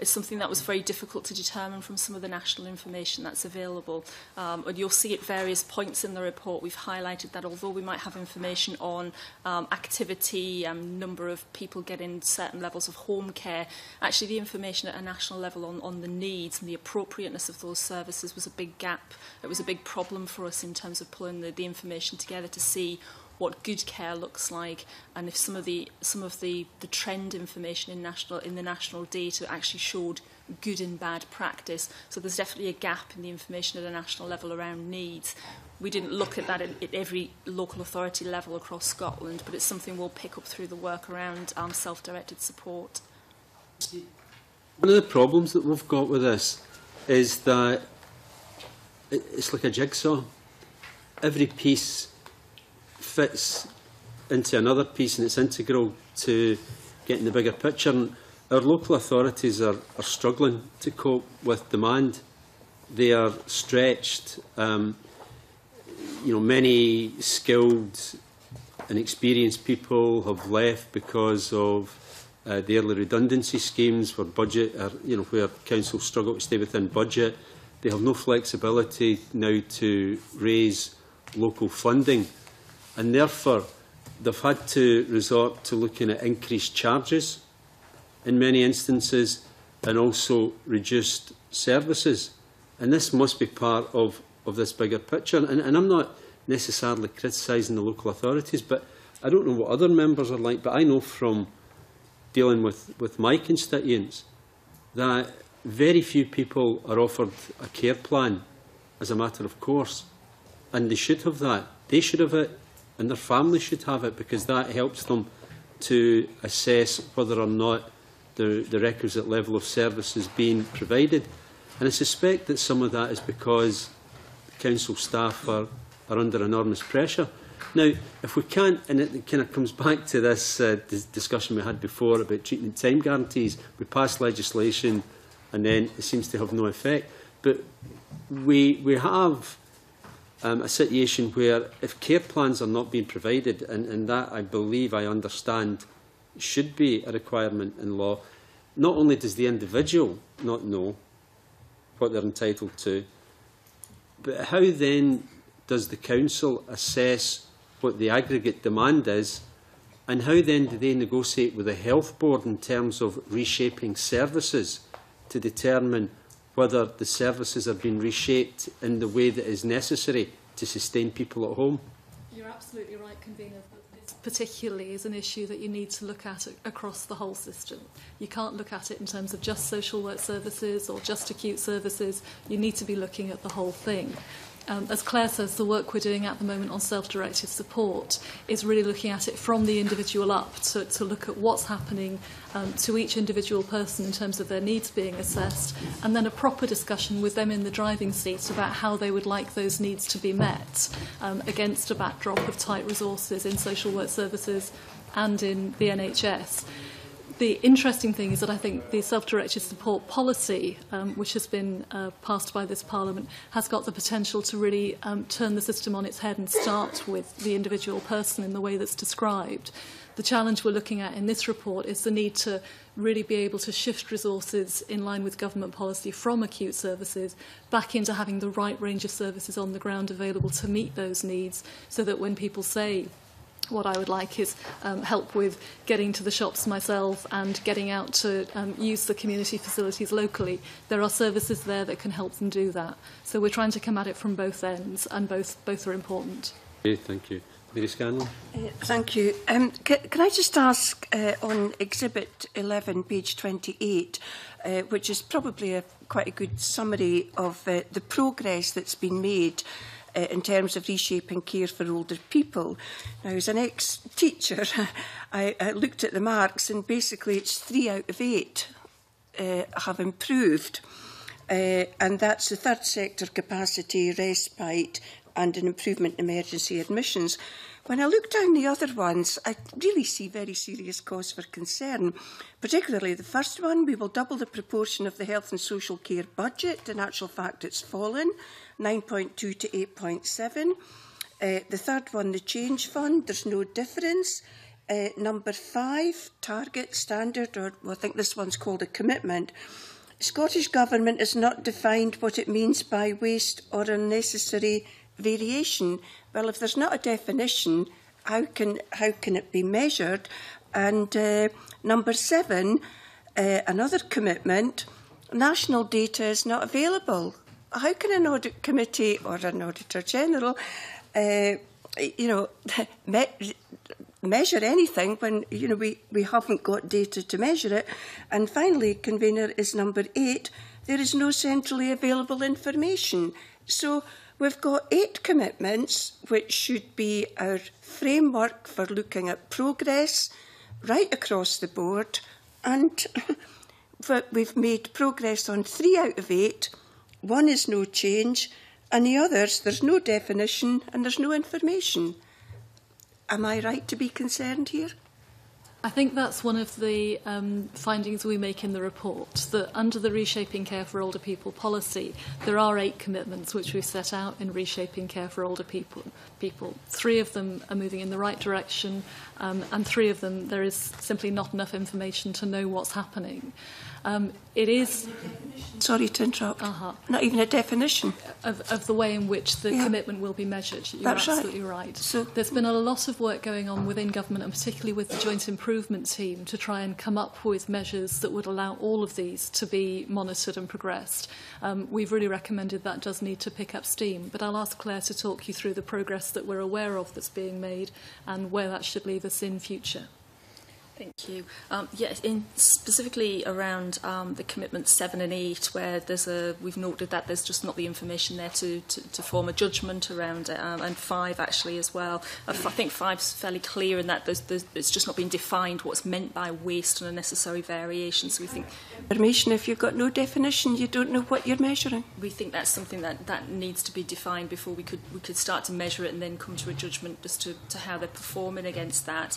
It's something that was very difficult to determine from some of the national information that's available. And you'll see at various points in the report we've highlighted that although we might have information on activity, number of people getting certain levels of home care, actually the information at a national level on the needs and the appropriateness of those services was a big gap. It was a big problem for us in terms of pulling the information together to see what good care looks like, and if some of the trend information in the national data actually showed good and bad practice. So there's definitely a gap in the information at a national level around needs. We didn't look at that at every local authority level across Scotland, but it's something we'll pick up through the work around self-directed support. One of the problems that we've got with this is that it's like a jigsaw. Every piece fits into another piece and it's integral to getting the bigger picture. And our local authorities are struggling to cope with demand. They are stretched. Many skilled and experienced people have left because of the early redundancy schemes where where councils struggle to stay within budget. They have no flexibility now to raise local funding, and therefore they've had to resort to looking at increased charges in many instances and also reduced services. And this must be part of this bigger picture. And I'm not necessarily criticising the local authorities, but I don't know what other members are like, but I know from dealing with my constituents that very few people are offered a care plan as a matter of course. And they should have that. They should have it, and their family should have it, because that helps them to assess whether or not the requisite level of service is being provided. And I suspect that some of that is because council staff are under enormous pressure. Now, if we can't, and it kind of comes back to this discussion we had before about treatment time guarantees, we pass legislation and then it seems to have no effect. But we have a situation where if care plans are not being provided, and that I believe, I understand, should be a requirement in law, not only does the individual not know what they're entitled to, but how then does the council assess what the aggregate demand is, and how then do they negotiate with the health board in terms of reshaping services to determine whether the services are being reshaped in the way that is necessary to sustain people at home? You're absolutely right, Convener. This particularly is an issue that you need to look at across the whole system. You can't look at it in terms of just social work services or just acute services. You need to be looking at the whole thing. As Claire says, the work we're doing at the moment on self-directed support is really looking at it from the individual up to look at what's happening to each individual person in terms of their needs being assessed, and then a proper discussion with them in the driving seat about how they would like those needs to be met against a backdrop of tight resources in social work services and in the NHS. The interesting thing is that I think the self-directed support policy, which has been passed by this Parliament, has got the potential to really turn the system on its head and start with the individual person in the way that's described. The challenge we're looking at in this report is the need to really be able to shift resources in line with government policy from acute services back into having the right range of services on the ground available to meet those needs, so that when people say, what I would like is help with getting to the shops myself and getting out to use the community facilities locally, there are services there that can help them do that. So we're trying to come at it from both ends, and both are important. Okay, thank you. Mary Scanlon. Thank you. Can I just ask on Exhibit 11, page 28, which is probably quite a good summary of the progress that's been made in terms of reshaping care for older people. Now, as an ex-teacher, I looked at the marks, and basically it's 3 out of 8 have improved. And that's the third sector capacity, respite, and an improvement in emergency admissions. When I look down the other ones, I really see very serious cause for concern, particularly the first one. We will double the proportion of the health and social care budget. In actual fact, it's fallen, 9.2 to 8.7. The third one, the change fund, there's no difference. Number 5, target, standard, or well, I think this one's called a commitment. Scottish Government has not defined what it means by waste or unnecessary variation. Well, if there's not a definition, how can it be measured? And number 7, another commitment, national data is not available. How can an audit committee or an auditor general, measure anything when we haven't got data to measure it? And finally, convener, is number 8. There is no centrally available information. So we've got 8 commitments, which should be our framework for looking at progress right across the board, and we've made progress on 3 out of 8. 1 is no change, and the others, there's no definition and there's no information. Am I right to be concerned here? I think that's one of the findings we make in the report, that under the Reshaping Care for Older People policy, there are 8 commitments which we've set out in Reshaping Care for Older People. 3 of them are moving in the right direction, and 3 of them there is simply not enough information to know what's happening. It is... Sorry to interrupt. Not even a definition. Of the way in which the commitment will be measured. You're absolutely right. So there's been a lot of work going on within government, and particularly with the Joint Improvement Team, to try and come up with measures that would allow all of these to be monitored and progressed. We've really recommended that does need to pick up steam, but I'll ask Claire to talk you through the progress that we're aware of that's being made and where that should leave us in future. Thank you. Yes, specifically around the commitments 7 and 8, where we've noted that there's just not the information there to form a judgment around it, and 5 actually as well. I think 5's fairly clear in that it's just not been defined what's meant by waste and unnecessary variation. So we think information, if you've got no definition, you don't know what you're measuring. We think that's something that needs to be defined before we could start to measure it and then come to a judgment as to how they're performing against that.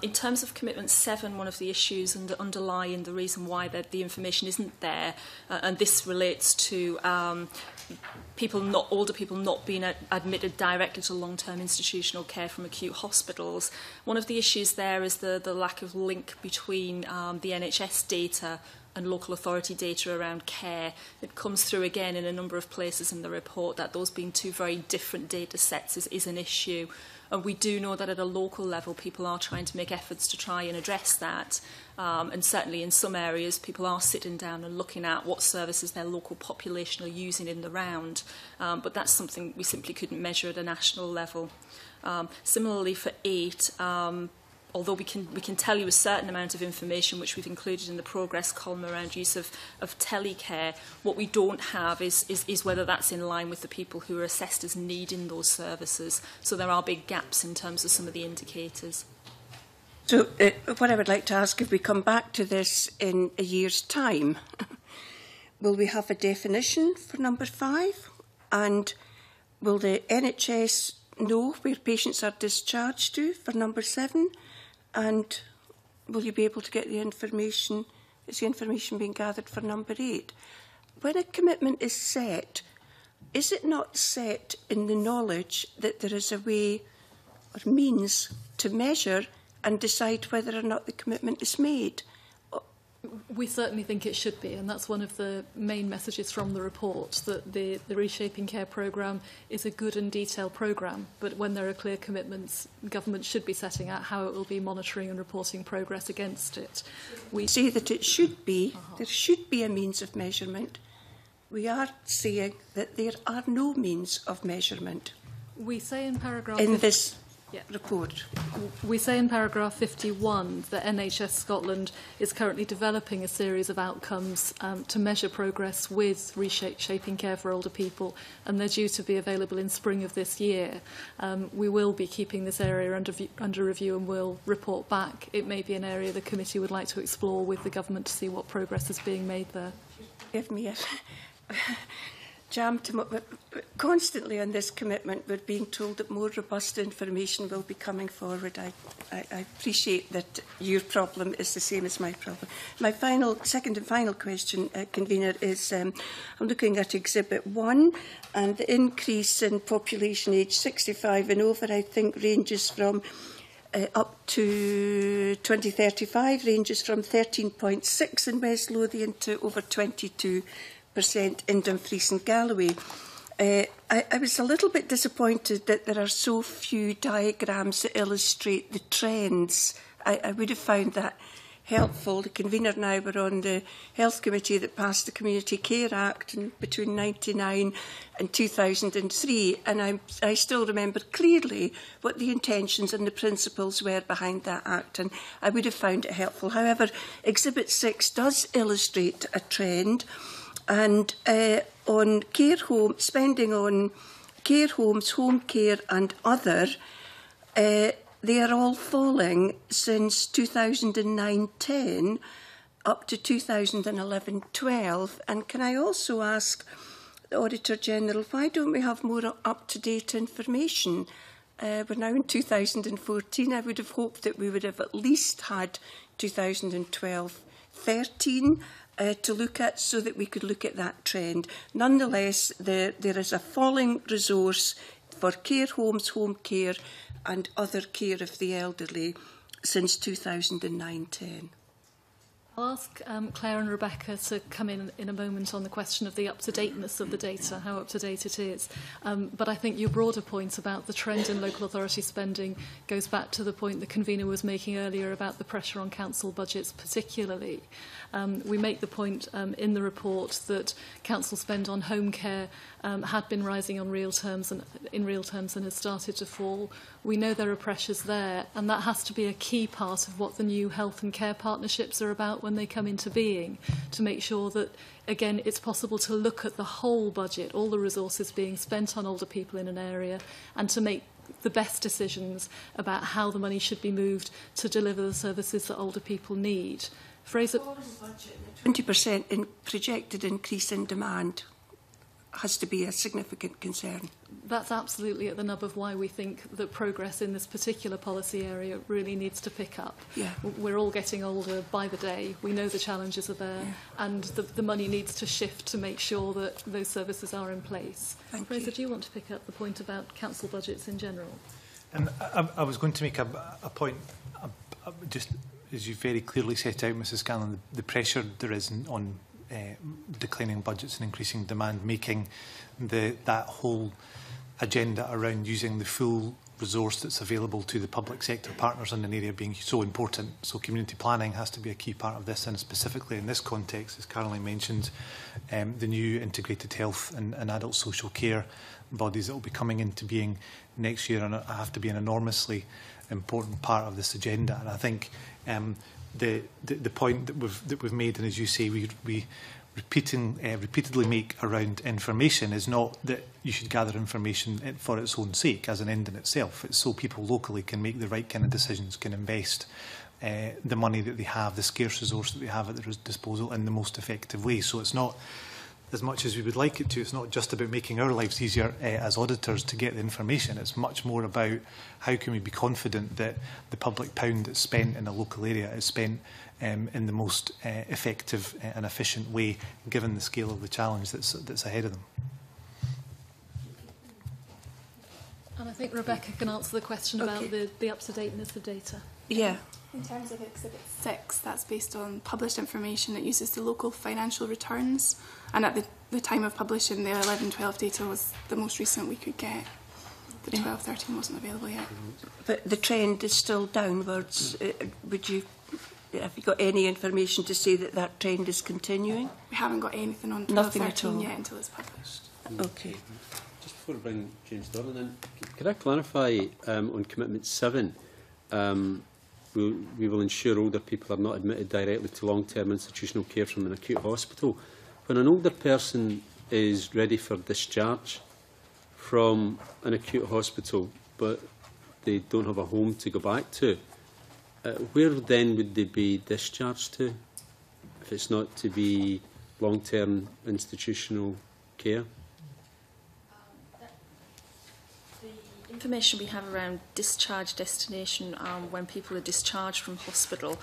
In terms of commitment 7, one of the issues underlying the reason why the information isn't there, and this relates to older people not being admitted directly to long-term institutional care from acute hospitals. One of the issues there is the lack of link between the NHS data and local authority data around care. It comes through again in a number of places in the report that those being 2 very different data sets is an issue. And we do know that at a local level, people are trying to make efforts to try and address that. And certainly in some areas, people are sitting down and looking at what services their local population are using in the round. But that's something we simply couldn't measure at a national level. Similarly for 8, although we can tell you a certain amount of information, which we've included in the progress column around use of telecare, what we don't have is whether that's in line with the people who are assessed as needing those services. So there are big gaps in terms of some of the indicators. So what I would like to ask, if we come back to this in a year's time, will we have a definition for number 5? And will the NHS know where patients are discharged to for number 7? And will you be able to get the information? Is the information being gathered for number 8? When a commitment is set, is it not set in the knowledge that there is a way or means to measure and decide whether or not the commitment is made? We certainly think it should be, and that's one of the main messages from the report, that the Reshaping Care programme is a good and detailed programme, but when there are clear commitments, government should be setting out how it will be monitoring and reporting progress against it. We say that it should be, there should be a means of measurement. We are saying that there are no means of measurement. We say in paragraph... In this report. We say in paragraph 51 that NHS Scotland is currently developing a series of outcomes to measure progress with Reshaping Care for Older People, and they're due to be available in spring of this year. We will be keeping this area under review and will report back. It may be an area the committee would like to explore with the government to see what progress is being made there. Give me a... jammed constantly on this commitment. We're being told that more robust information will be coming forward. I appreciate that your problem is the same as my problem. My second and final question, convener, is I'm looking at Exhibit 1, and the increase in population aged 65 and over, I think, ranges from up to 2035 ranges from 13.6 in West Lothian to over 22% in Dumfries and Galloway. I was a little bit disappointed that there are so few diagrams that illustrate the trends. I would have found that helpful. The convener and I were on the Health Committee that passed the Community Care Act between 1999 and 2003, and I still remember clearly what the intentions and the principles were behind that Act, and I would have found it helpful. However, Exhibit 6 does illustrate a trend, and on care home, spending on care homes, home care and other, they are all falling since 2009-10 up to 2011-12. And can I also ask the Auditor General, why don't we have more up-to-date information? We're now in 2014. I would have hoped that we would have at least had 2012-13 to look at, so that we could look at that trend. Nonetheless, there is a falling resource for care homes, home care and other care of the elderly since 2009-10. I'll ask Claire and Rebecca to come in a moment on the question of the up-to-dateness of the data, how up-to-date it is. But I think your broader point about the trend in local authority spending goes back to the point the convener was making earlier about the pressure on council budgets particularly. We make the point in the report that council spend on home care had been rising in real terms and has started to fall. We know there are pressures there, and that has to be a key part of what the new health and care partnerships are about when they come into being, to make sure that, again, it's possible to look at the whole budget, all the resources being spent on older people in an area, and to make the best decisions about how the money should be moved to deliver the services that older people need. Fraser, 20% projected increase in demand has to be a significant concern. That's absolutely at the nub of why we think that progress in this particular policy area really needs to pick up. Yeah. We're all getting older by the day. We know the challenges are there, and the money needs to shift to make sure that those services are in place. Fraser, do you want to pick up the point about council budgets in general? I was going to make a point, just as you very clearly set out, Mrs Scanlon, the pressure there is on declining budgets and increasing demand, making that whole agenda around using the full resource that's available to the public sector partners in an area being so important. So community planning has to be a key part of this, and specifically in this context, as Caroline mentioned, the new integrated health and adult social care bodies that will be coming into being next year and have to be an enormously important part of this agenda. And I think the point that we've made, and as you say, we repeatedly make around information, is not that you should gather information for its own sake as an end in itself. It's so people locally can make the right kind of decisions, can invest the money that they have, the scarce resource that they have at their disposal in the most effective way. So it's not, as much as we would like it to, it's not just about making our lives easier as auditors to get the information. It's much more about how can we be confident that the public pound that's spent in a local area is spent in the most effective and efficient way, given the scale of the challenge that's ahead of them. And I think Rebecca can answer the question about the up-to-dateness of data. Yeah. In terms of Exhibit 6, that's based on published information that uses the local financial returns, and at the time of publishing, the 11-12 data was the most recent we could get. The 12-13 wasn't available yet. But the trend is still downwards. Have you got any information to say that that trend is continuing? We haven't got anything on 12-13 yet until it's published. Okay. Just before I bring James Dornan in, could I clarify on Commitment 7? We will ensure older people are not admitted directly to long-term institutional care from an acute hospital. When an older person is ready for discharge from an acute hospital, but they don't have a home to go back to, where then would they be discharged to, if it's not to be long-term institutional care? Information we have around discharge destination when people are discharged from hospital.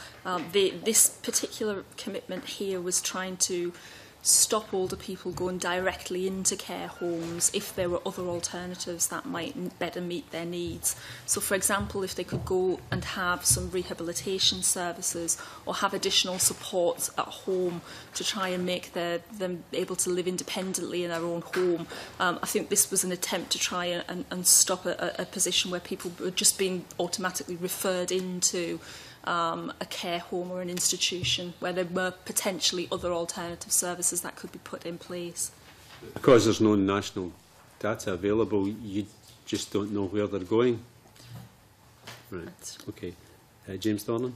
This particular commitment here was trying to stop older people going directly into care homes if there were other alternatives that might better meet their needs. So, for example, if they could go and have some rehabilitation services or have additional support at home to try and make them able to live independently in their own home. I think this was an attempt to try and stop a position where people were just being automatically referred into a care home or an institution where there were potentially other alternative services that could be put in place. Because there's no national data available, you just don't know where they're going. Right. Okay. James Thornton.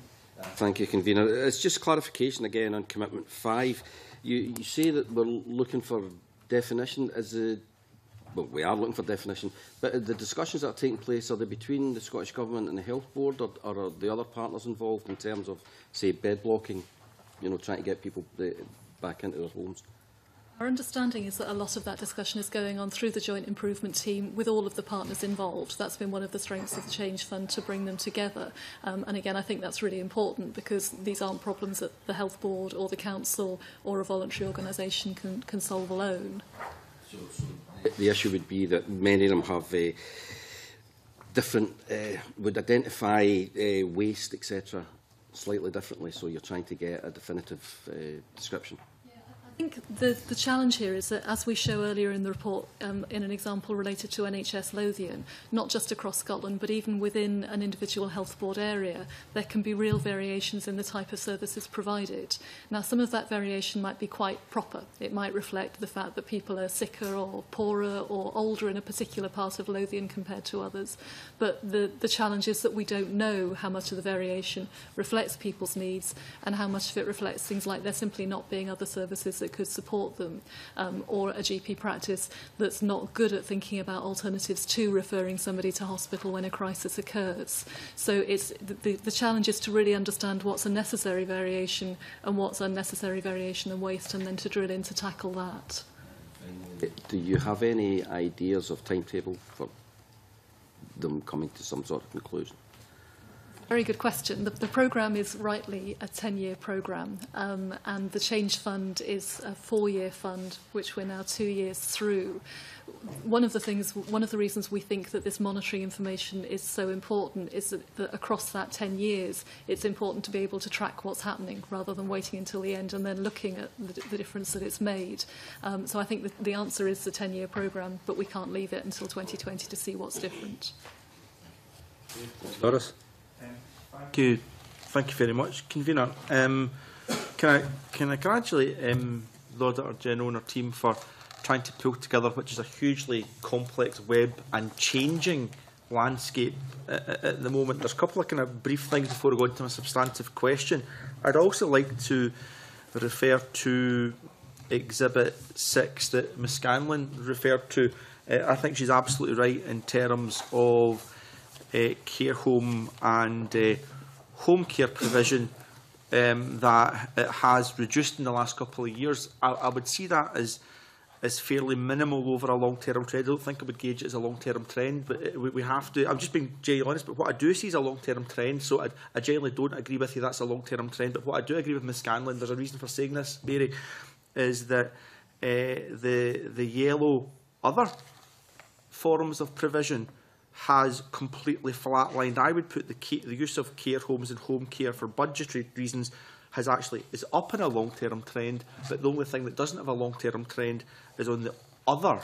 Thank you, Convener. It's just clarification again on Commitment 5. You say that we're looking for definition. Well, we are looking for definition, but the discussions that are taking place, are they between the Scottish Government and the Health Board, or are the other partners involved in terms of, say, bed blocking, trying to get people back into their homes? Our understanding is that a lot of that discussion is going on through the Joint Improvement Team with all of the partners involved. That's been one of the strengths of the Change Fund, to bring them together. And again, I think that's really important, because these aren't problems that the Health Board or the Council or a voluntary organisation can solve alone. The issue would be that many of them have different, would identify waste, etc., slightly differently, so you're trying to get a definitive description. I think the challenge here is that, as we show earlier in the report, in an example related to NHS Lothian, not just across Scotland, but even within an individual health board area, there can be real variations in the type of services provided. Now, some of that variation might be quite proper. It might reflect the fact that people are sicker or poorer or older in a particular part of Lothian compared to others. But the challenge is that we don't know how much of the variation reflects people's needs and how much of it reflects things like there simply not being other services that could support them, or a GP practice that's not good at thinking about alternatives to referring somebody to hospital when a crisis occurs. So it's the challenge is to really understand what's a necessary variation and what's unnecessary variation and waste, and then to drill in to tackle that. Do you have any ideas of timetable for them coming to some sort of conclusion? Very good question. The programme is rightly a 10-year programme, and the Change Fund is a 4-year fund, which we're now 2 years through. One of the reasons we think that this monitoring information is so important is that across that 10 years, it's important to be able to track what's happening rather than waiting until the end and then looking at the difference that it's made. So I think the answer is the 10-year programme, but we can't leave it until 2020 to see what's different. Doris? Thank you very much, Convener. Can I congratulate the Auditor General and our team for trying to pull together which is a hugely complex web and changing landscape at the moment. There's a couple of kind of brief things before I go into my substantive question. I'd also like to refer to Exhibit 6 that Ms Scanlon referred to. I think she's absolutely right in terms of care home and home care provision that it has reduced in the last couple of years. I would see that as fairly minimal over a long-term trend. I don't think I would gauge it as a long-term trend, but we have to. I'm just being genuinely honest, but what I do see is a long-term trend, so I generally don't agree with you that's a long-term trend, but what I do agree with Ms Scanlon, there's a reason for saying this, Mary, is that the yellow other forms of provision has completely flatlined. I would put the use of care homes and home care for budgetary reasons is up in a long-term trend, but the only thing that doesn't have a long-term trend is on the other,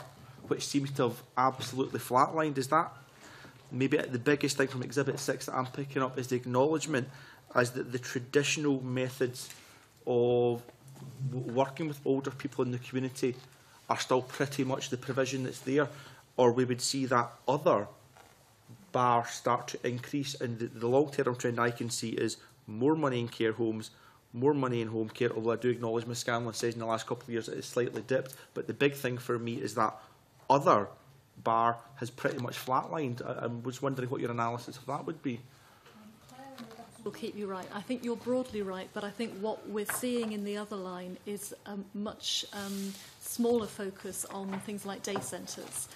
which seems to have absolutely flatlined. Is that maybe the biggest thing from Exhibit 6 that I'm picking up is the acknowledgement as that the traditional methods of working with older people in the community are still pretty much the provision that's there, or we would see that other bar start to increase, and the long-term trend I can see is more money in care homes, more money in home care, although I do acknowledge Ms Scanlon says in the last couple of years it has slightly dipped, but the big thing for me is that other bar has pretty much flatlined. I was wondering what your analysis of that would be. Will keep you right. I think you're broadly right, but I think what we're seeing in the other line is a much smaller focus on things like day centres,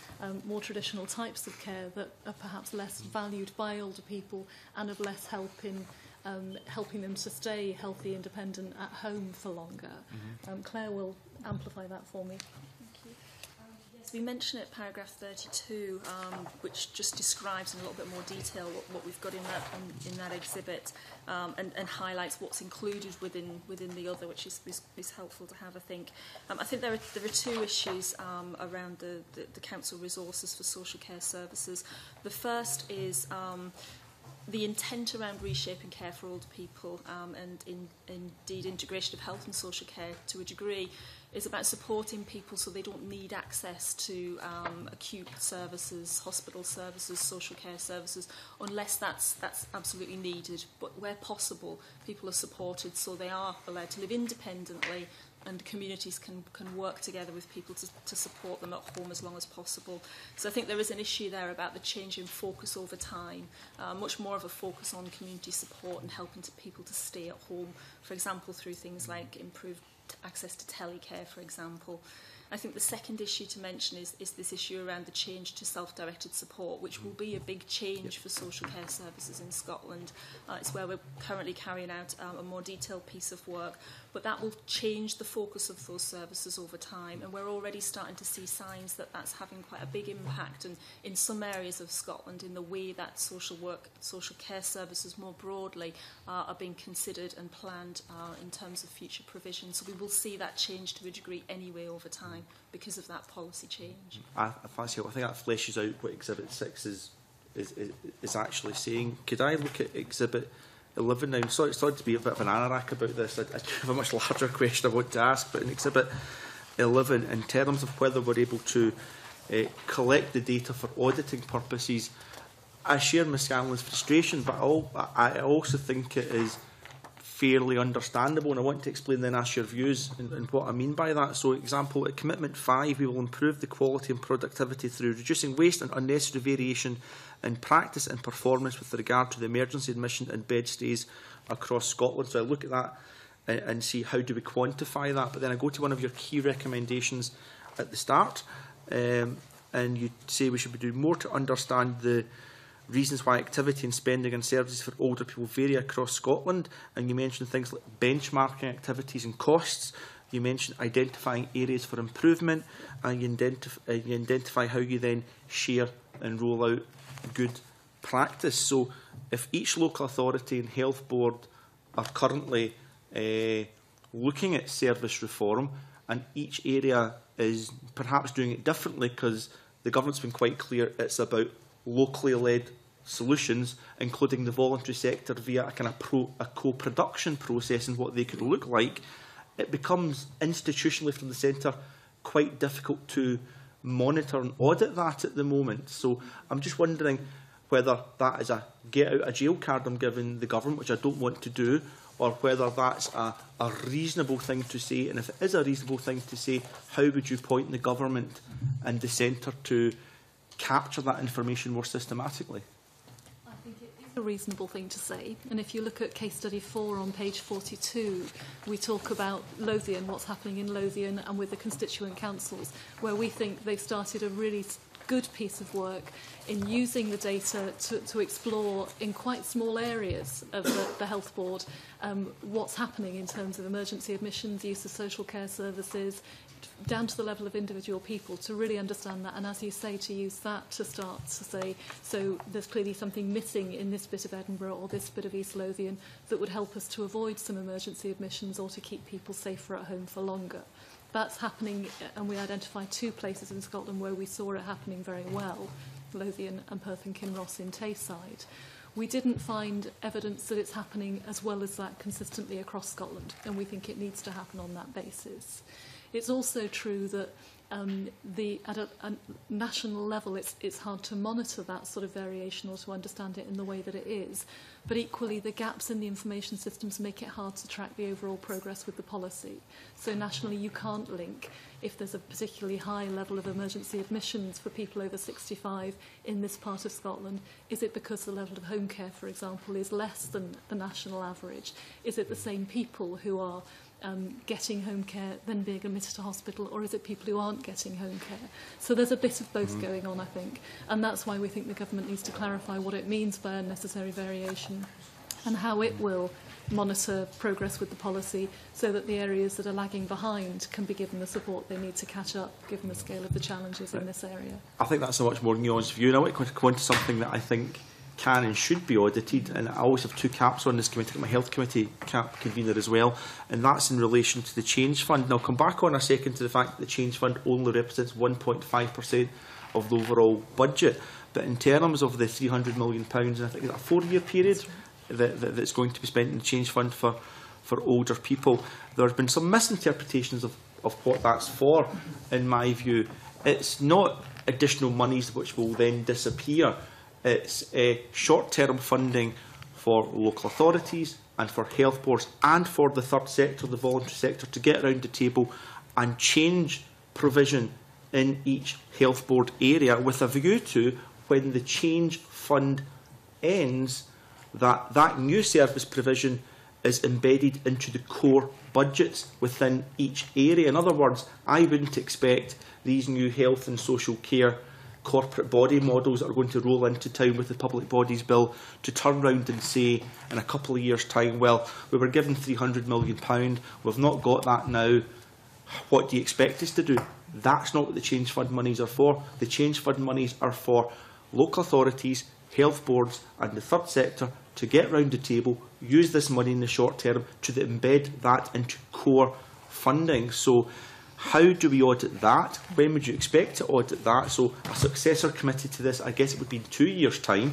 more traditional types of care that are perhaps less valued by older people and of less help in helping them to stay healthy, independent at home for longer. Claire will amplify that for me. Yes, we mention it, paragraph 32, which just describes in a little bit more detail what we've got in that exhibit, and highlights what's included within the other, which is helpful to have, I think. I think there are two issues around the council resources for social care services. The first is the intent around reshaping care for older people, and indeed integration of health and social care to a degree, is about supporting people so they don't need access to acute services, hospital services, social care services, unless that's absolutely needed. But where possible, people are supported so they are allowed to live independently, and communities can work together with people to support them at home as long as possible. So I think there is an issue there about the change in focus over time, much more of a focus on community support and helping people to stay at home, for example, through things like improved access to telecare, for example. I think the second issue to mention is this issue around the change to self-directed support, which will be a big change for social care services in Scotland. It's where we're currently carrying out a more detailed piece of work, but that will change the focus of those services over time, and we're already starting to see signs that that's having quite a big impact and in some areas of Scotland in the way that social care services more broadly are being considered and planned in terms of future provision. So we will see that change to a degree anyway over time because of that policy change. I think that fleshes out what Exhibit 6 is actually saying. Could I look at Exhibit 11 now? Sorry to be a bit of an anorak about this. I have a much larger question I want to ask, but in Exhibit 11, in terms of whether we're able to collect the data for auditing purposes, I share Ms Scanlon's frustration, but I also think it is fairly understandable, and I want to explain then ask your views and what I mean by that. So, example, at Commitment 5, we will improve the quality and productivity through reducing waste and unnecessary variation in practice and performance with regard to the emergency admission and bed stays across Scotland. So I look at that and see how do we quantify that. But then I go to one of your key recommendations at the start, and you say we should be doing more to understand the reasons why activity and spending on services for older people vary across Scotland, and you mentioned things like benchmarking activities and costs. You mentioned identifying areas for improvement, and you identify how you then share and roll out good practice. So if each local authority and health board are currently looking at service reform, and each area is perhaps doing it differently because the government's been quite clear it's about locally led solutions, including the voluntary sector via a kind of a co-production process and what they could look like, it becomes institutionally from the centre quite difficult to monitor and audit that at the moment. So I'm just wondering whether that is a get out of jail card I'm giving the government, which I don't want to do, or whether that's a reasonable thing to say. And if it is a reasonable thing to say, how would you point the government and the centre to capture that information more systematically? I think it is a reasonable thing to say. And if you look at case study 4 on page 42, we talk about Lothian, what's happening in Lothian and with the constituent councils, where we think they've started a really good piece of work in using the data to explore in quite small areas of the health board what's happening in terms of emergency admissions, use of social care services, down to the level of individual people, to really understand that, and as you say, to use that to start to say, so there's clearly something missing in this bit of Edinburgh or this bit of East Lothian that would help us to avoid some emergency admissions or to keep people safer at home for longer. That's happening, and we identified 2 places in Scotland where we saw it happening very well, Lothian and Perth and Kinross in Tayside. We didn't find evidence that it's happening as well as that consistently across Scotland, and we think it needs to happen on that basis. It's also true that at a national level, it's hard to monitor that sort of variation or to understand it in the way that it is. But equally, the gaps in the information systems make it hard to track the overall progress with the policy. So nationally, you can't link if there's a particularly high level of emergency admissions for people over 65 in this part of Scotland. Is it because the level of home care, for example, is less than the national average? Is it the same people who are getting home care then being admitted to hospital, or is it people who aren't getting home care? So there's a bit of both going on, I think, and that's why we think the government needs to clarify what it means by unnecessary variation and how it will monitor progress with the policy so that the areas that are lagging behind can be given the support they need to catch up, given the scale of the challenges in this area. I think that's a much more nuanced view, and I want to go into something that I think can and should be audited, and I always have two caps on this committee, my health committee cap convener as well, and that's in relation to the change fund. And I'll come back on a second to the fact that the change fund only represents 1.5% of the overall budget, but in terms of the £300 million, and I think it's a 4-year period that's going to be spent in the change fund for older people, there have been some misinterpretations of what that's for, in my view. It's not additional monies which will then disappear. It's short-term funding for local authorities and for health boards and for the third sector, the voluntary sector, to get around the table and change provision in each health board area with a view to, when the change fund ends, that new service provision is embedded into the core budgets within each area. In other words, I wouldn't expect these new health and social care corporate body models that are going to roll into town with the Public Bodies Bill to turn round and say in a couple of years' time, well, we were given £300 million, we've not got that now, what do you expect us to do? That's not what the change fund monies are for. The change fund monies are for local authorities, health boards and the third sector to get round the table, use this money in the short term to embed that into core funding. So how do we audit that? When would you expect to audit that? So a successor committee to this, I guess it would be in 2 years' time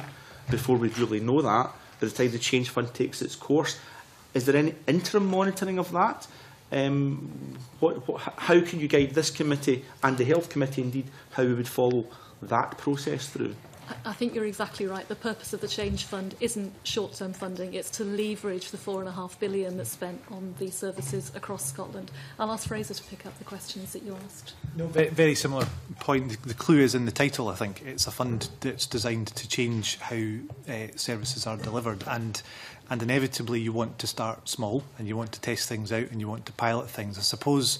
before we'd really know that, by the time the change fund takes its course. Is there any interim monitoring of that? How can you guide this committee and the health committee, indeed, how we would follow that process through? I think you're exactly right. The purpose of the Change Fund isn't short-term funding. It's to leverage the £4.5 billion that's spent on these services across Scotland. I'll ask Fraser to pick up the questions that you asked. No, very similar point. The clue is in the title, I think. It's a fund that's designed to change how services are delivered. And inevitably you want to start small and you want to test things out and you want to pilot things. I suppose,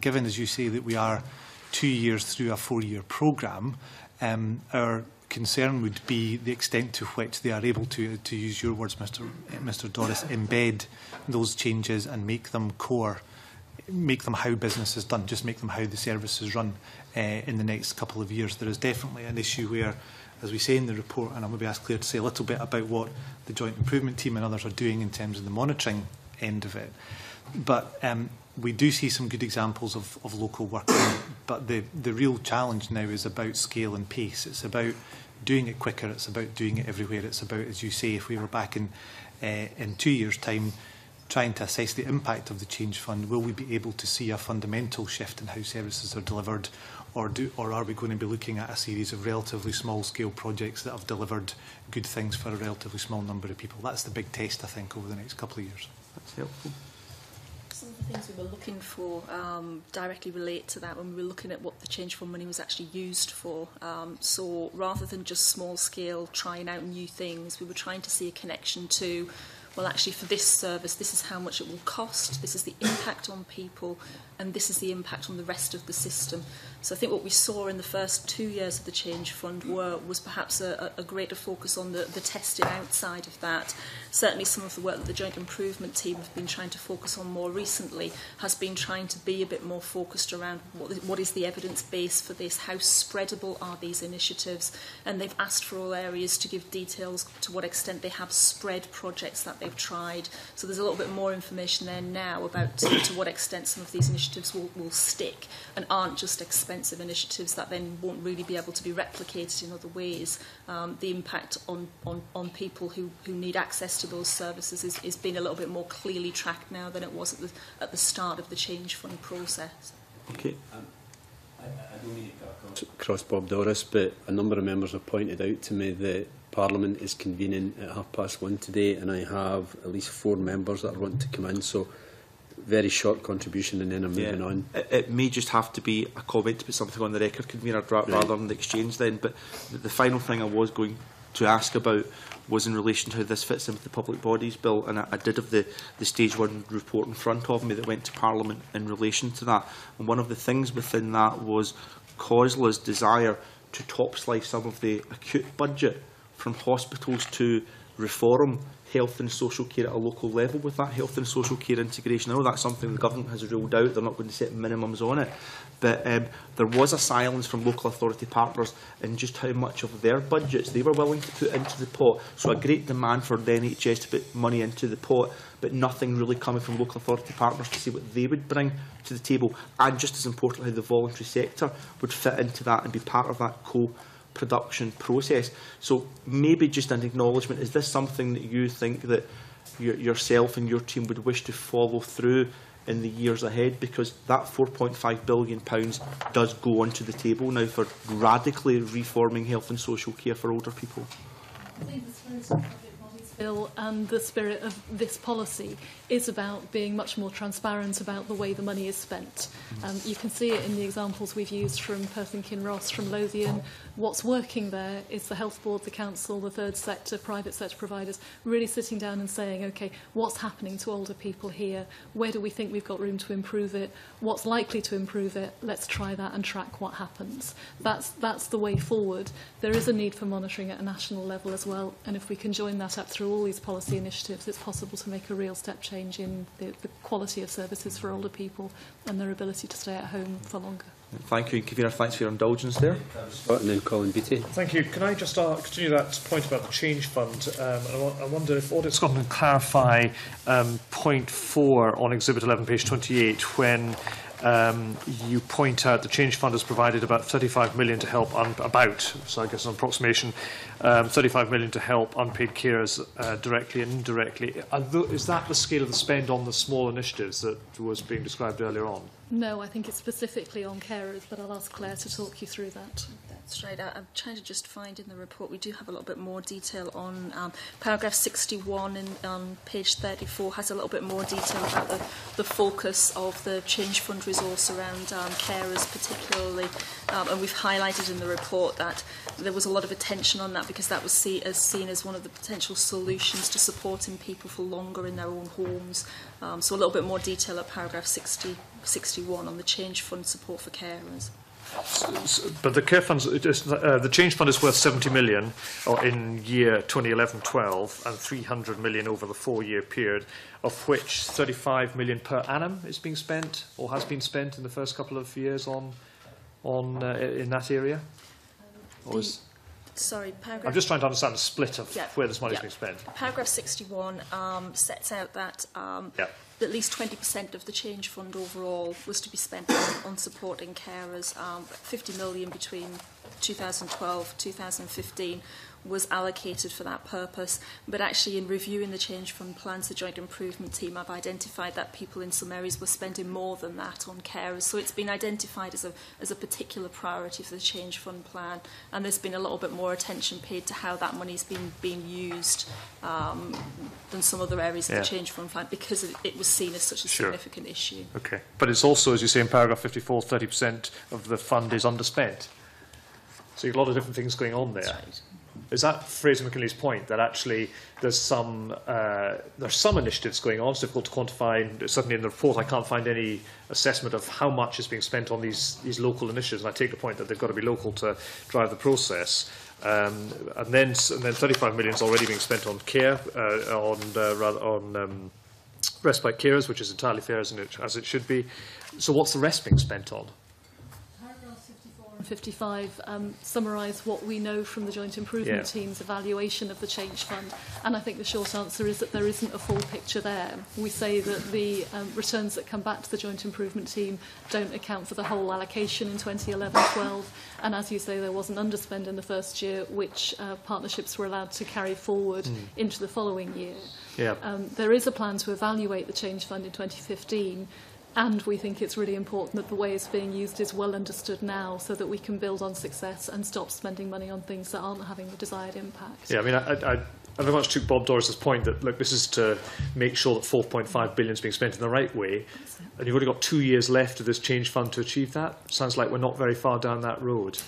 given, as you say, that we are 2 years through a 4-year programme, our concern would be the extent to which they are able to use your words, Mr. Doris, embed those changes and make them core, make them how business is done, just make them how the service is run in the next couple of years. There is definitely an issue where, as we say in the report, and I'll maybe ask Claire to say a little bit about what the Joint Improvement Team and others are doing in terms of the monitoring end of it. But we do see some good examples of local work, but the real challenge now is about scale and pace. It's about doing it quicker, it's about doing it everywhere. It's about, as you say, if we were back in 2 years' time trying to assess the impact of the Change Fund, will we be able to see a fundamental shift in how services are delivered, or are we going to be looking at a series of relatively small-scale projects that have delivered good things for a relatively small number of people? That's the big test, I think, over the next couple of years. That's helpful. Some of the things we were looking for directly relate to that when we were looking at what the Change Fund money was actually used for. So rather than just small scale trying out new things, we were trying to see a connection to, well, actually for this service, this is how much it will cost, this is the impact on people, and this is the impact on the rest of the system. So I think what we saw in the first 2 years of the Change Fund was perhaps a greater focus on the testing outside of that. Certainly some of the work that the Joint Improvement Team have been trying to focus on more recently has been trying to be a bit more focused around what is the evidence base for this, how spreadable are these initiatives, and they've asked for all areas to give details to what extent they have spread projects that they've tried. So there's a little bit more information there now about to what extent some of these initiatives will stick and aren't just expensive initiatives that then won't really be able to be replicated in other ways. The impact on people who need access to those services is being a little bit more clearly tracked now than it was at the start of the Change Fund process. Okay. I don't mean to cut across Bob Doris, but a number of members have pointed out to me that Parliament is convening at 1:30 today, and I have at least 4 members that want to come in. So very short contribution and then I'm moving on. It may just have to be a comment to put something on the record, convener, rather than the exchange then. But the final thing I was going to ask about was in relation to how this fits in with the Public Bodies Bill, and I did have the Stage 1 report in front of me that went to Parliament in relation to that. And one of the things within that was COSLA's desire to top-slice some of the acute budget from hospitals to reform health and social care at a local level with that health and social care integration. I know that's something the government has ruled out. They're not going to set minimums on it. But there was a silence from local authority partners in just how much of their budgets they were willing to put into the pot. So a great demand for the NHS to put money into the pot, but nothing really coming from local authority partners to see what they would bring to the table. And just as importantly, how the voluntary sector would fit into that and be part of that co-production process. So maybe just an acknowledgement, is this something that you think that yourself and your team would wish to follow through in the years ahead, because that £4.5 billion does go onto the table now for radically reforming health and social care for older people? I think the spirit of the Public Bodies Bill and the spirit of this policy is about being much more transparent about the way the money is spent. You can see it in the examples we've used from Perth and Kinross, from Lothian. What's working there is the health board, the council, the third sector, private sector providers, really sitting down and saying, OK, what's happening to older people here? Where do we think we've got room to improve it? What's likely to improve it? Let's try that and track what happens. That's the way forward. There is a need for monitoring at a national level as well. And if we can join that up through all these policy initiatives, it's possible to make a real step change in the quality of services for older people and their ability to stay at home for longer. Thank you, Convener. Thanks for your indulgence there. And then Colin Beattie. Thank you. Can I just continue that point about the change fund? I wonder if Audit Scotland can clarify point 4 on Exhibit 11, page 28, when you point out the change fund has provided about 35 million to help so I guess an approximation, 35 million to help unpaid carers directly and indirectly. Is that the scale of the spend on the small initiatives that was being described earlier on? No, I think it's specifically on carers, but I'll ask Claire to talk you through that. That's right. I'm trying to just find in the report, we do have a little bit more detail on paragraph 61 on page 34 has a little bit more detail about the focus of the change fund resource around carers particularly. And we've highlighted in the report that there was a lot of attention on that because that was seen as one of the potential solutions to supporting people for longer in their own homes. So a little bit more detail at paragraph 61 on the change fund support for carers. But the care funds, the change fund is worth 70 million in year 2011-12 and 300 million over the 4-year period, of which 35 million per annum is being spent or has been spent in the first couple of years in that area. Sorry, paragraph... I'm just trying to understand the split of where this money is being spent. Paragraph 61 sets out that at least 20% of the change fund overall was to be spent on supporting carers. 50 million between 2012-2015 was allocated for that purpose. But actually, in reviewing the change fund plans, the Joint Improvement Team have identified that people in some areas were spending more than that on carers. So it's been identified as a particular priority for the change fund plan. And there's been a little bit more attention paid to how that money's been being used than some other areas of the change fund plan because it was seen as such a significant issue. Okay. But it's also, as you say in paragraph 54, 30% of the fund is underspent. So you've got a lot of different things going on there. That's right. Is that Fraser McKinley's point, that actually there's some initiatives going on? It's difficult to quantify. Certainly in the report, I can't find any assessment of how much is being spent on these local initiatives. And I take the point that they've got to be local to drive the process. And then 35 million is already being spent on care, on respite carers, which is entirely fair as it should be. So what's the rest being spent on? 55 summarise what we know from the Joint Improvement Team's evaluation of the change fund, and I think the short answer is that there isn't a full picture there. We say that the returns that come back to the Joint Improvement Team don't account for the whole allocation in 2011-12, and as you say, there was an underspend in the first year, which partnerships were allowed to carry forward into the following year. There is a plan to evaluate the change fund in 2015. And we think it's really important that the way it's being used is well understood now so that we can build on success and stop spending money on things that aren't having the desired impact. Yeah, I mean, I very much took Bob Doris's point that, look, this is to make sure that 4.5 billion is being spent in the right way. And you've only got 2 years left of this change fund to achieve that. Sounds like we're not very far down that road.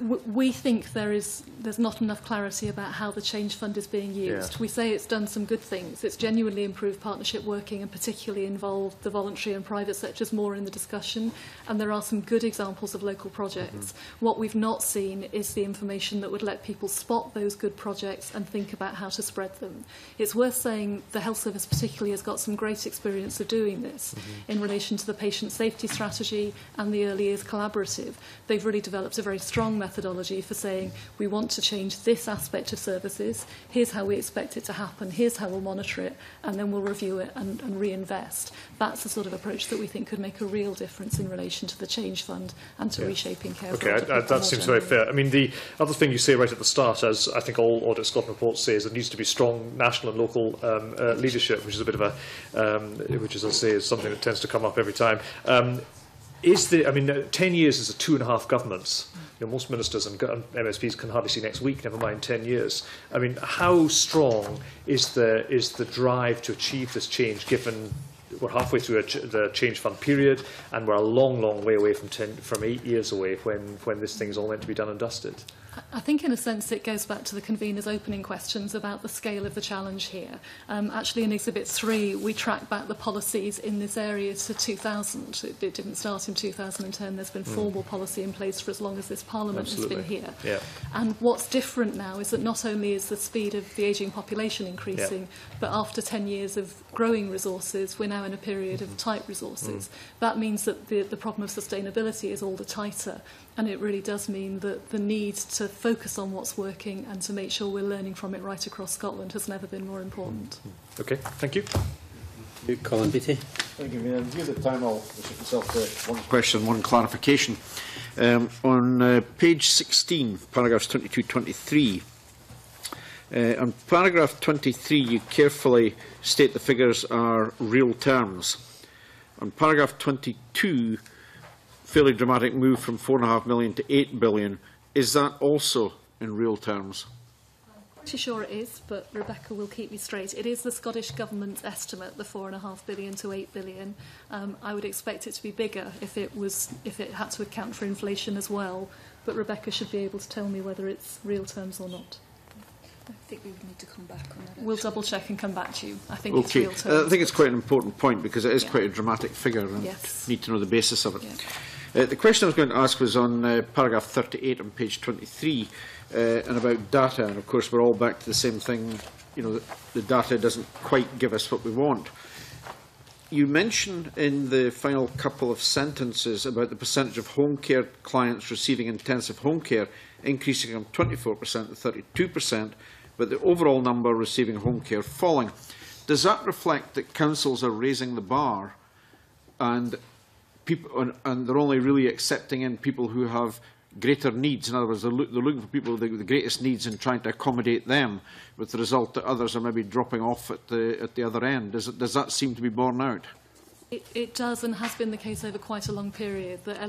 We think there's not enough clarity about how the change fund is being used. We say it's done some good things. It's genuinely improved partnership working and particularly involved the voluntary and private sectors more in the discussion. And there are some good examples of local projects. What we've not seen is the information that would let people spot those good projects and think about how to spread them. It's worth saying the Health Service particularly has got some great experience of doing this in relation to the patient safety strategy and the early years collaborative. They've really developed a very strong methodology for saying we want to change this aspect of services, here's how we expect it to happen, here's how we'll monitor it, and then we'll review it and reinvest. That's the sort of approach that we think could make a real difference in relation to the change fund and to reshaping care. Okay, that seems very fair. I mean, the other thing you say right at the start, as I think all Audit Scotland reports say, is there needs to be strong national and local leadership, which is a bit of a, which, as I say, is something that tends to come up every time. Is the, I mean, 10 years is a 2.5 governments. You know, most ministers and MSPs can hardly see next week, never mind 10 years. I mean, how strong is the drive to achieve this change, given we're halfway through the change fund period and we're a long, long way away from 8 years away when this thing is all meant to be done and dusted? I think in a sense it goes back to the convener's opening questions about the scale of the challenge here. Actually in Exhibit 3 we track back the policies in this area to 2000. It didn't start in 2010. There's been formal policy in place for as long as this Parliament has been here. Yeah. And what's different now is that not only is the speed of the ageing population increasing, but after 10 years of growing resources we're now in a period of tight resources. That means that the problem of sustainability is all the tighter. And it really does mean that the need to focus on what's working and to make sure we're learning from it right across Scotland has never been more important. Okay, thank you. Colin Beattie. Thank you, Mayor. In view of the time, I'll restrict myself to one question, one clarification. On page 16, paragraphs 22-23, on paragraph 23, you carefully state the figures are real terms. On paragraph 22, fairly dramatic move from 4.5 million to 8 billion. Is that also in real terms? I'm pretty sure it is, but Rebecca will keep me straight. It is the Scottish Government's estimate, the 4.5 billion to 8 billion. I would expect it to be bigger if it had to account for inflation as well, but Rebecca should be able to tell me whether it's real terms or not. I think we would need to come back on that. Actually. We'll double check and come back to you. I think it's real terms. I think it's quite an important point because it is quite a dramatic figure and need to know the basis of it. Yeah. The question I was going to ask was on paragraph 38 on page 23 and about data, and of course we're all back to the same thing, you know, the data doesn't quite give us what we want. You mention in the final couple of sentences about the percentage of home care clients receiving intensive home care increasing from 24% to 32%, but the overall number receiving home care falling. Does that reflect that councils are raising the bar and they're only really accepting in people who have greater needs? In other words, they're looking for people with the greatest needs and trying to accommodate them, with the result that others are maybe dropping off at the other end. Does that seem to be borne out? It does, and has been the case over quite a long period. The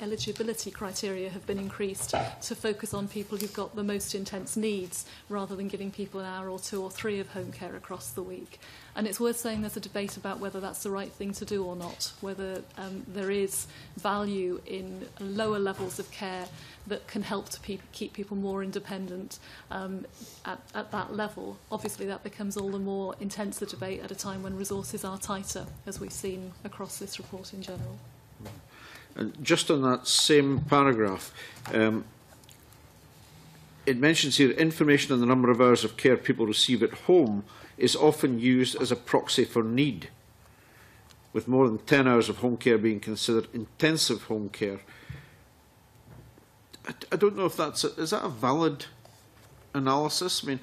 eligibility criteria have been increased to focus on people who've got the most intense needs, rather than giving people an hour or 2 or 3 of home care across the week. And it's worth saying there's a debate about whether that's the right thing to do or not, whether there is value in lower levels of care that can help to keep people more independent at that level. Obviously that becomes all the more intense a debate at a time when resources are tighter, as we've seen across this report in general. And just on that same paragraph, it mentions here information on the number of hours of care people receive at home is often used as a proxy for need, with more than 10 hours of home care being considered intensive home care. I don't know if is that a valid analysis? I mean,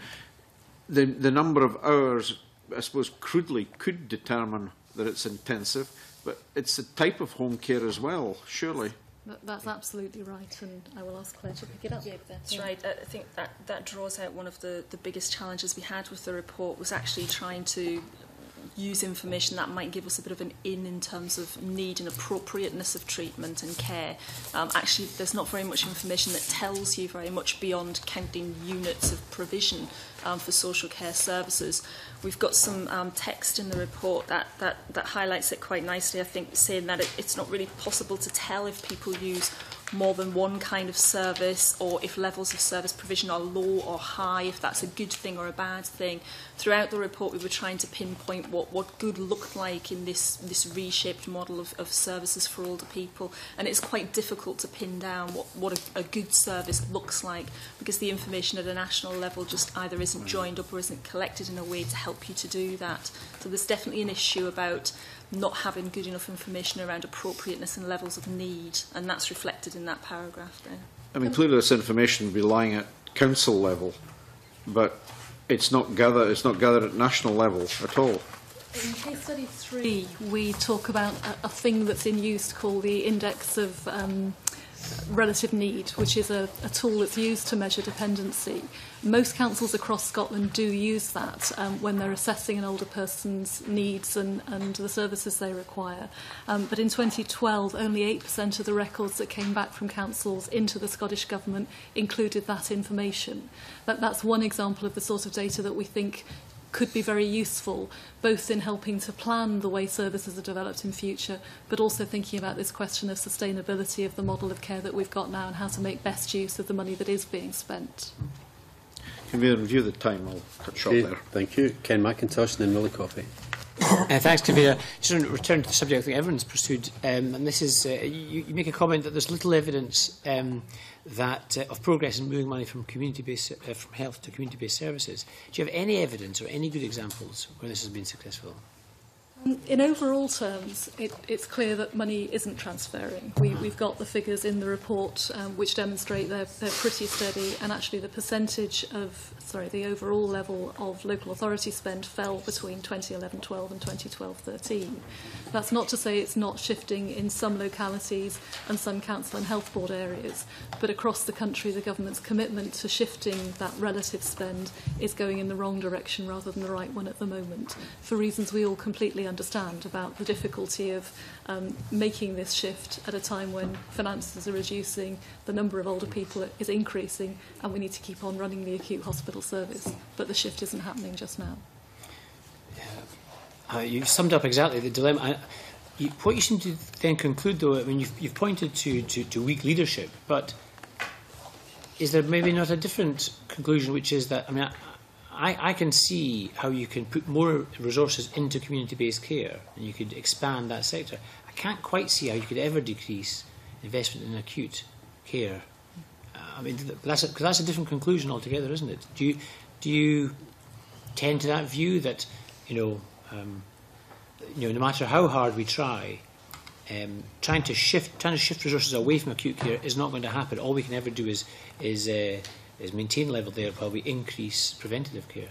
the number of hours, I suppose, crudely could determine that it's intensive, but it's the type of home care as well, surely. That's absolutely right, and I will ask Claire to pick it up. Yeah, that's right. I think that draws out one of the biggest challenges we had with the report, was actually trying to use information that might give us a bit of an in terms of need and appropriateness of treatment and care. Actually, there's not very much information that tells you very much beyond counting units of provision for social care services. We've got some text in the report that highlights it quite nicely, I think, saying that it's not really possible to tell if people use more than one kind of service, or if levels of service provision are low or high, if that's a good thing or a bad thing. Throughout the report, we were trying to pinpoint what good looked like in this reshaped model of services for older people. And it's quite difficult to pin down what a good service looks like, because the information at a national level just either isn't joined up or isn't collected in a way to help you to do that. So there's definitely an issue about not having good enough information around appropriateness and levels of need, and that's reflected in that paragraph there. I mean, clearly this information will be lying at council level, but it's not gathered at national level at all. In case study 3, we talk about a thing that's in use called the index of relative need, which is a tool that's used to measure dependency. Most councils across Scotland do use that when they're assessing an older person's needs and the services they require. But in 2012, only 8% of the records that came back from councils into the Scottish Government included that information. That's one example of the sort of data that we think could be very useful, both in helping to plan the way services are developed in future, but also thinking about this question of sustainability of the model of care that we've got now and how to make best use of the money that is being spent. Can we review the time? I'll cut short there. Thank you. Ken McIntosh and then Willie Coffey. Thanks, Convener. Just want to return to the subject I think everyone's pursued, and this is, you make a comment that there's little evidence of progress in moving money from community-based, from health to community-based services. Do you have any evidence or any good examples where this has been successful? In overall terms, it's clear that money isn't transferring. We've got the figures in the report which demonstrate they're pretty steady, and actually the percentage of, the overall level of local authority spend fell between 2011-12 and 2012-13. That's not to say it's not shifting in some localities and some council and health board areas, but across the country the government's commitment to shifting that relative spend is going in the wrong direction rather than the right one at the moment, for reasons we all completely understand about the difficulty of making this shift at a time when finances are reducing, the number of older people is increasing, and we need to keep on running the acute hospital service. But the shift isn't happening just now. You summed up exactly the dilemma. What you seem to then conclude, though, I mean, you've pointed to weak leadership, but is there maybe not a different conclusion, which is that, I mean, I can see how you can put more resources into community-based care and you could expand that sector. I can't quite see how you could ever decrease investment in acute care. I mean, that's a different conclusion altogether, isn't it? Do you tend to that view that, no matter how hard we try, trying to shift resources away from acute care is not going to happen. All we can ever do is maintain level there while we increase preventative care.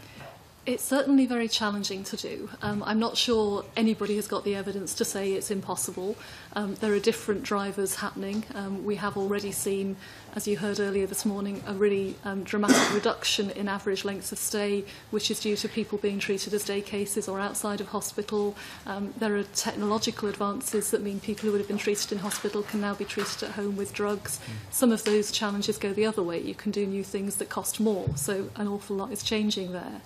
It's certainly very challenging to do. I'm not sure anybody has got the evidence to say it's impossible. There are different drivers happening. We have already seen, as you heard earlier this morning, a really dramatic reduction in average lengths of stay, which is due to people being treated as day cases or outside of hospital. There are technological advances that mean people who would have been treated in hospital can now be treated at home with drugs. Some of those challenges go the other way. You can do new things that cost more, so an awful lot is changing there.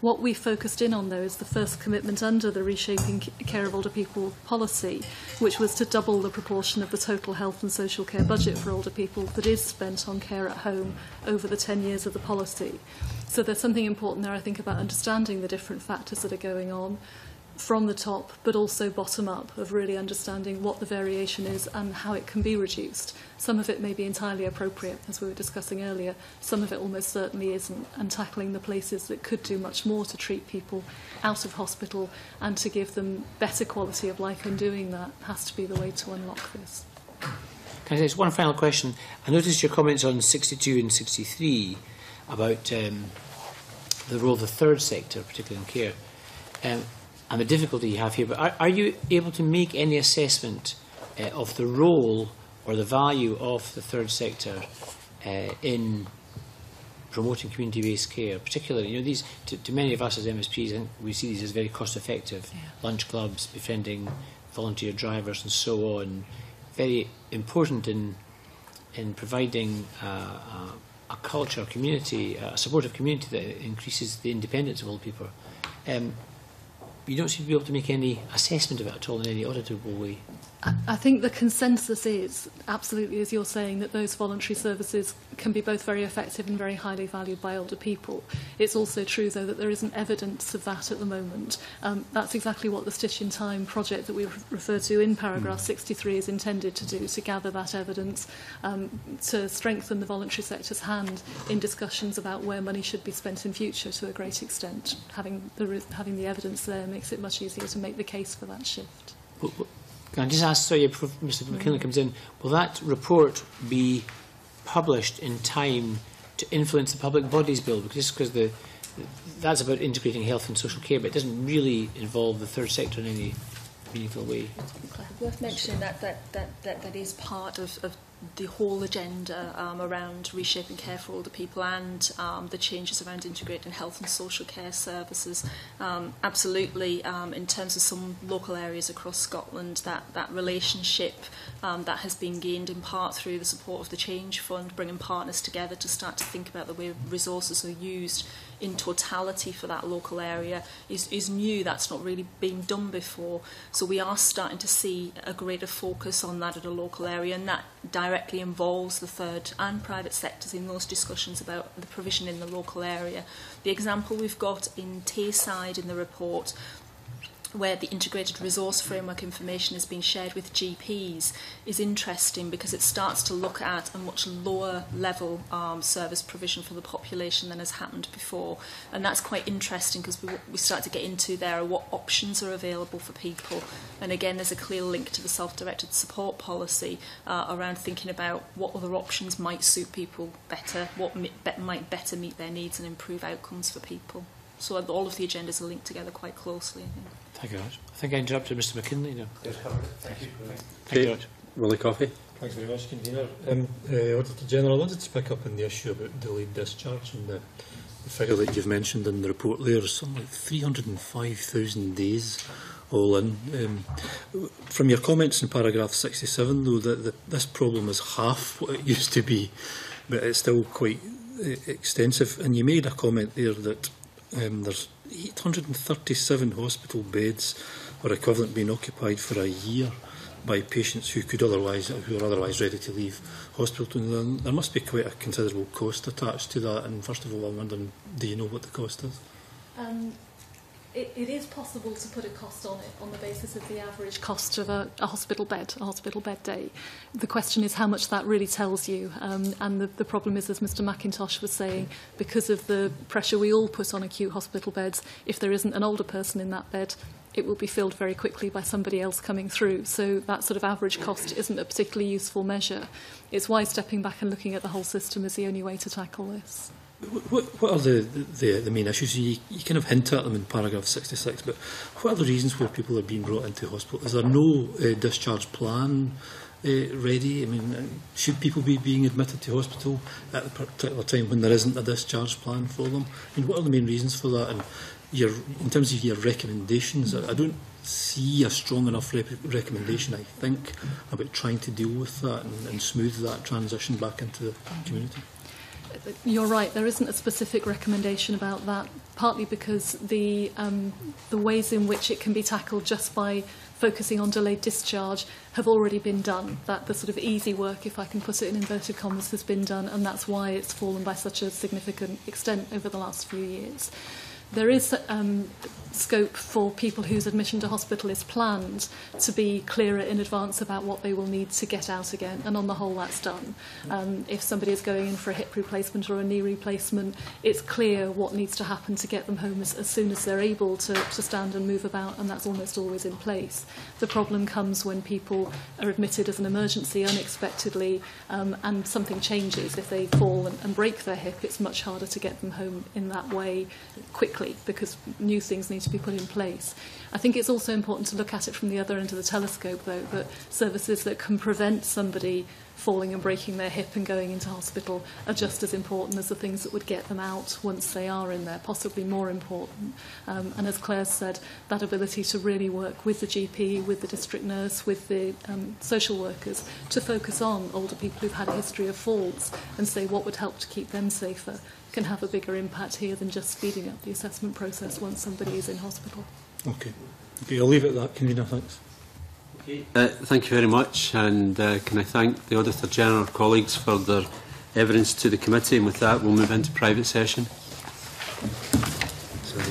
What we focused in on, though, is the first commitment under the Reshaping Care of Older People policy, which was to double the proportion of the total health and social care budget for older people that is spent on care at home over the 10 years of the policy. So there's something important there, I think, about understanding the different factors that are going on from the top, but also bottom up, of really understanding what the variation is and how it can be reduced. Some of it may be entirely appropriate, as we were discussing earlier. Some of it almost certainly isn't, and tackling the places that could do much more to treat people out of hospital and to give them better quality of life in doing that has to be the way to unlock this. Can I say one final question? I noticed your comments on 62 and 63 about the role of the third sector, particularly in care. And the difficulty you have here, but are you able to make any assessment of the role or the value of the third sector in promoting community-based care? Particularly, these to many of us as MSPs, I think we see these as very cost-effective. Yeah. Lunch clubs, befriending volunteer drivers, and so on. Very important in providing a culture, a community, a supportive community that increases the independence of old people, you don't seem to be able to make any assessment of it at all in any auditable way. I think the consensus is, absolutely as you're saying, that those voluntary services can be both very effective and very highly valued by older people. It's also true, though, that there isn't evidence of that at the moment. That's exactly what the Stitch in Time project that we refer to in paragraph 63 is intended to do, to gather that evidence, to strengthen the voluntary sector's hand in discussions about where money should be spent in future to a great extent. Having the evidence there makes it much easier to make the case for that shift. Can I just ask, sorry, before Mr McKinley comes in, will that report be published in time to influence the public bodies bill? Because that's about integrating health and social care, but it doesn't really involve the third sector in any meaningful way. Worth mentioning that is part of the whole agenda around reshaping care for older people and the changes around integrating health and social care services. Absolutely, in terms of some local areas across Scotland, that relationship that has been gained in part through the support of the Change Fund, bringing partners together to start to think about the way resources are used in totality for that local area is new. That's not really been done before. So we are starting to see a greater focus on that at a local area, and that directly involves the third and private sectors in those discussions about the provision in the local area. The example we've got in Tayside in the report, where the integrated resource framework information is being shared with GPs, is interesting because it starts to look at a much lower level service provision for the population than has happened before. And that's quite interesting because we start to get into there what options are available for people. And again, there's a clear link to the self-directed support policy around thinking about what other options might suit people better, what might better meet their needs and improve outcomes for people. So all of the agendas are linked together quite closely, I think. Thank you, George. I think I interrupted Mr McKinley now. Yes, thank you. Thank you, George. Willie Coffey. Thanks very much, Convener. Auditor General, I wanted to pick up on the issue about delayed discharge and the figure that you've mentioned in the report there is something like 305,000 days all in. From your comments in paragraph 67, though, that this problem is half what it used to be, but it's still quite extensive. And you made a comment there that there's 837 hospital beds or equivalent being occupied for a year by patients who are otherwise ready to leave hospital. There must be quite a considerable cost attached to that. And first of all, I'm wondering, do you know what the cost is? It is possible to put a cost on it on the basis of the average cost of a hospital bed day. The question is how much that really tells you. And the problem is, as Mr McIntosh was saying, because of the pressure we all put on acute hospital beds, if there isn't an older person in that bed, it will be filled very quickly by somebody else coming through. So that sort of average cost isn't a particularly useful measure. It's why stepping back and looking at the whole system is the only way to tackle this. What are the main issues? You kind of hint at them in paragraph 66, but what are the reasons why people are being brought into hospital? Is there no discharge plan ready? I mean, should people be being admitted to hospital at a particular time when there isn't a discharge plan for them? I mean, what are the main reasons for that? And in terms of your recommendations, I don't see a strong enough recommendation, I think, about trying to deal with that and smooth that transition back into the community. You're right, there isn't a specific recommendation about that, partly because the ways in which it can be tackled just by focusing on delayed discharge have already been done. That the sort of easy work, if I can put it in inverted commas, has been done, and that's why it's fallen by such a significant extent over the last few years. There is scope for people whose admission to hospital is planned to be clearer in advance about what they will need to get out again, and on the whole that's done. If somebody is going in for a hip replacement or a knee replacement, it's clear what needs to happen to get them home as soon as they're able to stand and move about, and that's almost always in place. The problem comes when people are admitted as an emergency unexpectedly and something changes. If they fall and break their hip, it's much harder to get them home in that way quickly quickly because new things need to be put in place. I think it's also important to look at it from the other end of the telescope, though, that services that can prevent somebody falling and breaking their hip and going into hospital are just as important as the things that would get them out once they are in there, possibly more important. And as Claire said, that ability to really work with the GP, with the district nurse, with the social workers, to focus on older people who've had a history of falls and say what would help to keep them safer, can have a bigger impact here than just speeding up the assessment process once somebody is in hospital. Okay. Okay, I'll leave it at that, Convener. Thanks. Thank you very much, and can I thank the Auditor General colleagues for their evidence to the committee, and with that we'll move into private session. Sorry,